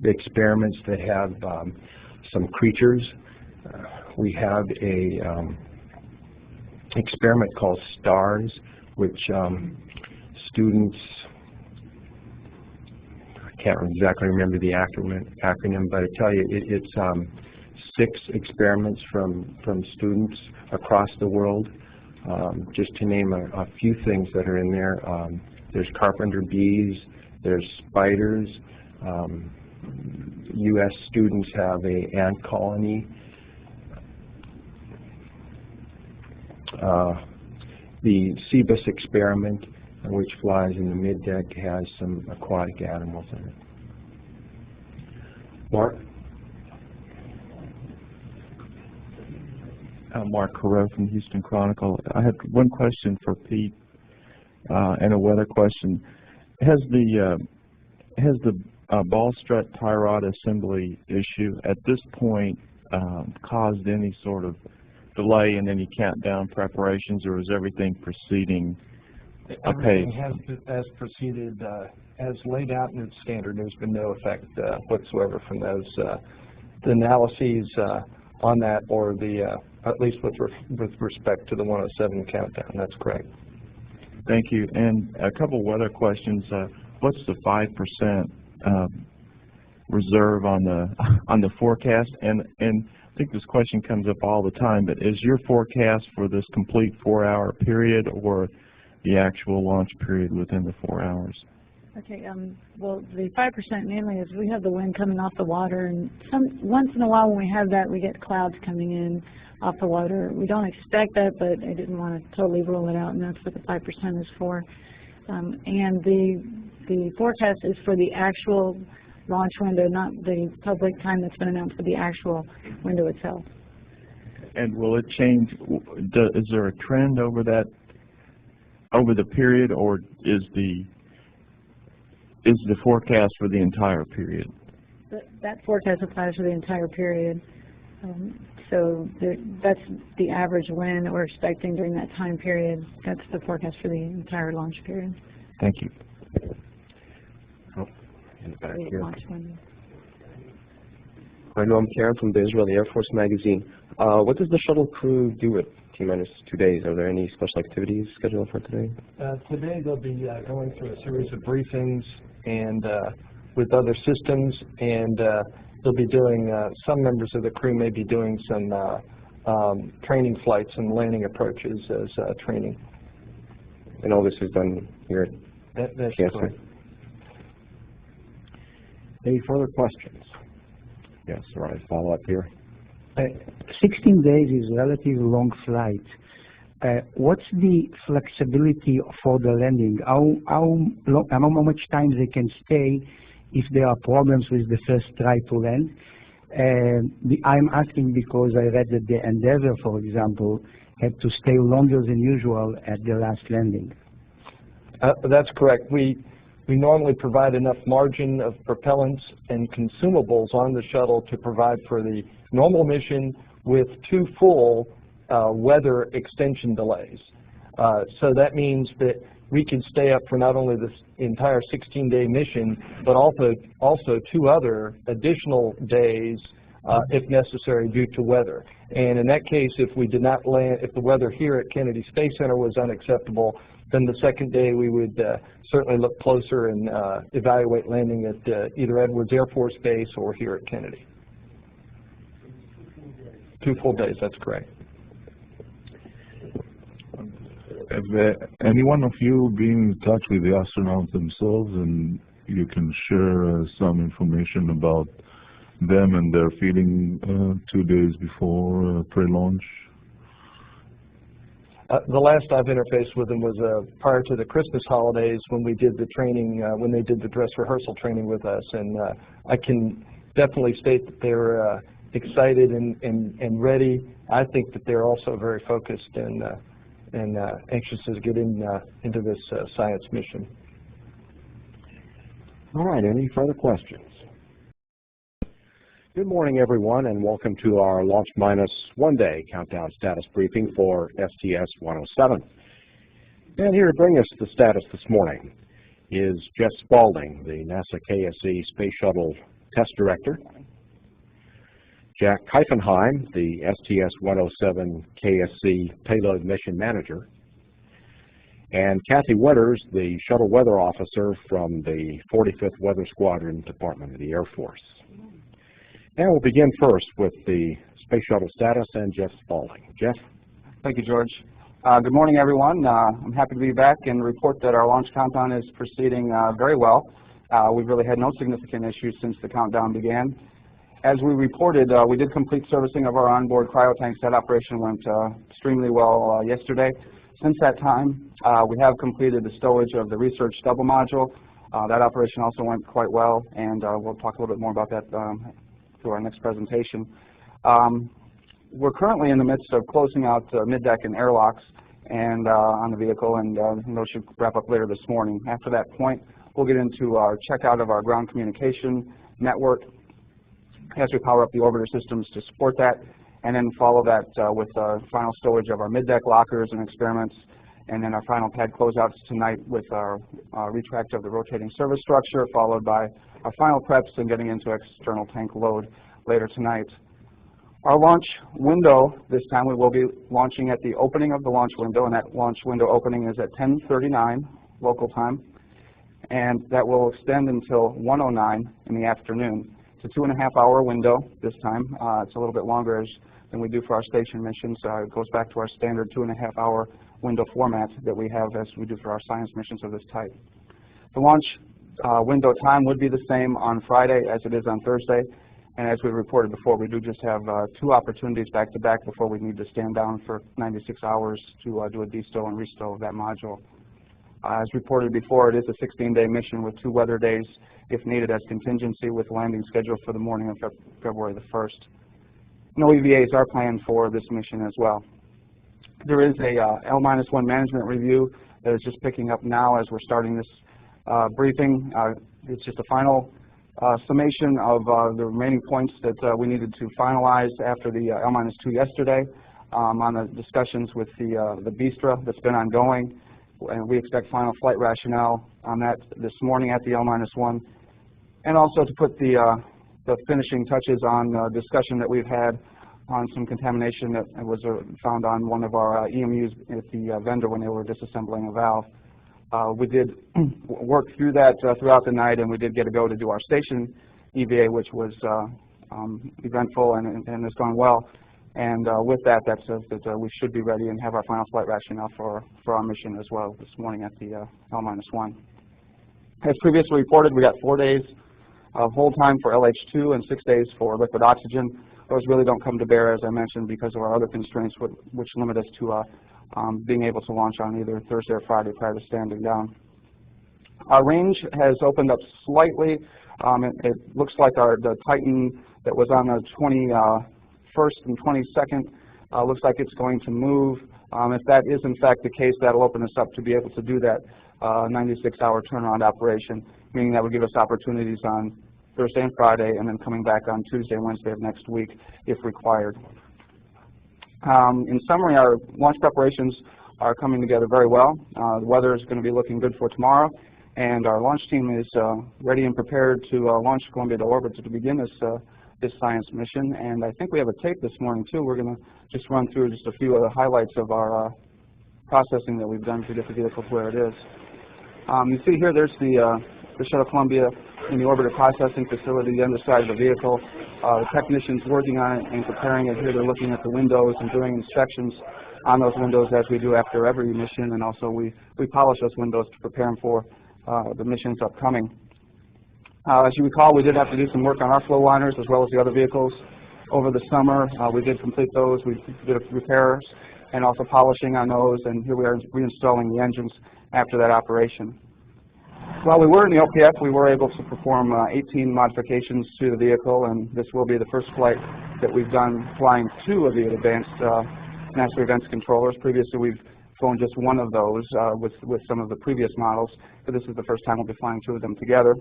experiments that have some creatures, we have a experiment called STARS, which students, I can't exactly remember the acronym, but I tell you, it's 6 experiments from students across the world. Just to name a few things that are in there, there's carpenter bees, there's spiders, U.S. students have an ant colony. The Cebus experiment, which flies in the middeck, has some aquatic animals in it. Mark? Mark Carreau from the Houston Chronicle. I had one question for Pete and a weather question. Has the ball strut tie rod assembly issue at this point caused any sort of delay in any countdown preparations, or is everything proceeding apace? Everything has proceeded as laid out in its standard. There's been no effect whatsoever from those the analyses on that, or the at least with respect to the 107 countdown. That's correct. Thank you. And a couple weather questions. What's the 5% reserve on the forecast? And I think this question comes up all the time, but is your forecast for this complete 4-hour period or the actual launch period within the 4 hours? Okay, well, the 5% mainly is we have the wind coming off the water, and once in a while when we have that, we get clouds coming in off the water. We don't expect that, but I didn't want to totally rule it out, and that's what the 5% is for. And the forecast is for the actual launch window, not the public time that's been announced, for the actual window itself. And will it change? Is there a trend over the period, or is the forecast for the entire period? That forecast applies for the entire period. So that's the average wind we're expecting during that time period. That's the forecast for the entire launch period. Thank you. Oh, in the back here. Launch window. I know I'm Karen from the Israeli Air Force magazine. What does the shuttle crew do at T-minus 2 days? Are there any special activities scheduled for today? Today they'll be going through a series of briefings and with other systems, and they'll be doing, some members of the crew may be doing some training flights and landing approaches as training. And all this is done here at That's correct. Any further questions? Yes, all right, follow up here. 16 days is a relatively long flight. What's the flexibility for the landing? How much time they can stay if there are problems with the first try to land? I'm asking because I read that the Endeavour, for example, had to stay longer than usual at the last landing. That's correct. We normally provide enough margin of propellants and consumables on the shuttle to provide for the normal mission with 2 full weather extension delays. So that means that we can stay up for not only this entire 16-day mission, but also 2 other additional days if necessary due to weather. And in that case, if we did not land, if the weather here at Kennedy Space Center was unacceptable, then the second day we would certainly look closer and evaluate landing at either Edwards Air Force Base or here at Kennedy. 2 full days, that's correct. Have any one of you been in touch with the astronauts themselves, and you can share some information about them and their feeling 2 days before pre-launch? The last I've interfaced with them was prior to the Christmas holidays when we did the training, when they did the dress rehearsal training with us, and I can definitely state that they're excited and ready. I think that they're also very focused and anxious to get into this science mission. All right, any further questions? Good morning, everyone, and welcome to our Launch Minus 1 Day Countdown Status Briefing for STS-107. And here to bring us the status this morning is Jeff Spaulding, the NASA KSC Space Shuttle Test Director. Jack Keifenheim, the STS-107 KSC Payload Mission Manager, and Kathy Winters, the Shuttle Weather Officer from the 45th Weather Squadron Department of the Air Force. And we'll begin first with the Space Shuttle status and Jeff Spaulding. Jeff? Thank you, George. Good morning, everyone. I'm happy to be back and report that our launch countdown is proceeding very well. We've really had no significant issues since the countdown began. As we reported, we did complete servicing of our onboard cryotanks. That operation went extremely well yesterday. Since that time, we have completed the stowage of the research double module. That operation also went quite well, and we'll talk a little bit more about that through our next presentation. We're currently in the midst of closing out mid-deck and airlocks and on the vehicle, and those should wrap up later this morning. After that point, we'll get into our checkout of our ground communication network as we power up the orbiter systems to support that, and then follow that with final stowage of our mid-deck lockers and experiments, and then our final pad closeouts tonight with our retract of the rotating service structure, followed by our final preps and getting into external tank load later tonight. Our launch window, this time we will be launching at the opening of the launch window, and that launch window opening is at 10:39 local time, and that will extend until 1:09 in the afternoon. It's a 2.5-hour window this time. It's a little bit longer than we do for our station missions. It goes back to our standard 2.5-hour window format that we have as we do for our science missions of this type. The launch window time would be the same on Friday as it is on Thursday. And as we reported before, we do just have 2 opportunities back-to-back before we need to stand down for 96 hours to do a destow and restow of that module. As reported before, it is a 16-day mission with 2 weather days, if needed, as contingency, with landing scheduled for the morning of February the 1st. No EVAs are planned for this mission as well. There is a L-1 management review that is just picking up now as we're starting this briefing. It's just a final summation of the remaining points that we needed to finalize after the L-2 yesterday on the discussions with the BSTRA that's been ongoing. And we expect final flight rationale on that this morning at the L-1, and also to put the finishing touches on discussion that we've had on some contamination that was found on one of our EMUs at the vendor when they were disassembling a valve. We did work through that throughout the night, and we did get a go to do our station EVA, which was eventful and has gone well. And with that, that says that we should be ready and have our final flight rationale for our mission as well this morning at the L-1. As previously reported, we got 4 days of hold time for LH2 and 6 days for liquid oxygen. Those really don't come to bear, as I mentioned, because of our other constraints, which limit us to being able to launch on either Thursday or Friday prior to standing down. Our range has opened up slightly. It looks like the Titan that was on the 21st and 22nd looks like it's going to move. If that is in fact the case, that'll open us up to be able to do that 96-hour turnaround operation, meaning that would give us opportunities on Thursday and Friday, and then coming back on Tuesday and Wednesday of next week if required. In summary, our launch preparations are coming together very well. The weather is going to be looking good for tomorrow, and our launch team is ready and prepared to launch Columbia to orbit to begin this science mission. And I think we have a tape this morning too. We're going to just run through just a few of the highlights of our processing that we've done to get the vehicle to where it is. You see here, there's the Shuttle Columbia in the orbiter processing facility, the underside of the vehicle. The technicians working on it and preparing it here. They're looking at the windows and doing inspections on those windows as we do after every mission, and also we polish those windows to prepare them for the missions upcoming. As you recall, we did have to do some work on our flow liners as well as the other vehicles over the summer. We did complete those. We did repairs and also polishing on those, and here we are reinstalling the engines after that operation. While we were in the OPF, we were able to perform 18 modifications to the vehicle, and this will be the first flight that we've done flying 2 of the advanced master events controllers. Previously, we've flown just one of those with some of the previous models, but this is the first time we'll be flying 2 of them together.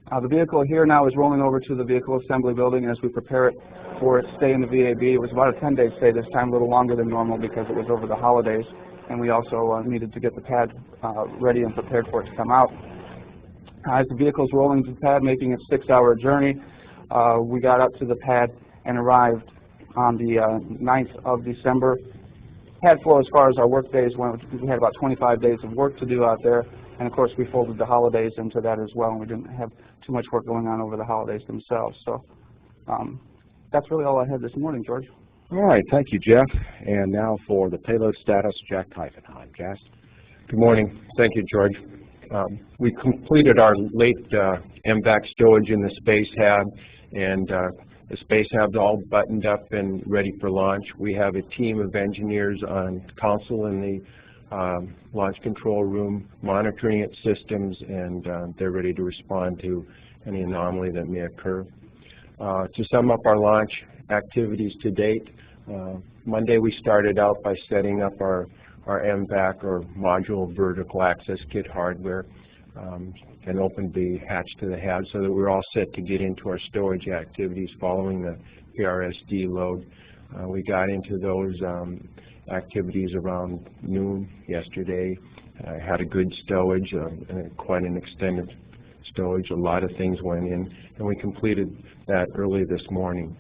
The vehicle here now is rolling over to the vehicle assembly building as we prepare it for its stay in the VAB. It was about a 10-day stay this time, a little longer than normal because it was over the holidays, and we also needed to get the pad ready and prepared for it to come out. As the vehicle is rolling to the pad, making its 6-hour journey, We got up to the pad and arrived on the 9th of December. Pad flow as far as our work days went, we had about 25 days of work to do out there, and of course we folded the holidays into that as well, and we didn't have too much work going on over the holidays themselves. So that's really all I had this morning, George. All right, thank you, Jeff. And now for the payload status, Jack Tyfenheim. Jack? Good morning. Thank you, George. We completed our late MVAC stowage in the Space Hab, and the Space Hab's all buttoned up and ready for launch. We have a team of engineers on console in the launch control room monitoring its systems, and they're ready to respond to any anomaly that may occur. To sum up our launch activities to date, Monday we started out by setting up our MVAC, or Module Vertical Access Kit hardware, and opened the hatch to the HAB so that we're all set to get into our stowage activities following the PRSD load. We got into those activities around noon yesterday. Had a good stowage, quite an extended stowage. A lot of things went in, and we completed that early this morning.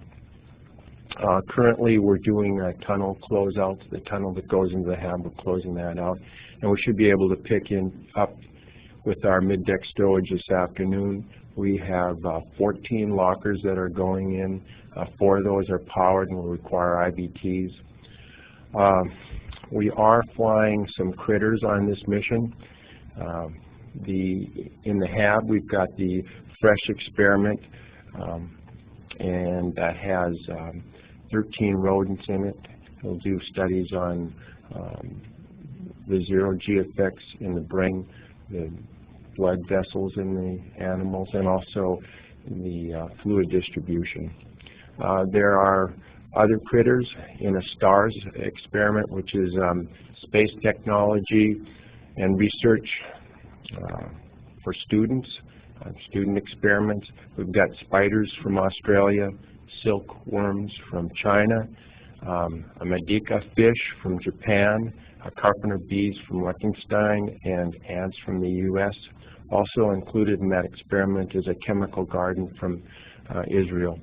Currently, we're doing tunnel closeouts. The tunnel that goes into the HAB, we're closing that out, and we should be able to pick up with our mid-deck stowage this afternoon. We have 14 lockers that are going in. 4 of those are powered and will require IBTs. We are flying some critters on this mission. In the HAB, we've got the Fresh experiment, and that has 13 rodents in it. We'll do studies on the zero-G effects in the brain, the blood vessels in the animals, and also the fluid distribution. There are other critters in a STARS experiment, which is space technology and research for students, student experiments. We've got spiders from Australia, silkworms from China, a Medica fish from Japan, carpenter bees from Liechtenstein, and ants from the U.S. Also included in that experiment is a chemical garden from Israel.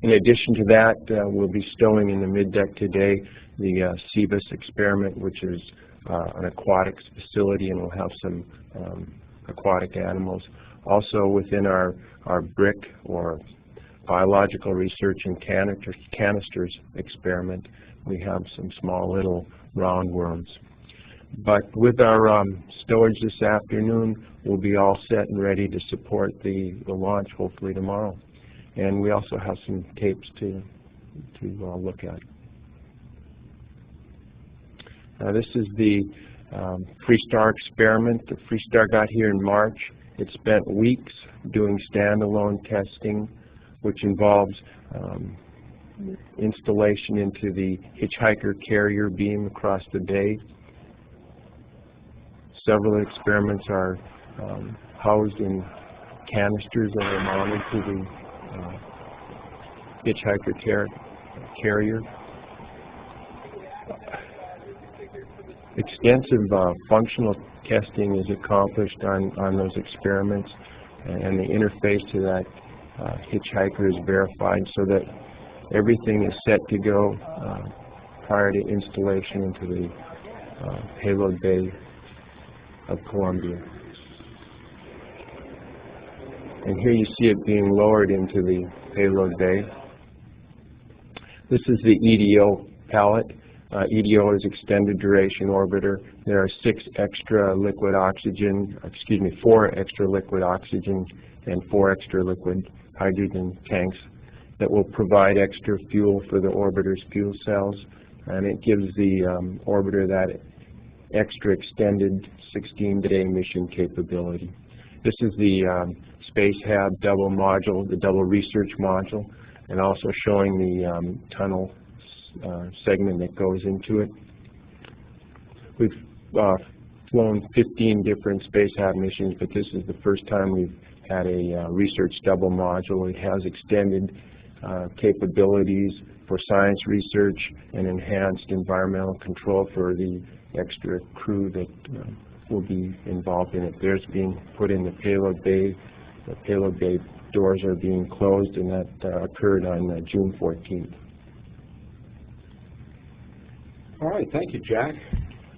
In addition to that, we'll be stowing in the mid-deck today the CBUS experiment, which is an aquatics facility, and we'll have some aquatic animals. Also within our BRIC, or Biological Research in Canisters experiment, we have some small little roundworms. But with our stowage this afternoon, we'll be all set and ready to support the launch hopefully tomorrow. And we also have some tapes to look at. This is the Freestar experiment. The Freestar got here in March. It spent weeks doing standalone testing, which involves installation into the hitchhiker carrier beam across the bay. Several experiments are housed in canisters that are mounted to the hitchhiker carrier. Extensive functional testing is accomplished on those experiments, and the interface to that hitchhiker is verified so that everything is set to go prior to installation into the payload bay of Columbia. And here you see it being lowered into the payload bay. This is the EDO pallet. EDO is extended duration orbiter. There are 4 extra liquid oxygen and 4 extra liquid hydrogen tanks that will provide extra fuel for the orbiter's fuel cells, and it gives the orbiter that extra extended 16-day mission capability. This is the Space Hab double module, the double research module, and also showing the tunnel segment that goes into it. We've flown 15 different Space Hab missions, but this is the first time we've had a research double module. It has extended capabilities for science research and enhanced environmental control for the extra crew that will be involved in it. There's being put in the payload bay. The payload bay doors are being closed, and that occurred on June 14th. All right, thank you, Jack.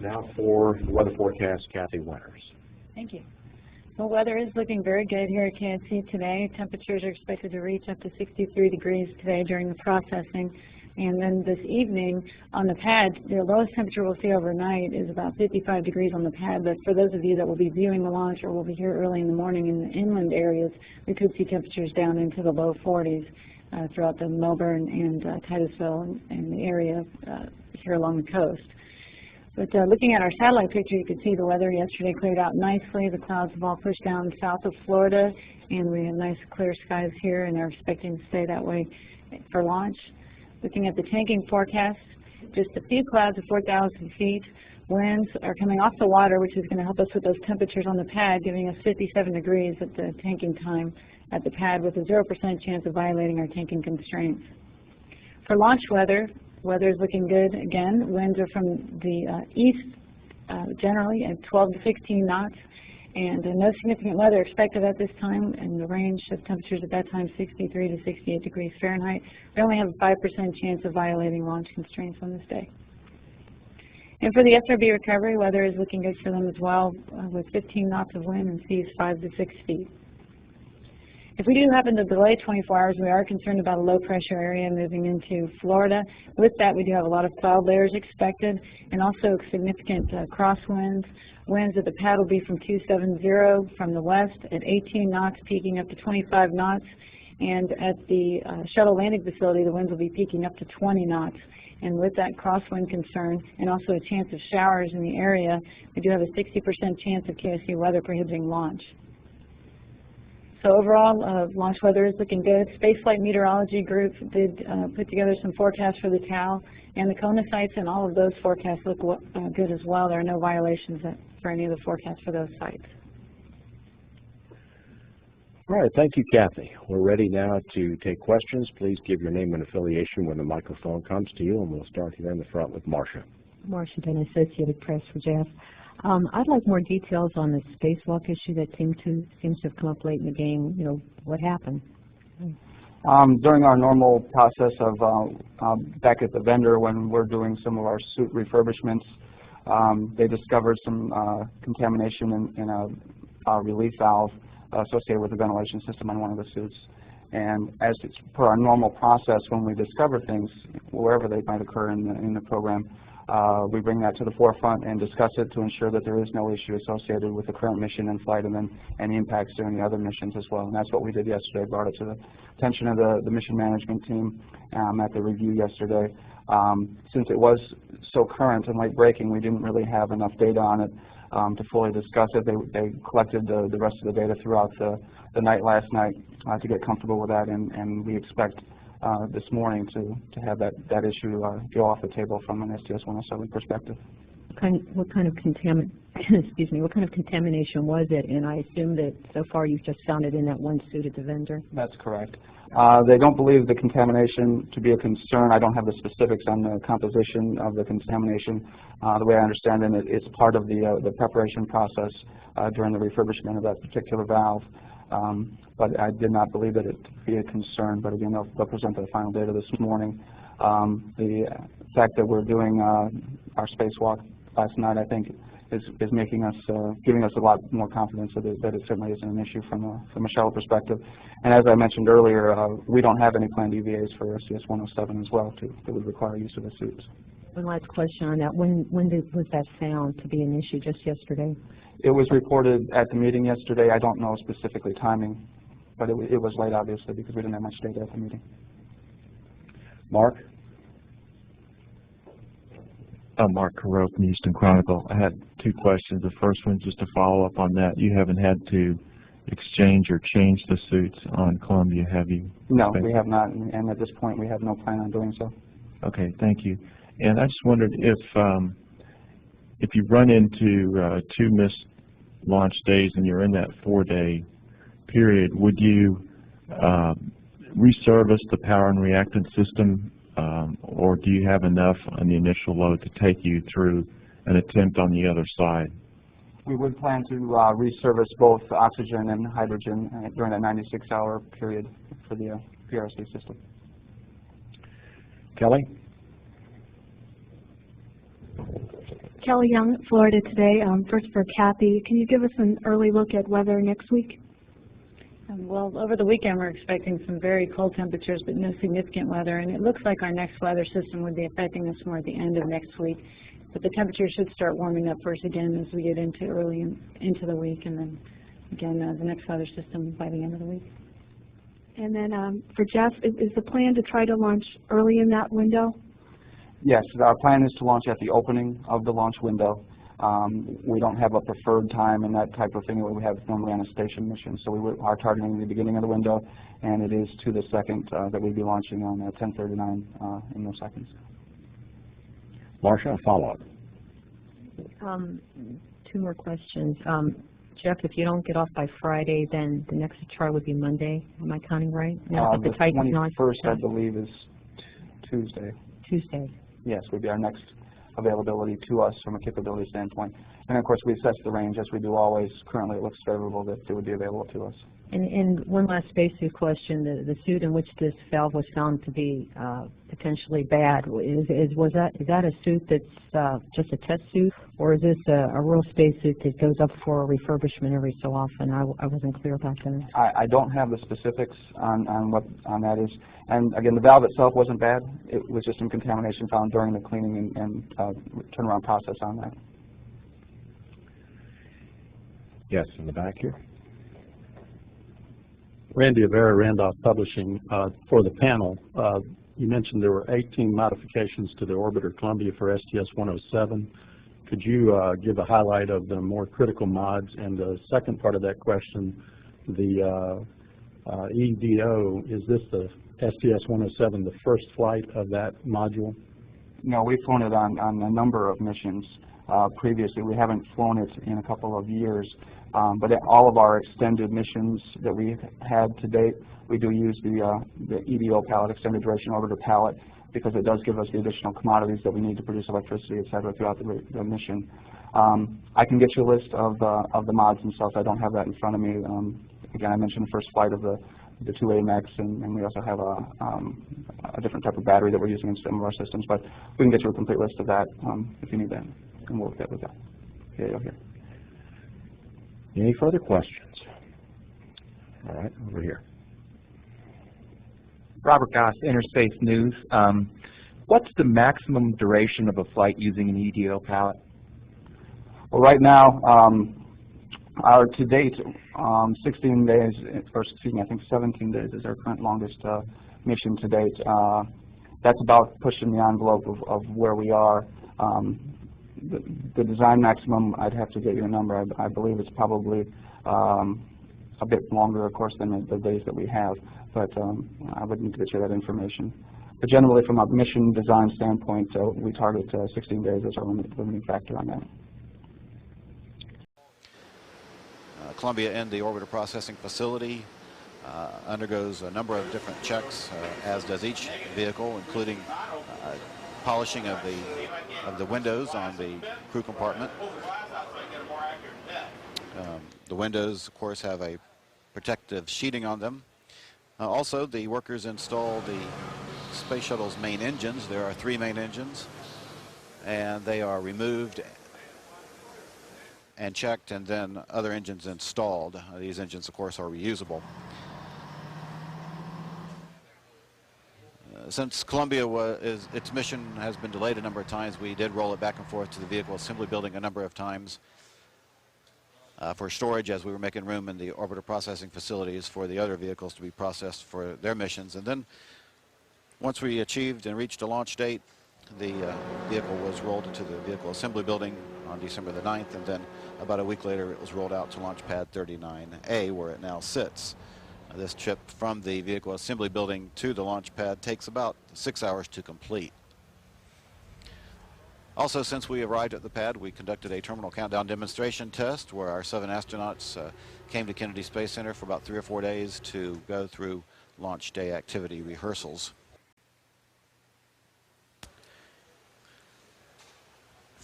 Now for the weather forecast, Kathy Winters. Thank you. Well, weather is looking very good here at KSC today. Temperatures are expected to reach up to 63 degrees today during the processing. And then this evening on the pad, the lowest temperature we'll see overnight is about 55 degrees on the pad. But for those of you that will be viewing the launch or will be here early in the morning in the inland areas, we could see temperatures down into the low 40s throughout the Melbourne and Titusville and the area here along the coast. But looking at our satellite picture, you can see the weather yesterday cleared out nicely. The clouds have all pushed down south of Florida, and we have nice clear skies here and are expecting to stay that way for launch. Looking at the tanking forecast, just a few clouds at 4,000 feet. Winds are coming off the water, which is going to help us with those temperatures on the pad, giving us 57 degrees at the tanking time at the pad with a 0% chance of violating our tanking constraints. For launch weather, weather is looking good again. Winds are from the east generally at 12 to 16 knots. And no significant weather expected at this time, and the range of temperatures at that time 63 to 68 degrees Fahrenheit. We only have a 5% chance of violating launch constraints on this day. And for the SRB recovery, weather is looking good for them as well, with 15 knots of wind and seas 5 to 6 feet. If we do happen to delay 24 hours, we are concerned about a low pressure area moving into Florida. With that, we do have a lot of cloud layers expected, and also significant crosswinds. Winds at the pad will be from 270 from the west at 18 knots, peaking up to 25 knots. And at the Shuttle landing facility, the winds will be peaking up to 20 knots. And with that crosswind concern, and also a chance of showers in the area, we do have a 60% chance of KSC weather prohibiting launch. So overall, launch weather is looking good. Spaceflight Meteorology Group did put together some forecasts for the TAL and the Kona sites, and all of those forecasts look good as well. There are no violations for any of the forecasts for those sites. All right, thank you, Kathy. We're ready now to take questions. Please give your name and affiliation when the microphone comes to you, and we'll start here in the front with Marcia. Marcia Dunn, Associated Press for Jeff. I'd like more details on the spacewalk issue that seems to have come up late in the game. You know, what happened? During our normal process of back at the vendor when we're doing some of our suit refurbishments, they discovered some contamination in a relief valve associated with the ventilation system on one of the suits. And as it's per our normal process, when we discover things, wherever they might occur in the program, we bring that to the forefront and discuss it to ensure that there is no issue associated with the current mission in flight, and then any impacts during the other missions as well. And that's what we did yesterday, brought it to the attention of the mission management team at the review yesterday. Since it was so current and late breaking, we didn't really have enough data on it to fully discuss it. They collected the rest of the data throughout the night last night to get comfortable with that, and we expect this morning to have that issue go off the table from an STS-107 perspective. What kind of excuse me, what kind of contamination was it? And I assume that so far you've just found it in that one suit at the vendor? That's correct. They don't believe the contamination to be a concern. I don't have the specifics on the composition of the contamination. The way I understand it, it's part of the preparation process during the refurbishment of that particular valve. But I did not believe that it to be a concern. But again, they'll present the final data this morning. The fact that we're doing our spacewalk last night, I think, is making us, giving us a lot more confidence that it certainly isn't an issue from a shuttle perspective. And as I mentioned earlier, we don't have any planned EVAs for STS-107 as well that would require use of the suits. One last question on that. When was that found to be an issue? Just yesterday? It was reported at the meeting yesterday. I don't know specifically timing, but it was late, obviously, because we didn't have much data at the meeting. Mark? Mark Carreau from Houston Chronicle. I had two questions. The first one, just to follow up on that. You haven't had to exchange or change the suits on Columbia, have you? No, we have not, and at this point we have no plan on doing so. Okay, thank you. And I just wondered if you run into two missed launch days and you're in that 4-day period, would you reservice the power and reactant system, or do you have enough on the initial load to take you through an attempt on the other side? We would plan to resurface both oxygen and hydrogen during that 96-hour period for the PRC system. Kelly? Kelly Young, Florida Today. First for Kathy, can you give us an early look at weather next week? Well, over the weekend we're expecting some very cold temperatures, but no significant weather, and it looks like our next weather system would be affecting us more at the end of next week. But the temperature should start warming up first again as we get into into the week, and then again the next weather system by the end of the week. And then for Jeff, is the plan to try to launch early in that window? Yes, our plan is to launch at the opening of the launch window. We don't have a preferred time and that type of thing that we have normally on a station mission. So we are targeting the beginning of the window, and it is to the second that we'd be launching on 10:39 in those seconds. Marcia, a follow-up. Two more questions. Jeff, if you don't get off by Friday, then the next try would be Monday. Am I counting right? Now The 21st, I believe, is Tuesday. Tuesday. Yes, would be our next availability to us from a capability standpoint. And of course, we assess the range as we do always. Currently, it looks favorable that it would be available to us. And one last basic question: the suit in which this valve was found to be potentially bad, is that a suit that's just a test suit, or is this a real space suit that goes up for refurbishment every so often? I wasn't clear about that. I don't have the specifics on what that is. And again, the valve itself wasn't bad. It was just some contamination found during the cleaning and turnaround process on that. Yes, in the back here. Randy Avera, Randolph Publishing. For the panel, you mentioned there were 18 modifications to the orbiter Columbia for STS-107. Could you give a highlight of the more critical mods? And the second part of that question, the EDO, is this the STS-107, the first flight of that module? No, we've flown it on a number of missions previously. We haven't flown it in a couple of years. But at all of our extended missions that we've had to date, we do use the EDO pallet, extended duration orbiter pallet, because it does give us the additional commodities that we need to produce electricity, et cetera, throughout the mission. I can get you a list of the mods themselves. I don't have that in front of me. Again, I mentioned the first flight of the 2AMX, and we also have a different type of battery that we're using in some of our systems. But we can get you a complete list of that if you need that, and we'll work that with that. Yeah, here. Any further questions? All right, over here. Robert Goss, Interspace News. What's the maximum duration of a flight using an EDO pallet? Well, right now, to date, 16 days, or excuse me, I think 17 days is our current longest mission to date. That's about pushing the envelope of where we are. The design maximum, I'd have to get you a number. I believe it's probably a bit longer, of course, than the days that we have, but I would need to get you that information. But generally, from a mission design standpoint, we target 16 days as our limiting factor on that. Columbia in the orbiter processing facility undergoes a number of different checks, as does each vehicle, including polishing of the windows on the crew compartment. The windows, of course, have a protective sheeting on them. Also, the workers install the Space Shuttle's main engines. There are 3 main engines, and they are removed and checked, and then other engines installed. These engines, of course, are reusable. Since Columbia its mission has been delayed a number of times, we did roll it back and forth to the vehicle assembly building a number of times for storage, as we were making room in the orbiter processing facilities for the other vehicles to be processed for their missions. And then once we achieved and reached a launch date, the vehicle was rolled into the vehicle assembly building on December the 9th, and then about a week later it was rolled out to Launch Pad 39A, where it now sits. This trip from the vehicle assembly building to the launch pad takes about 6 hours to complete. Also, since we arrived at the pad, we conducted a terminal countdown demonstration test where our 7 astronauts came to Kennedy Space Center for about 3 or 4 days to go through launch day activity rehearsals.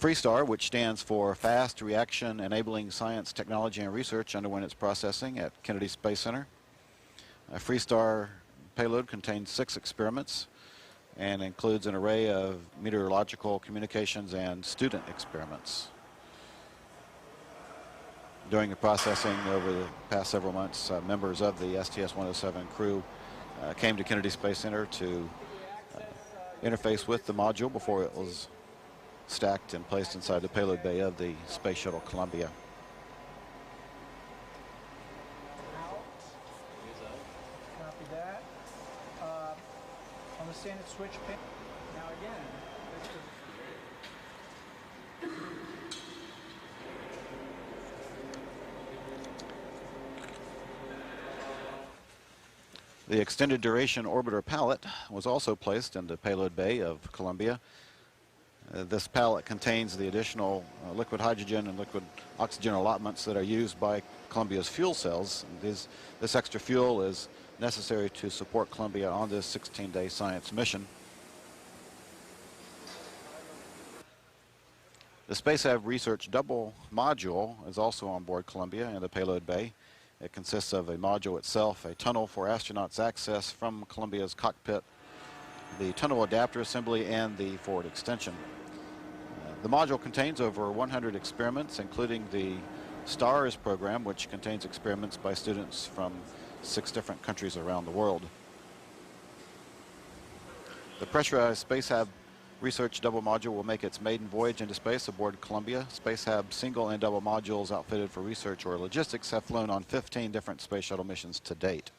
FreeStar, which stands for Fast Reaction Enabling Science, Technology, and Research, underwent its processing at Kennedy Space Center. A FreeStar payload contains 6 experiments and includes an array of meteorological, communications, and student experiments. During the processing over the past several months, members of the STS-107 crew came to Kennedy Space Center to interface with the module before it was stacked and placed inside the payload bay of the Space Shuttle Columbia. Copy that. On the standard switch pin. Now again, the extended duration orbiter pallet was also placed in the payload bay of Columbia. This pallet contains the additional liquid hydrogen and liquid oxygen allotments that are used by Columbia's fuel cells. This extra fuel is necessary to support Columbia on this 16-day science mission. The SpaceHab Research Double module is also on board Columbia in the payload bay. It consists of a module itself, a tunnel for astronauts' access from Columbia's cockpit, the tunnel adapter assembly, and the forward extension. The module contains over 100 experiments, including the STARS program, which contains experiments by students from 6 different countries around the world. The pressurized SpaceHab Research Double module will make its maiden voyage into space aboard Columbia. SpaceHab single and double modules outfitted for research or logistics have flown on 15 different space shuttle missions to date.